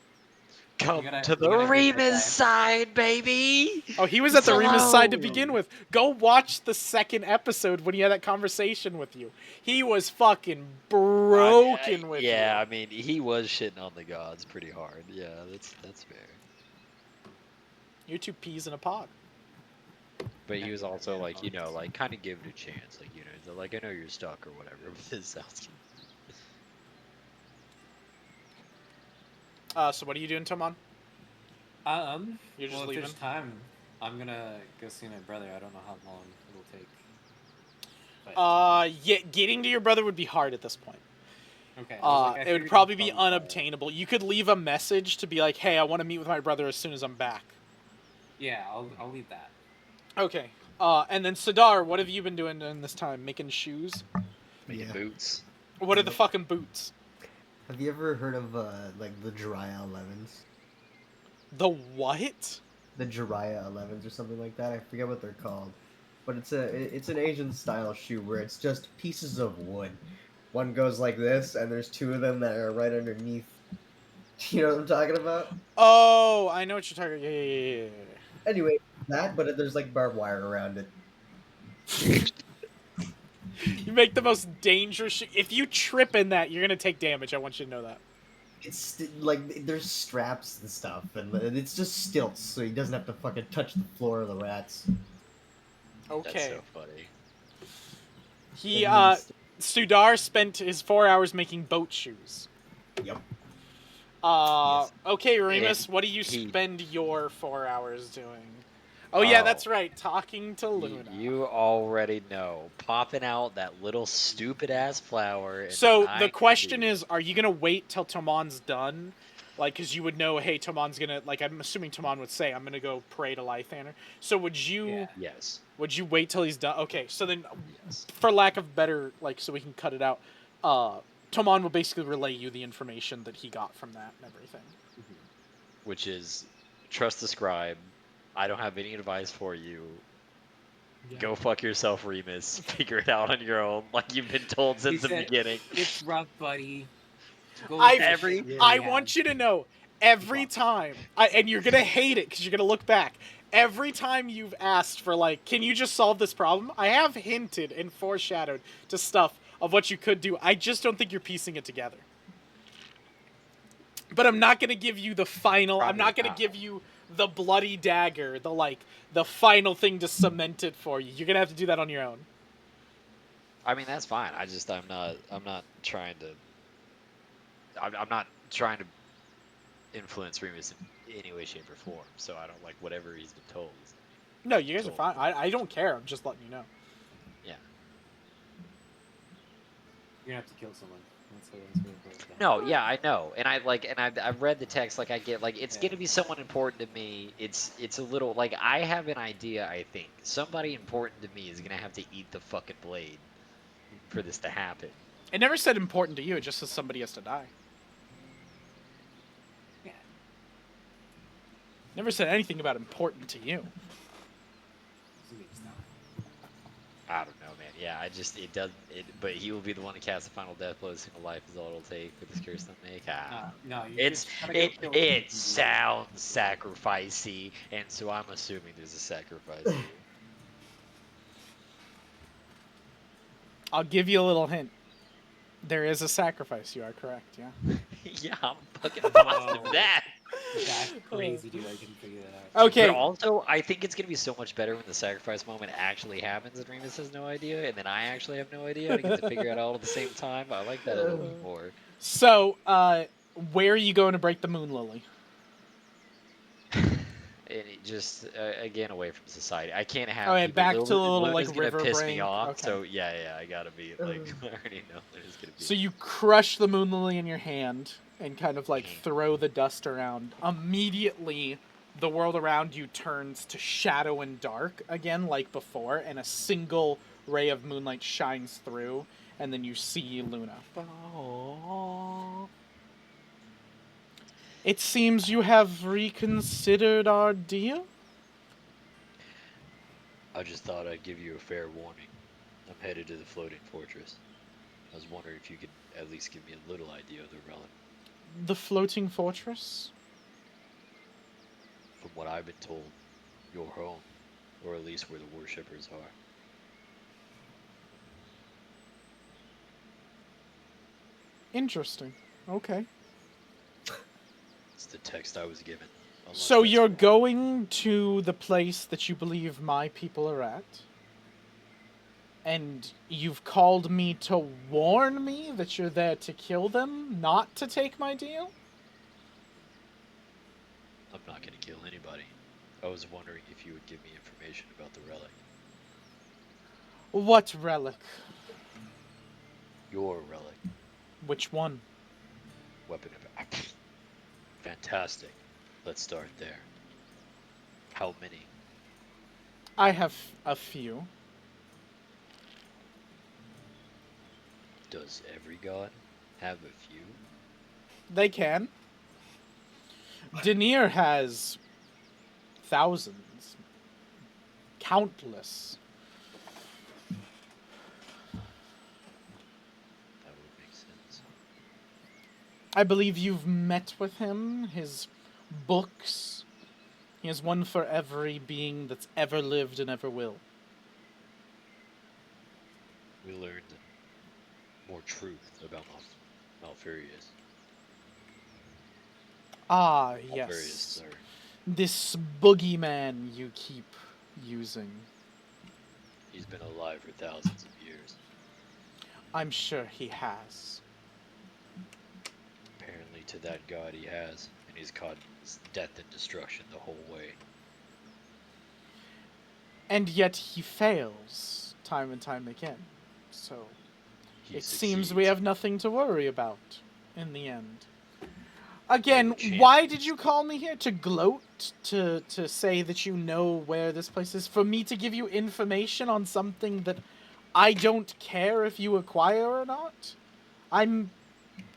Come gotta- to you the gotta hit that Remus guy. side, baby. Oh, he was at the Remus side to Hello. begin with. Go watch the second episode when he had that conversation with you. He was fucking broken with you. Yeah, I mean, he was shitting on the gods pretty hard. Yeah, that's fair. You're two peas in a pod. But he Yeah, was yeah, also yeah, like, you know, folks. like kind of give it a chance, like, you know, like I know you're stuck or whatever. But this sounds. So what are you doing, Tomon? You're just Well, if leaving? there's time, I'm gonna go see my brother. I don't know how long it'll take. But, Yeah, getting to your brother would be hard at this point. okay. I It would figured probably he'd be fire. unobtainable. You could leave a message to be like, "Hey, I want to meet with my brother as soon as I'm back." Yeah, I'll leave that. Okay. And then Sidar, what have you been doing in this time? Making shoes? Making Yeah. boots. What are the fucking boots? Have you ever heard of like the Jiraiya 11s? The what? The Jiraiya 11s or something like that. I forget what they're called, but it's an Asian style shoe where it's just pieces of wood. One goes like this, and there's two of them that are right underneath. You know what I'm talking about? Oh, I know what you're talking. Yeah. Anyway, that, but there's like barbed wire around it. You make the most dangerous shoe. If you trip in that, you're gonna take damage. I want you to know that. Like there's straps and stuff, and it's just stilts, so he doesn't have to fucking touch the floor of the rats. That's Okay. so funny. He And then Sudar spent his 4 hours making boat shoes. Yep. Uh, Yes. okay, Remus, And what do you he- spend your 4 hours doing? Oh yeah, Oh. that's right, talking to Luna. You already know, popping out that little stupid ass flower. And So denying the question dude. is, are you gonna wait till Tomon's done? Like, cause you would know, hey, Tomon's gonna, like, I'm assuming Tomon would say, I'm gonna go pray to Lythander. So would you, Yeah. Yes. would you wait till he's done? Okay, so then, Yes. for lack of better, like, so we can cut it out, Tomon will basically relay you the information that he got from that and everything. Which is, trust the scribe. I don't have any advice for you. Yeah. Go fuck yourself, Remus. Figure it out on your own, like you've been told He since the said, beginning. It's rough, buddy. Go I- with the Every- shit you I have. want you to know, every time, and you're gonna hate it because you're gonna look back. Every time you've asked for, like, can you just solve this problem? I have hinted and foreshadowed to stuff of what you could do. I just don't think you're piecing it together. But I'm not gonna give you the final. I'm not Probably gonna not. give you the bloody dagger, the final thing to cement it for you. You're gonna have to do that on your own. I mean, that's fine. I'm not trying to. I'm not trying to influence Remus in any way, shape, or form. So I don't like whatever he's been told. No, you guys are Cool. fine. I don't care. I'm just letting you know. Yeah. You're gonna have to kill someone. That's what it boils down to. No, yeah, I know, and I've read the text. Like I get, like it's Yeah. gonna be someone important to me. It's a little like I have an idea. I think somebody important to me is gonna have to eat the fucking blade for this to happen. It never said important to you. It just says somebody has to die. Yeah. Never said anything about important to you. I don't know, man. Yeah, it does it. But he will be the one to cast the final death blow. A single life is all it'll take for this curse to make. No, you It's just gotta go kill it some sounds sacrificey, and so I'm assuming there's a sacrifice here. I'll give you a little hint. There is a sacrifice. You are correct. Yeah. Yeah, I'm fucking positive of that. That's crazy, dude. I didn't figure that out. Okay. But also, I think it's gonna be so much better when the sacrifice moment actually happens and Remus has no idea, and then I actually have no idea. I get to figure it out all at the same time. I like that a little bit more. So, where are you going to break the moon lily? And it just again away from society. I can't have. Oh, yeah, people- back to the little, Luna's like, gonna river piss brink. me off. Okay. So yeah, I gotta be like I already know there's gonna be. So you crush the moon lily in your hand and kind of like throw the dust around. Immediately, the world around you turns to shadow and dark again, like before, and a single ray of moonlight shines through, and then you see Luna. It seems you have reconsidered our deal? I just thought I'd give you a fair warning. I'm headed to the floating fortress. I was wondering if you could at least give me a little idea of the relic. The floating fortress? what I've been told, your home, or at least where the worshippers are. Interesting. Okay. It's the text I was given. So you're going to the place that you believe my people are at, and you've called me to warn me that you're there to kill them, not to take my deal? I'm not going to kill anybody. I was wondering if you would give me information about the relic. What relic? Your relic. Which one? Weapon of... Fantastic. Let's start there. How many? I have a few. Does every god have a few? They can. Denier has thousands. Countless. That would make sense. I believe you've met with him, his books. He has one for every being that's ever lived and ever will. We learned more truth about Malfurious. Ah, Malfurious, yes. sir. This boogeyman you keep using. He's been alive for thousands of years. I'm sure he has. Apparently to that god he has, and he's caused death and destruction the whole way. And yet he fails time and time again. So it seems we have nothing to worry about in the end. Again, why did you call me here? To gloat? To say that you know where this place is? For me to give you information on something that I don't care if you acquire or not? I'm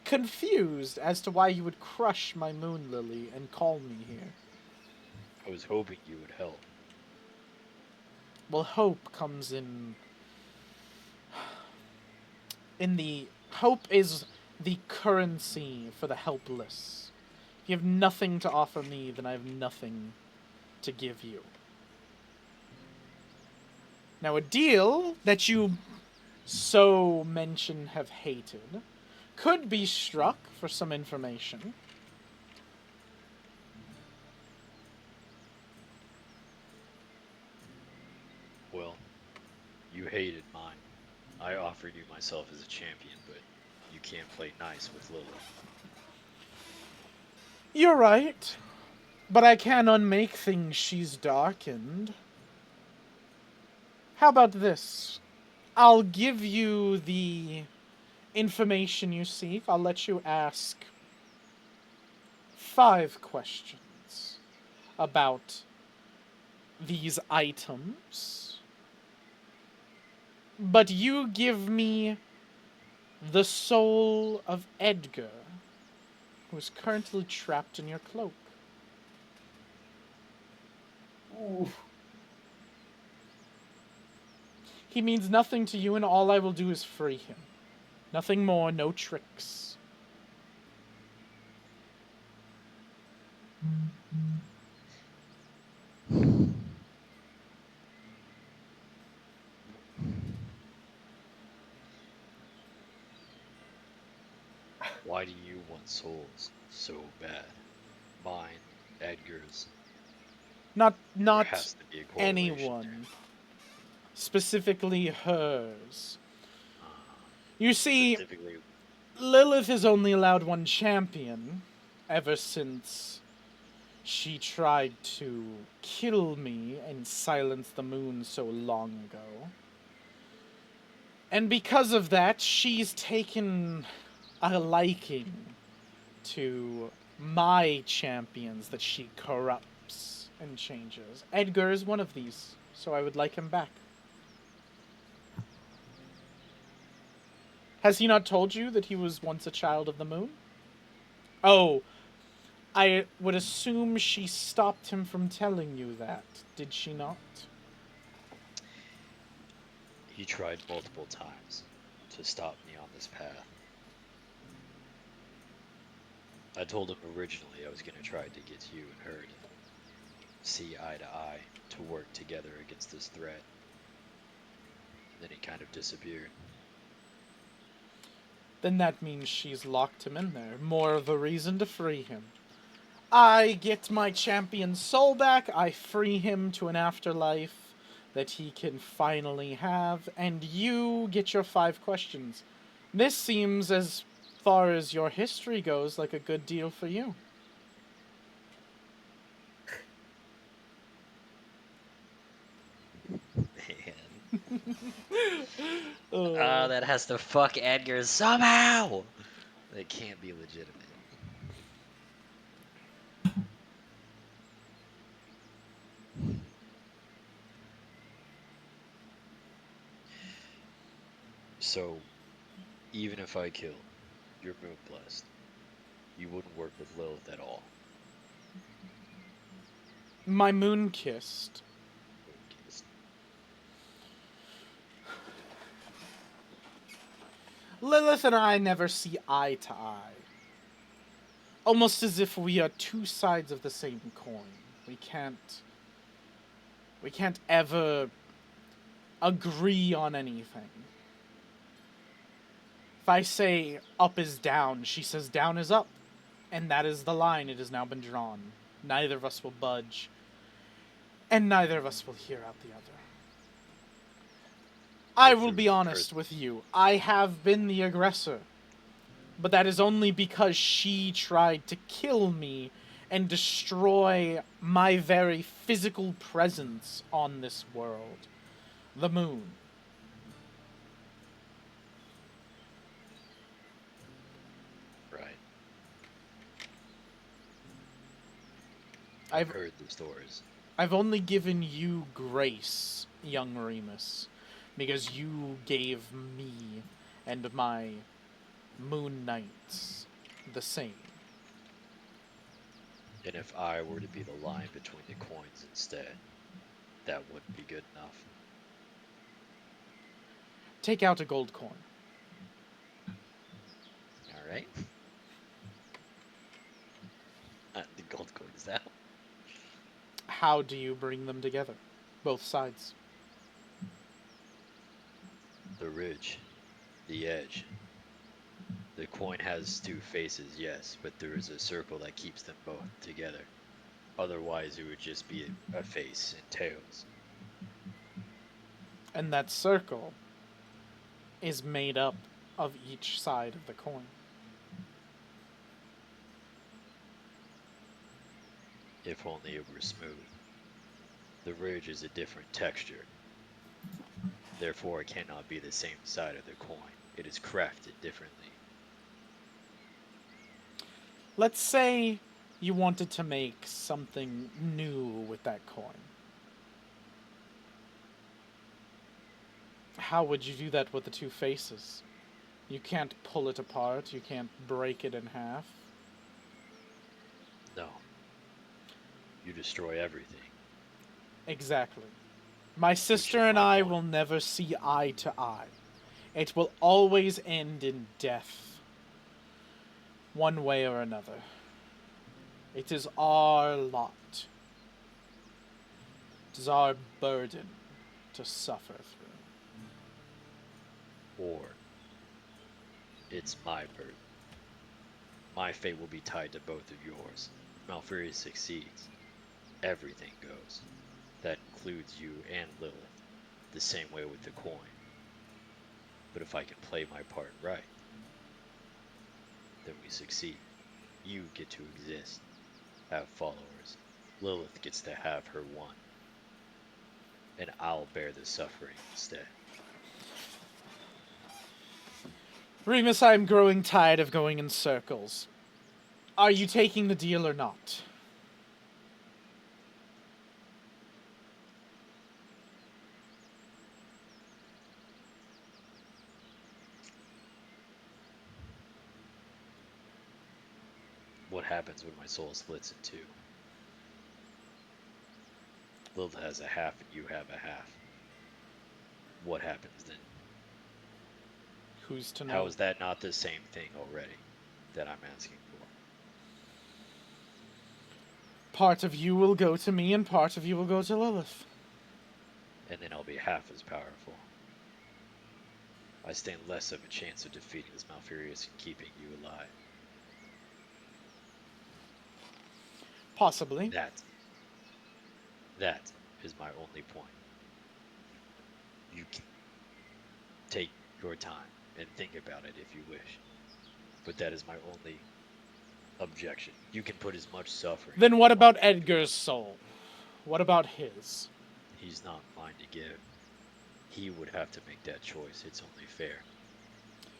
confused as to why you would crush my moon lily and call me here. I was hoping you would help. Well, hope comes in the... Hope is the currency for the helpless. If you have nothing to offer me, then I have nothing to give you. Now, a deal that you so mention have hated could be struck for some information. Well, you hated mine. I offered you myself as a champion, but you can't play nice with Lilith. You're right. But I can unmake things she's darkened. How about this? I'll give you the information you seek. I'll let you ask 5 questions about these items. But you give me the soul of Edgar, who is currently trapped in your cloak. Ooh. He means nothing to you, and all I will do is free him. Nothing more, no tricks. Why do you want souls so bad? Mine, Edgar's. Not There has to be a correlation anyone. there. Specifically hers. You see, Lilith has only allowed one champion ever since she tried to kill me and silence the moon so long ago. And because of that, she's taken a liking to my champions that she corrupts and changes. Edgar is one of these, so I would like him back. Has he not told you that he was once a child of the moon? Oh, I would assume she stopped him from telling you that, did she not? He tried multiple times to stop me on this path. I told him originally I was going to try to get you and her see eye to eye to work together against this threat. And then he kind of disappeared. Then that means she's locked him in there. More of a reason to free him. I get my champion's soul back, I free him to an afterlife that he can finally have, and you get your 5 questions. This seems, as far as your history goes, like a good deal for you. Man. That has to fuck Edgar somehow! That can't be legitimate. So, even if I kill your moon blessed, you wouldn't work with Lilith at all. My moon kissed. Moon-kissed. Lilith and I never see eye to eye. Almost as if we are 2 sides of the same coin. We can't ever agree on anything. If I say up is down, she says down is up. And that is the line. It has now been drawn. Neither of us will budge. And neither of us will hear out the other. I will be honest with you. I have been the aggressor. But that is only because she tried to kill me and destroy my very physical presence on this world. The moon. Right. I've heard the stories. I've only given you grace, young Remus, because you gave me and my Moon Knights the same. And if I were to be the line between the coins instead, that wouldn't be good enough. Take out a gold coin. Alright. The gold coin is out. How do you bring them together? Both sides. The ridge. The edge. The coin has 2 faces, yes, but there is a circle that keeps them both together. Otherwise, it would just be a face and tails. And that circle is made up of each side of the coin. If only it were smooth. The ridge is a different texture. Therefore, it cannot be the same side of the coin. It is crafted differently. Let's say you wanted to make something new with that coin. How would you do that with the 2 faces? You can't pull it apart, you can't break it in half. No. You destroy everything. Exactly. My sister and I will never see eye to eye. It will always end in death. One way or another. It is our lot. It is our burden to suffer through. Or it's my burden. My fate will be tied to both of yours. If Malfurious succeeds, everything goes. That includes you and Lilith. The same way with the coin. But if I can play my part right, then we succeed. You get to exist, have followers. Lilith gets to have her one. And I'll bear the suffering instead. Remus, I'm growing tired of going in circles. Are you taking the deal or not? What happens when my soul splits in 2? Lilith has a half and you have a half. What happens then? Who's to know? How is that not the same thing already that I'm asking Part of you will go to me, and part of you will go to Lilith. And then I'll be half as powerful. I stand less of a chance of defeating this Malfurious and keeping you alive. Possibly. That is my only point. You can take your time and think about it if you wish. But that is my only objection. You can put as much suffering. Then what about Edgar's soul? What about his? He's not mine to give. He would have to make that choice. It's only fair.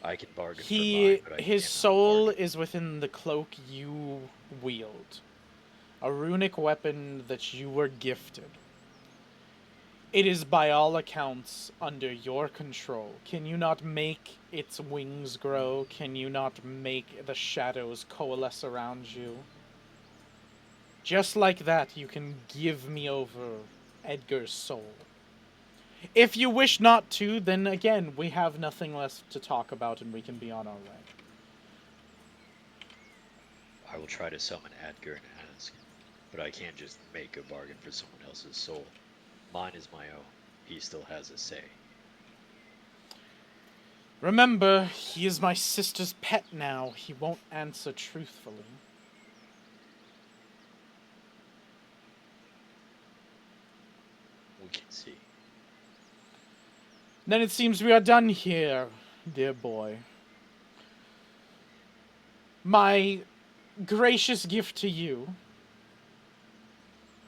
I can bargain for mine, but his soul is within the cloak you wield. A runic weapon that you were gifted. It is by all accounts under your control. Can you not make its wings grow? Can you not make the shadows coalesce around you? Just like that, you can give me over Edgar's soul. If you wish not to, then again, we have nothing less to talk about and we can be on our way. I will try to summon Edgar and ask, but I can't just make a bargain for someone else's soul. Mine is my own. He still has a say. Remember, he is my sister's pet now. He won't answer truthfully. We can see. Then it seems we are done here, dear boy. My gracious gift to you,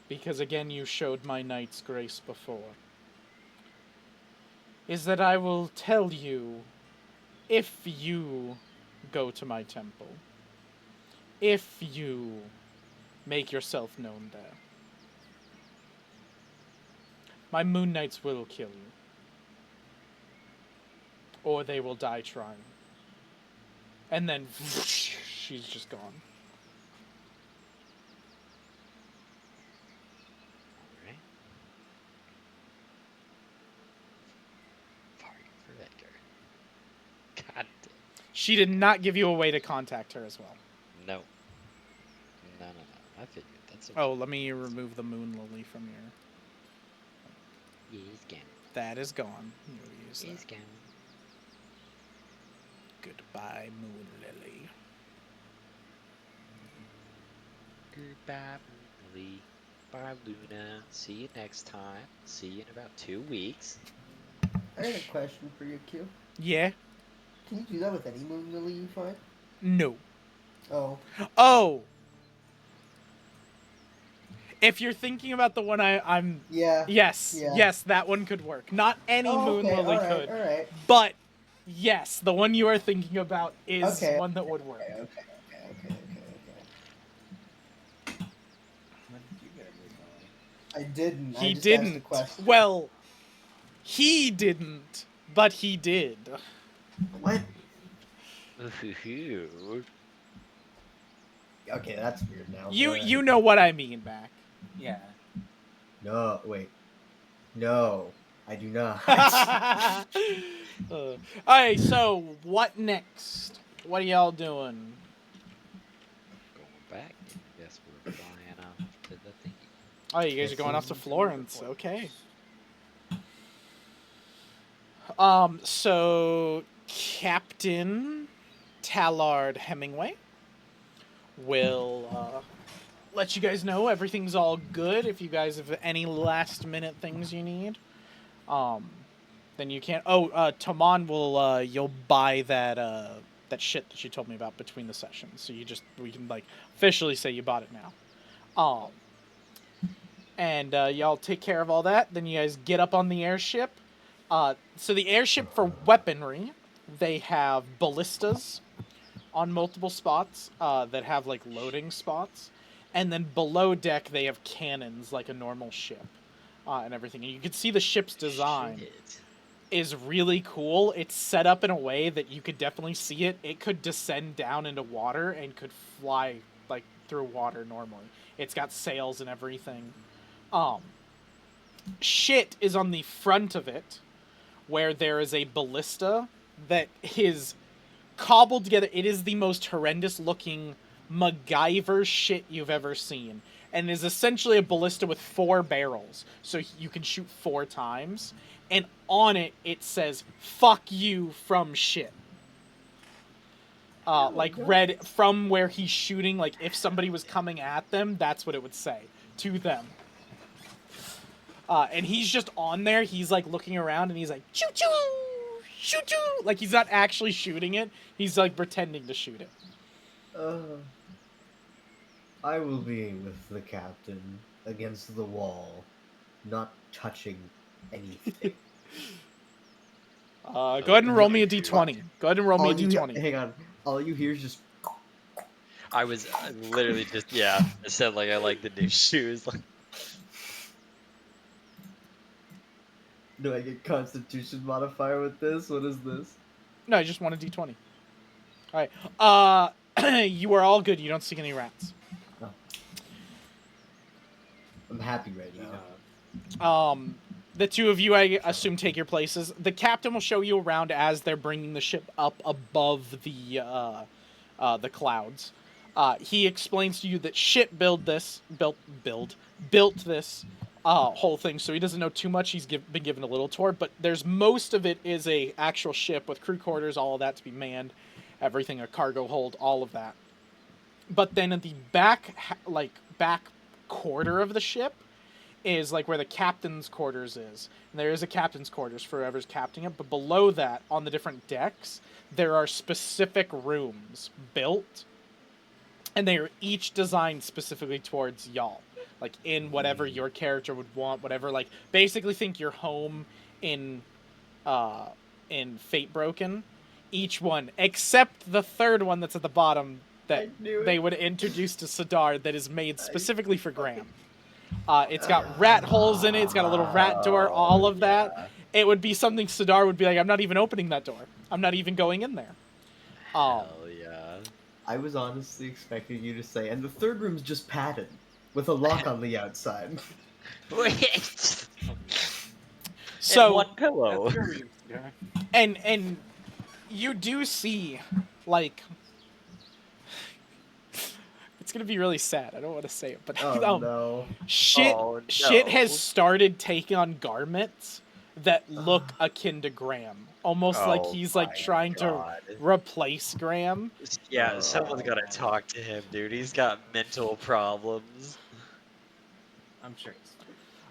because again you showed my knight's grace before, is that I will tell you if you go to my temple, if you make yourself known there. My Moon Knights will kill you. Or they will die trying. And then she's just gone. Alright. Bargain for Edgar. God damn. She did not give you a way to contact her as well. No. No. I figured that's okay. Oh, let me remove the Moon Lily from your... Yeah, he's gone. That is gone. You'll use He's that. gone. Goodbye, Moon Lily. Goodbye, Moonly. Bye, Luna. See you next time. See you in about 2 weeks. I had a question for you, Q. Yeah? Can you do that with any moon lily you find? No. Oh. Oh! If you're thinking about the one I'm... Yeah. Yes. Yeah. Yes, that one could work. Not any Moon okay, Lily alright, could. Alright. But, yes, the one you are thinking about is one that would work. Okay. When did you get a moon lily? I didn't. He I just didn't. Asked a question. Well, he didn't, but he did. What? Ooh. Okay, that's weird now. You know what I mean, Mac. Yeah. No, wait. No, I do not. Alright, so what next? What are y'all doing? Going back. I guess we're flying off to the thingy. Oh, you guys are Yes, going off to yes. Florence. Okay. So Captain Tallard Hemingway will let you guys know everything's all good. If you guys have any last minute things you need, then you can. Oh, Taman will you'll buy that that shit that you told me about between the sessions. So we can like officially say you bought it now. And y'all take care of all that. Then you guys get up on the airship. So the airship for weaponry, they have ballistas on multiple spots that have like loading spots. And then below deck, they have cannons like a normal ship and everything. And you can see the ship's design Shit. is really cool. It's set up in a way that you could definitely see it. It could descend down into water and could fly like through water normally. It's got sails and everything. Shit is on the front of it, where there is a ballista that is cobbled together. It is the most horrendous looking MacGyver shit you've ever seen. and is essentially a ballista with 4 barrels, so you can shoot 4 times. And on it, it says "fuck you" from shit. Like red from where he's shooting. Like if somebody was coming at them, that's what it would say to them. And he's just on there. He's like looking around and he's like choo choo, choo choo. Like he's not actually shooting it. He's like pretending to shoot it. I will be with the captain against the wall, not touching anything. Go ahead and roll me a d20. Go ahead and roll me a d20. Hang on. All you hear is just. I literally just, I said, like, I like the new shoes. Like, Do I get Constitution modifier with this? What is this? No, I just want a d20. All right. You are all good. You don't see any rats. Oh. I'm happy right now. The two of you, I assume, take your places. The captain will show you around as they're bringing the ship up above the clouds. He explains to you that ship built this whole thing, so he doesn't know too much. He's been given a little tour, but there's most of it is a actual ship with crew quarters, all of that to be manned, everything, a cargo hold, all of that. But then at the back quarter of the ship is like where the captain's quarters is. And there is a captain's quarters for whoever's captaining it, but below that, on the different decks, there are specific rooms built, and they are each designed specifically towards y'all. Like, in whatever your character would want, whatever, like, basically think you're home in Fatebroken. Each one, except the third one that's at the bottom that they would introduce to Sidar that is made specifically for Graham. It's got rat holes in it, it's got a little rat door, all of that. It would be something Sidar would be like, I'm not even opening that door. I'm not even going in there. Hell yeah. I was honestly expecting you to say, and the third room's just padded, with a lock on the outside. Wait. So and one pillow. And you do see, like, it's gonna be really sad. I don't want to say it, but no. Shit has started taking on garments that look akin to Graham, almost like he's like trying to replace Graham. Yeah, someone's gotta talk to him, dude. He's got mental problems. I'm sure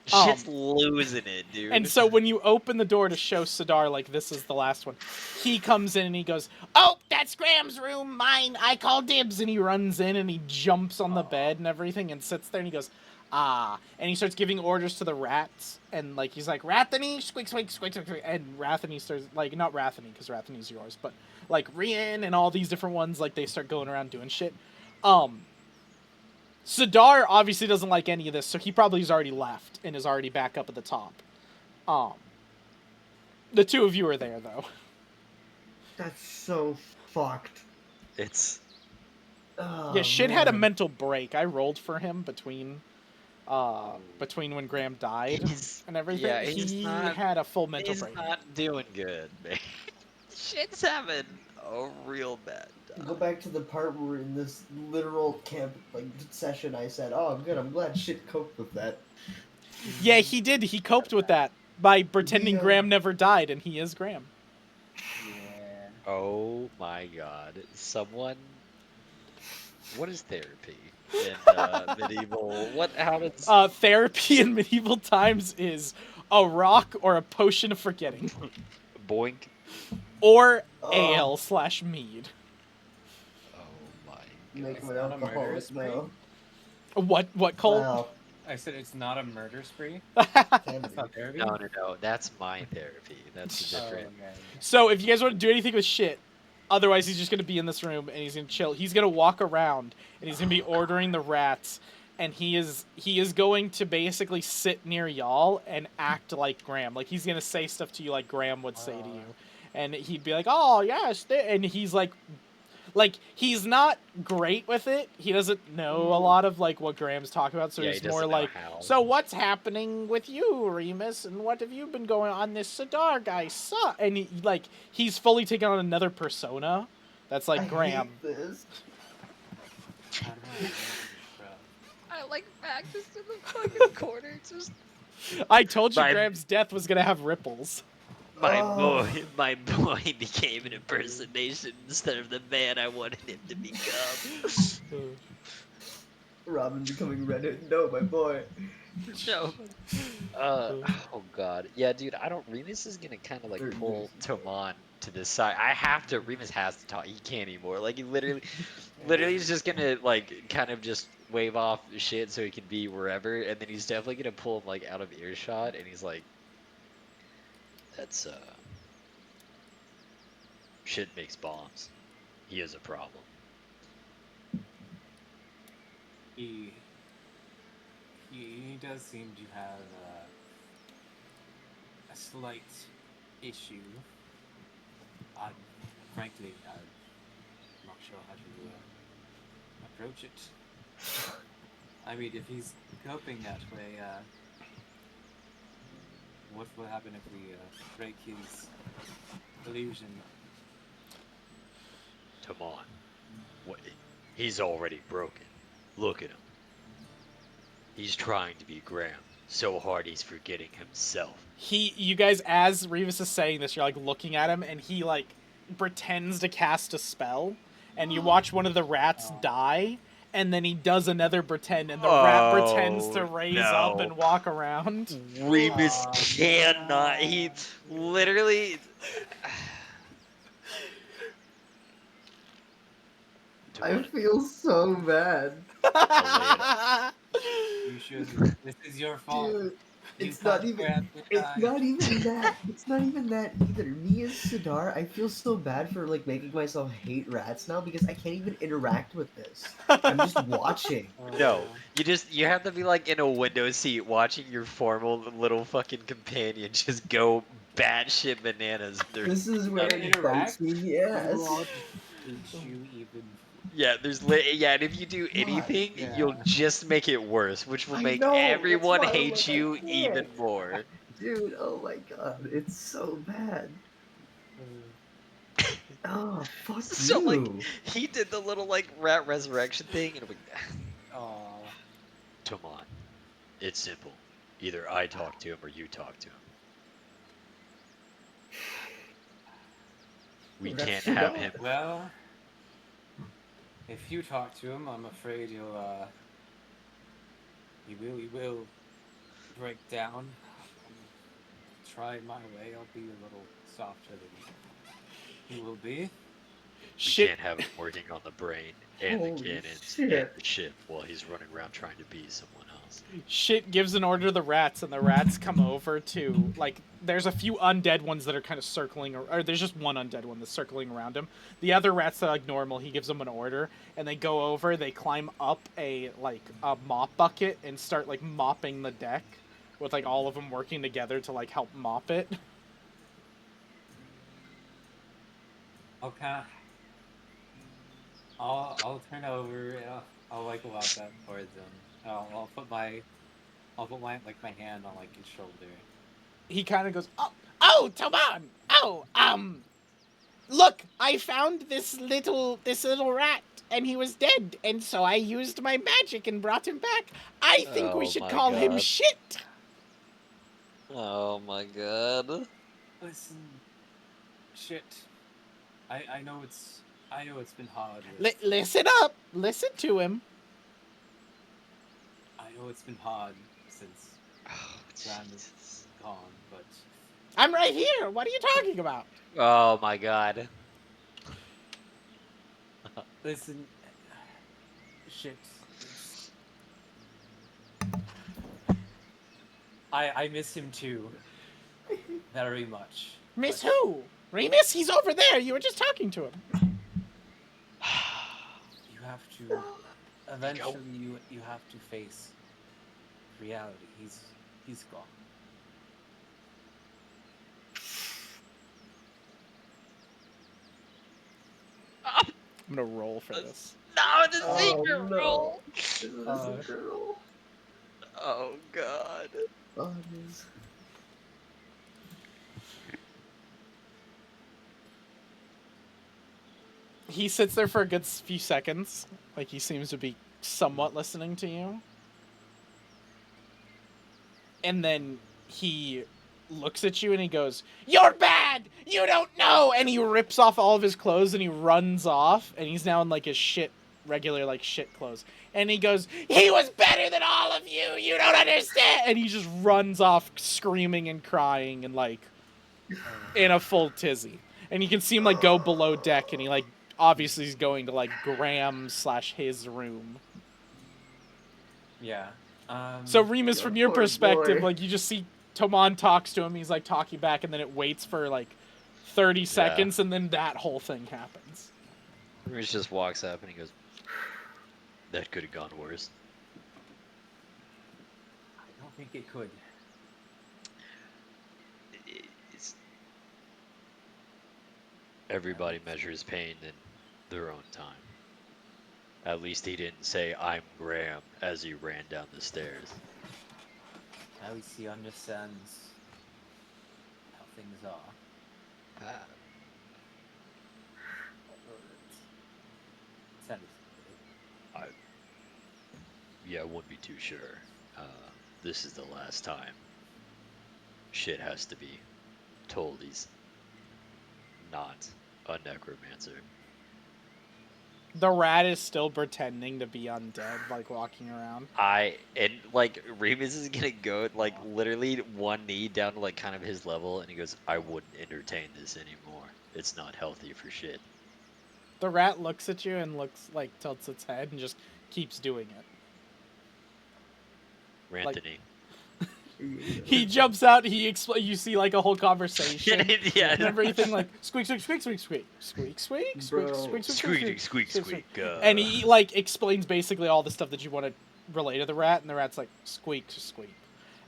he's Shit's losing it, dude. And so when you open the door to show Sidar, like, this is the last one, he comes in and he goes, "Oh, that's Graham's room, mine, I call dibs," and he runs in and he jumps on the bed and everything and sits there and he goes, "Ah," and he starts giving orders to the rats, and, like, he's like, "Rathany, squeak, squeak, squeak, squeak, squeak," and Rathany starts, like, not Rathany, because Rathany's yours, but, like, Rian and all these different ones, like, they start going around doing shit. Sidar obviously doesn't like any of this, so he probably has already left and is already back up at the top. The two of you are there, though. That's so fucked. It's... yeah, shit had a mental break. I rolled for him between when Graham died and everything. Yeah, he had a full mental break. He's not doing good, man. Shit's having a real bad time. Go back to the part where in this literal camp session I said, "Oh, good, I'm glad shit coped with that." Yeah, he did. He coped with that by pretending Graham never died, and he is Graham. Yeah. Oh my god. Someone... What is therapy in medieval... How does... Therapy in medieval times is a rock or a potion of forgetting. Boink. Or ale/mead. Oh my god. Make my alcoholic now. What, Cole? Wow. I said it's not a murder spree. Can That's not therapy. No. That's my therapy. That's a different... okay. So if you guys want to do anything with shit, otherwise he's just going to be in this room and he's going to chill. He's going to walk around and he's going to be ordering the rats, and he is going to basically sit near y'all and act like Graham. Like, he's going to say stuff to you like Graham would say to you. And he'd be like, "Oh, yes," and he's like, he's not great with it. He doesn't know a lot of, like, what Graham's talking about, so he's more like, "So what's happening with you, Remus, and what have you been going on? This Sidar guy sucks." And he's fully taken on another persona that's like Graham. Hate this. like back just in the fucking corner, just. I told you My- Graham's death was gonna have ripples. My Oh. my boy became an impersonation instead of the man I wanted him to become. Robin becoming Reddit. No, my boy. No. Oh god. Yeah, dude, I don't Remus is gonna kinda like pull Toman to the side. I have to Remus has to talk. He can't anymore. Like he literally is just gonna like kind of just wave off shit so he can be wherever, and then he's definitely gonna pull him like out of earshot and he's like, that's shit makes bombs. He has a problem. He does seem to have a slight issue. Frankly, I'm not sure how to approach it. I mean, if he's coping that way, what will happen if we break his illusion? Toman. What he's already broken. Look at him. He's trying to be Graham so hard he's forgetting himself. You guys, as Revis is saying this, you're like looking at him, and he like pretends to cast a spell, and you watch one of the rats die, and then he does another pretend, and the rat pretends to raise up and walk around. Remus cannot. He literally. I feel so bad. You should. This is your fault. Dude, You it's not caused even. Graham to It's die. not even that. It's not even that either. Me as Sidar, I feel so bad for like making myself hate rats now because I can't even interact with this. I'm just watching. No, you have to be like in a window seat watching your formal little fucking companion just go batshit bananas. This is where Can't it bites interact. me. You all Yes. just hate you even. Yeah, and if you do anything, Yeah. you'll just make it worse, which will I make know. That's everyone why I'm hate like, you I even can't. more. Dude, oh my god, it's so bad. Oh, fuck So like, you. he did the little like rat resurrection thing, and I'm like, Aw. come on, it's simple. Either I talk to him or you talk to him. We That's can't too have bad. him. Well, if you talk to him, I'm afraid he will break down. Try my way. I'll be a little softer than he will be. We Shit, can't have him working on the brain and the Holy cannons shit. and the ship while he's running around trying to be someone else. shit gives an order to the rats, and the rats come over to, like, there's a few undead ones that are kind of circling, or there's just one undead one that's circling around him. The other rats that are like normal, he gives them an order, and they go over, they climb up a mop bucket and start like mopping the deck, with like all of them working together to like help mop it. Okay. I'll turn over. I'll like walk up towards him. I'll put my like my hand on like his shoulder. He kind of goes, oh, Toman! Oh, look, I found this little rat, and he was dead, and so I used my magic and brought him back. I think we Oh should my call him God. Shit. Oh my god. Listen, shit. I know it's been hard. Listen up. Listen to him. I know it's been hard since Oh, Graham Jesus. is gone, but I'm right here. What are you talking about? Oh my god. listen, shit. I miss him too, very much. Miss but who? Remus? He's over there. You were just talking to him. You have to. Eventually, you have to face reality. He's gone. I'm gonna roll for this. No, the Oh, secret no. roll. This is a girl. Oh god. Oh, this- He sits there for a good few seconds, like he seems to be somewhat listening to you. And then he looks at you and he goes, "You're bad! You don't know!" And he rips off all of his clothes and he runs off. And he's now in like his regular like shit clothes. And he goes, "He was better than all of you! You don't understand!" And he just runs off screaming and crying and like in a full tizzy. And you can see him like go below deck and he like obviously he's going to like Graham/his room. Yeah. So Remus, from your perspective, boy. like you just see Toman talks to him, he's like talking back, and then it waits for like 30 seconds, and then that whole thing happens. Remus just walks up and he goes, "That could have gone worse." I don't think it could. It's... Everybody measures pain in their own time. At least he didn't say, "I'm Graham," as he ran down the stairs. At least he understands how things are. Yeah, I wouldn't be too sure. This is the last time. Shit has to be told he's not a necromancer. The rat is still pretending to be undead, like walking around. Like Remus is gonna go like literally one knee down to like kind of his level, and he goes, "I wouldn't entertain this anymore. It's not healthy for shit." The rat looks at you and looks like tilts its head and just keeps doing it. Ranthony. He jumps out. You see like a whole conversation. Yeah. And everything like squeak, squeak, squeak, squeak, squeak, squeak, squeak, squeak, squeak, Squeak, squeak, squeak. And he like explains basically all the stuff that you want to relay to the rat, and the rat's like squeak, squeak,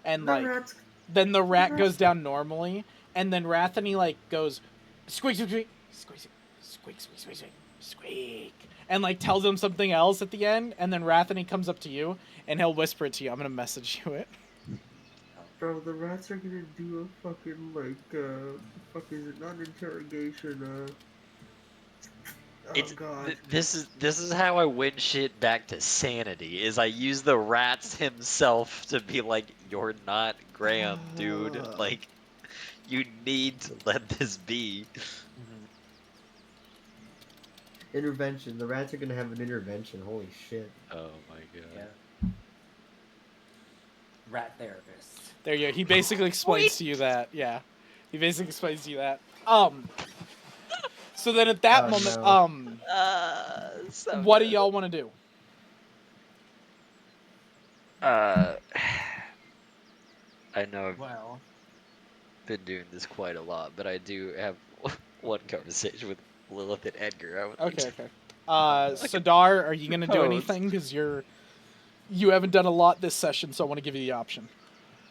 and like then the rat goes down normally, and then Ranthony like goes squeak, squeak, squeak, squeak, squeak, squeak, squeak, squeak, squeak, and like tells him something else at the end, and then Ranthony comes up to you and he'll whisper it to you. I'm gonna message you it. Bro, the rats are gonna do a fucking, like, fuck is it, not an interrogation, oh god. This is how I win shit back to sanity, is I use the rats himself to be like, "You're not Graham, dude. Like, you need to let this be." Intervention. The rats are gonna have an intervention. Holy shit. Oh my god. Yeah. Rat therapist. There you go. He basically explains to you that. Yeah. He basically explains to you that. So then at that moment, So what do y'all want to do? I know I've Well, been doing this quite a lot, but I do have one conversation with Lilith and Edgar. Okay. Sadar, are you gonna do anything? Because you haven't done a lot this session, so I want to give you the option.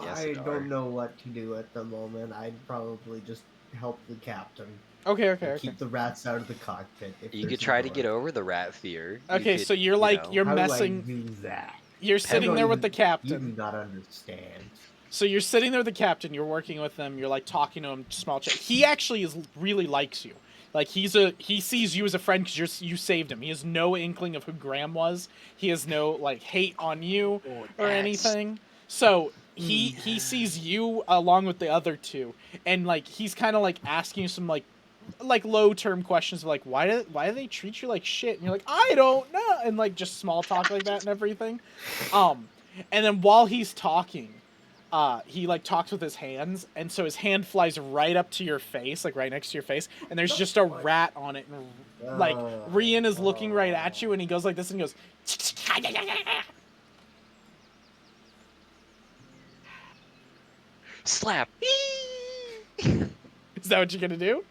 Yes, I Sadar. don't know what to do at the moment. I'd probably just help the captain. Okay. Keep the rats out of the cockpit. You could try to get over the rat fear. Okay, so you're you're How messing. do I do that? You're sitting there with the You do captain. not understand. So you're sitting there with the captain. You're working with him. You're like talking to him. Small chat. He actually really likes you. Like he sees you as a friend because you saved him. He has no inkling of who Graham was. He has no like hate on you or anything. So he sees you along with the other two, and like he's kind of like asking you some like low term questions of like why do they treat you like shit, and you're like, I don't know, and like just small talk like that and everything. And then while he's talking, he like talks with his hands, and so his hand flies right up to your face, like right next to your face, and there's just a rat on it, and like Rian is looking right at you, and he goes like this and he goes slap. Is that what you're gonna do?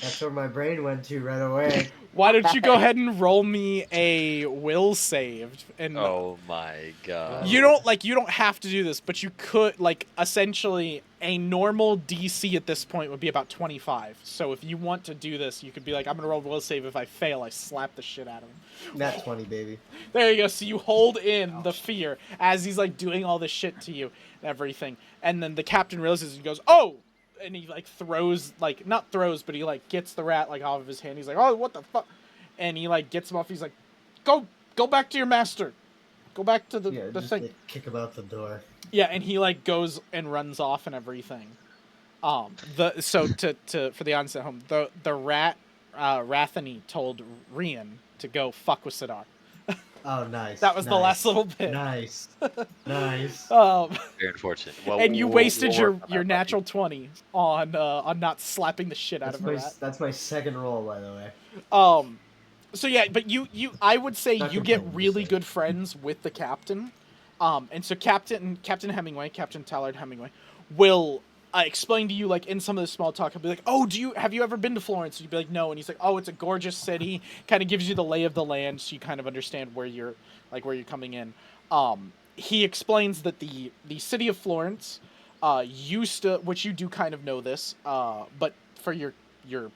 That's where my brain went to right away. Why don't you go ahead and roll me a will save? And Oh my god. you don't have to do this, but you could essentially a normal DC at this point would be about 25. So if you want to do this, you could be like, I'm gonna roll a will save. If I fail, I slap the shit out of him. Nat 20, baby. There you go. So you hold in the fear as he's like doing all this shit to you and everything, and then the captain realizes and goes, "Oh!" And he like throws, like not throws, but he like gets the rat like off of his hand. He's like, "Oh, what the fuck!" And he like gets him off. He's like, "Go back to your master. Go back to the Just thing." like, kick him out the door. Yeah, and he like goes and runs off and everything. For the audience at home, the rat Rathany told Rian to go fuck with Sidar. Oh, nice. That was the last nice, little bit. Nice. Nice. Very unfortunate. Well, And you wasted we'll work on your that, buddy. natural 20 on not slapping the shit out of a rat. That's my second roll, by the way. So yeah, but I would say Not you get complaining, really just good friends with the captain. And so Captain Hemingway, Captain Tallard Hemingway, will explain to you, like, in some of the small talk, he'll be like, oh, have you ever been to Florence? And you'd be like, no. And he's like, oh, it's a gorgeous city. Kind of gives you the lay of the land, so you kind of understand where you're coming in. He explains that the city of Florence used to, which you do kind of know this, but for your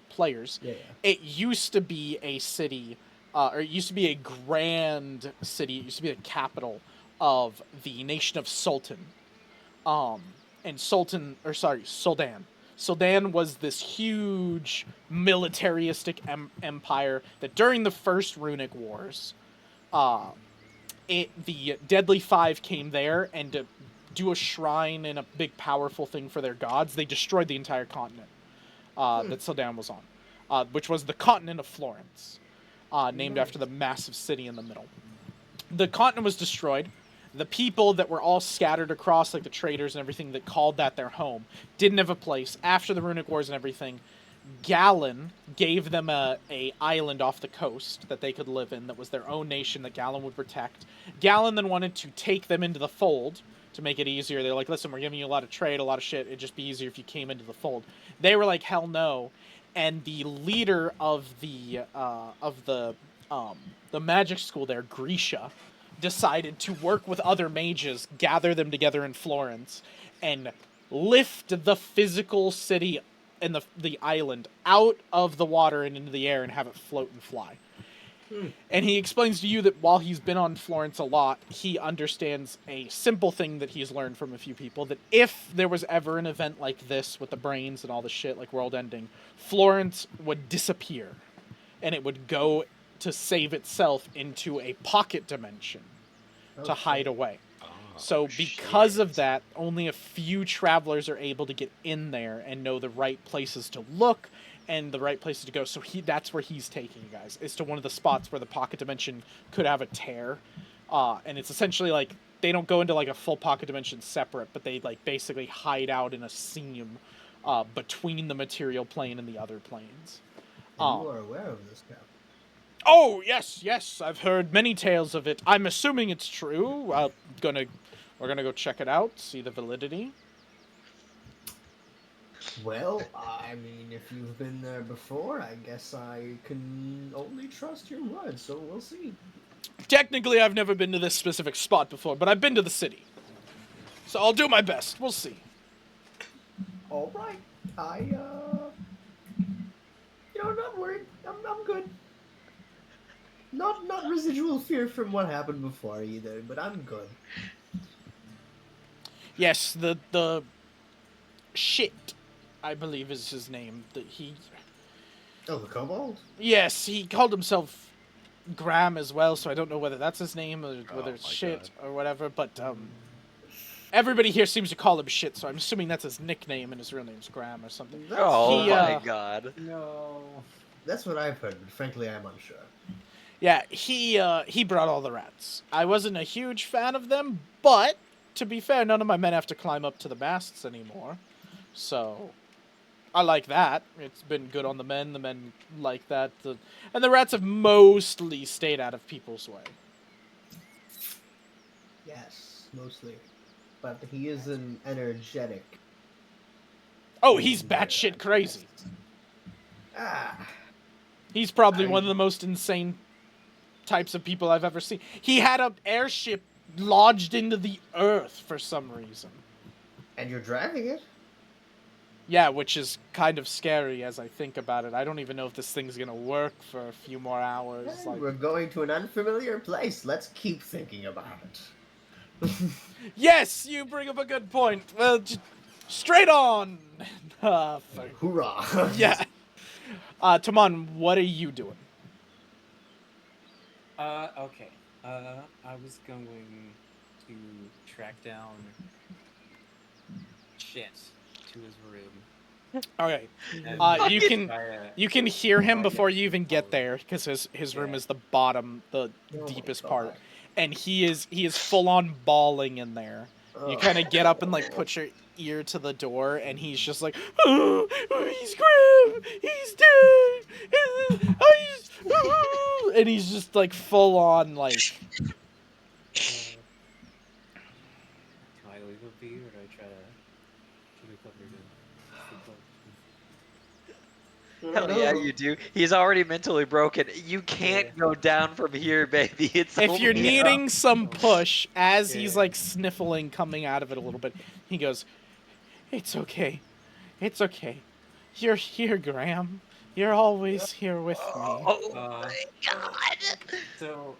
players, Yeah. it used to be a city, or it used to be a grand city. It used to be the capital of the nation of Sultan. And Soldan. Soldan was this huge militaristic empire that during the first Runic Wars, the Deadly Five came there, and to do a shrine and a big powerful thing for their gods, they destroyed the entire continent that Soldan was on, which was the continent of Florence, named after the massive city in the middle. The continent was destroyed. The people that were all scattered across, like the traders and everything that called that their home, didn't have a place. After the Runic Wars and everything, Galen gave them a island off the coast that they could live in that was their own nation that Galen would protect. Galen then wanted to take them into the fold to make it easier. They're like, listen, we're giving you a lot of trade, a lot of shit. It'd just be easier if you came into the fold. They were like, hell no. And the leader of the magic school there, Grisha, decided to work with other mages, gather them together in Florence, and lift the physical city and the island out of the water and into the air and have it float and fly. And he explains to you that while he's been on Florence a lot, he understands a simple thing that he's learned from a few people, that if there was ever an event like this with the brains and all the shit, like world ending, Florence would disappear. And it would go to save itself into a pocket dimension to hide away. So because of that, only a few travelers are able to get in there and know the right places to look and the right places to go. So that's where he's taking you guys, is to one of the spots where the pocket dimension could have a tear. And it's essentially like, they don't go into like a full pocket dimension separate, but they like basically hide out in a seam between the material plane and the other planes. You are aware of this, Cap. Oh, yes, I've heard many tales of it. I'm assuming it's true. We're gonna go check it out, see the validity. Well, I mean, if you've been there before, I guess I can only trust your word, so we'll see. Technically, I've never been to this specific spot before, but I've been to the city. So I'll do my best. We'll see. All right. Not worried. I'm good. Not residual fear from what happened before either, but I'm good. Yes, the shit, I believe is his name. Oh, the kobold? Yes, he called himself Graham as well, so I don't know whether that's his name or whether it's shit or whatever, but everybody here seems to call him shit, so I'm assuming that's his nickname and his real name's Graham or something. My god. No. That's what I've heard, but frankly, I'm unsure. Yeah, he brought all the rats. I wasn't a huge fan of them, but to be fair, none of my men have to climb up to the masts anymore. So I like that. It's been good on the men like that. And the rats have mostly stayed out of people's way. Yes, mostly. But he is an energetic. Oh, he's batshit crazy. He's probably one of the most insane types of people I've ever seen. He had an airship lodged into the earth for some reason. And you're driving it? Yeah, which is kind of scary as I think about it. I don't even know if this thing's gonna work for a few more hours. Hey, we're going to an unfamiliar place. Let's keep thinking about it. Yes, you bring up a good point. Well, straight on. Hoorah! Yeah. Taman, what are you doing? Okay. I was going to track down shit to his room. Okay. And You can hear him try before to you even get follow there because his room Yeah. is the bottom, the Oh my deepest God. part, and he is full on bawling in there. You kind of get up and like put your ear to the door, and he's just like, oh, he's Graham, he's dead, and he's just like full on like. Do I leave a be, or do I try to wake up or sleep up? Hell yeah, you do. He's already mentally broken. You can't go down from here, baby. It's If only you're up. needing some push, as he's Yeah. like sniffling, coming out of it a little bit, he goes, "It's okay. It's okay. You're here, Graham. You're always here with me." Oh my god! So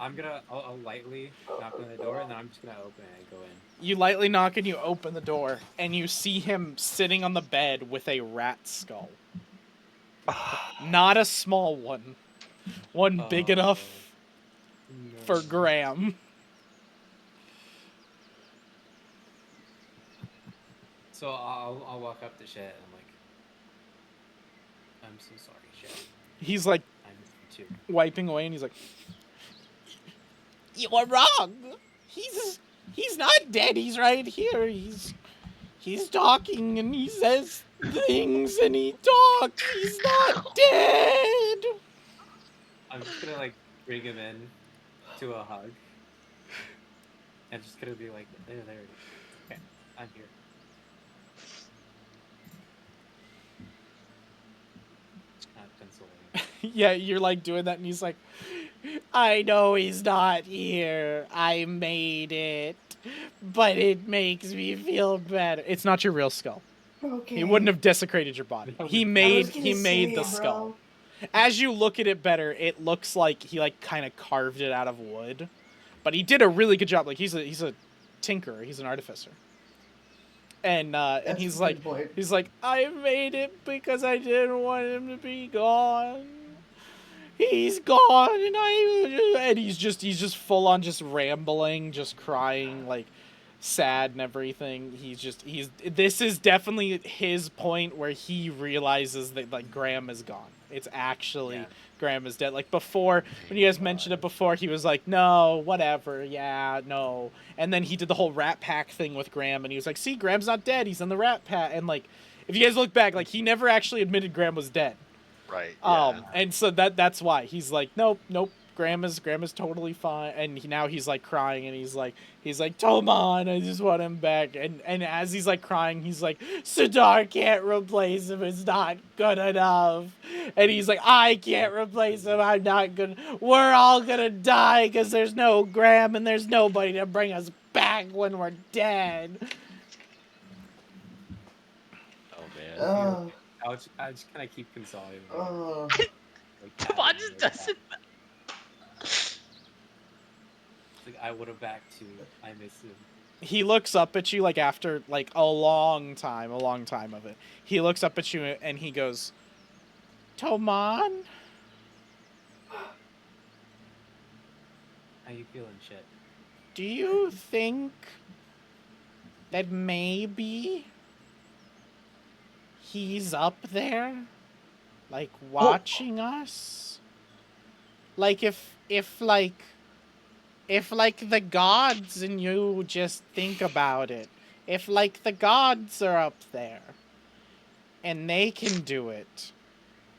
I'll lightly knock on the door, and then I'm just gonna open it and go in. You lightly knock and you open the door, and you see him sitting on the bed with a rat skull. Not a small one. One big enough No. for Graham. So I'll walk up to Shet and I'm like, I'm so sorry, Shet. He's like I miss you too. wiping away, and he's like, "You are wrong. He's not dead. He's right here. He's talking and he says things and he talks. He's not dead." I'm just gonna like bring him in to a hug. And just gonna be like, there it is. Okay, I'm here. Pennsylvania. Yeah, you're like doing that, and he's like, "I know he's not here. I made it, but it makes me feel better." It's not your real skull. Okay. He wouldn't have desecrated your body. He made the skull. As you look at it better, it looks like he like kind of carved it out of wood, but he did a really good job. Like he's a tinkerer. He's an artificer. And he's like, "I made it because I didn't want him to be gone. He's gone, and he's just full on just rambling, just crying, like sad and everything. This is definitely his point where he realizes that like Graham is gone. It's actually Graham is dead. Like before, when you guys mentioned it before, he was like, "No, whatever, yeah, no." And then he did the whole Rat Pack thing with Graham, and he was like, "See, Graham's not dead. He's in the Rat Pack." And like, if you guys look back, like he never actually admitted Graham was dead. Right. Yeah. And so that's why he's like, "Nope, Graham is totally fine." And now he's like crying, and he's like, "Toman, I just want him back." And as he's like crying, he's like, "Sidar can't replace him. It's not good enough." And he's like, "I can't replace him. I'm not gonna. We're all gonna die because there's no Graham and there's nobody to bring us back when we're dead." Oh man. I just kind of keep consoling him. Like, Come on, just doesn't. Like I would have back too. I miss him. He looks up at you like after like a long time of it. He looks up at you and he goes, "Toman?" How you feeling, Shit? Do you think that maybe he's up there, like watching us? Like if the gods and you just think about it, if like the gods are up there and they can do it,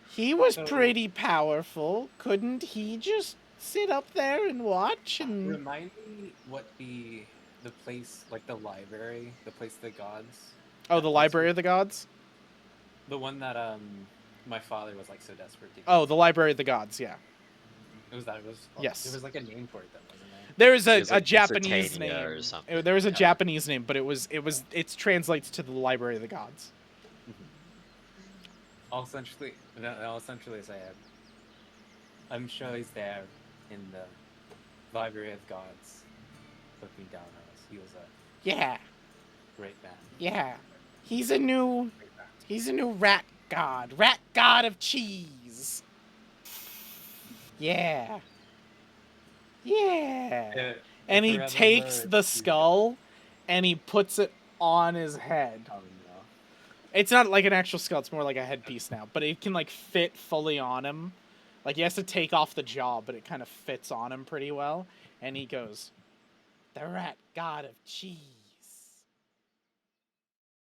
he was pretty powerful. Couldn't he just sit up there and watch? And remind me what the place, like the library, the place of the gods. Oh, the library of the gods? The one that my father was like so desperate to get. Oh, the library of the gods, yeah. It was that. It was. Yes. There was like a name for it, though, wasn't there? There is It was a like Japanese Lusitania name. or something. There was a Japanese name, but it translates to the library of the gods. All essentially say I'm sure he's there in the library of gods, looking down on us. He was a Yeah, great man. yeah. He's a new rat god of cheese. Yeah. Yeah. And he Forevermore takes is the too skull and he puts it on his head. Oh no. It's not like an actual skull, it's more like a headpiece now, but it can like fit fully on him. Like he has to take off the jaw, but it kind of fits on him pretty well. And he goes, "The rat god of cheese."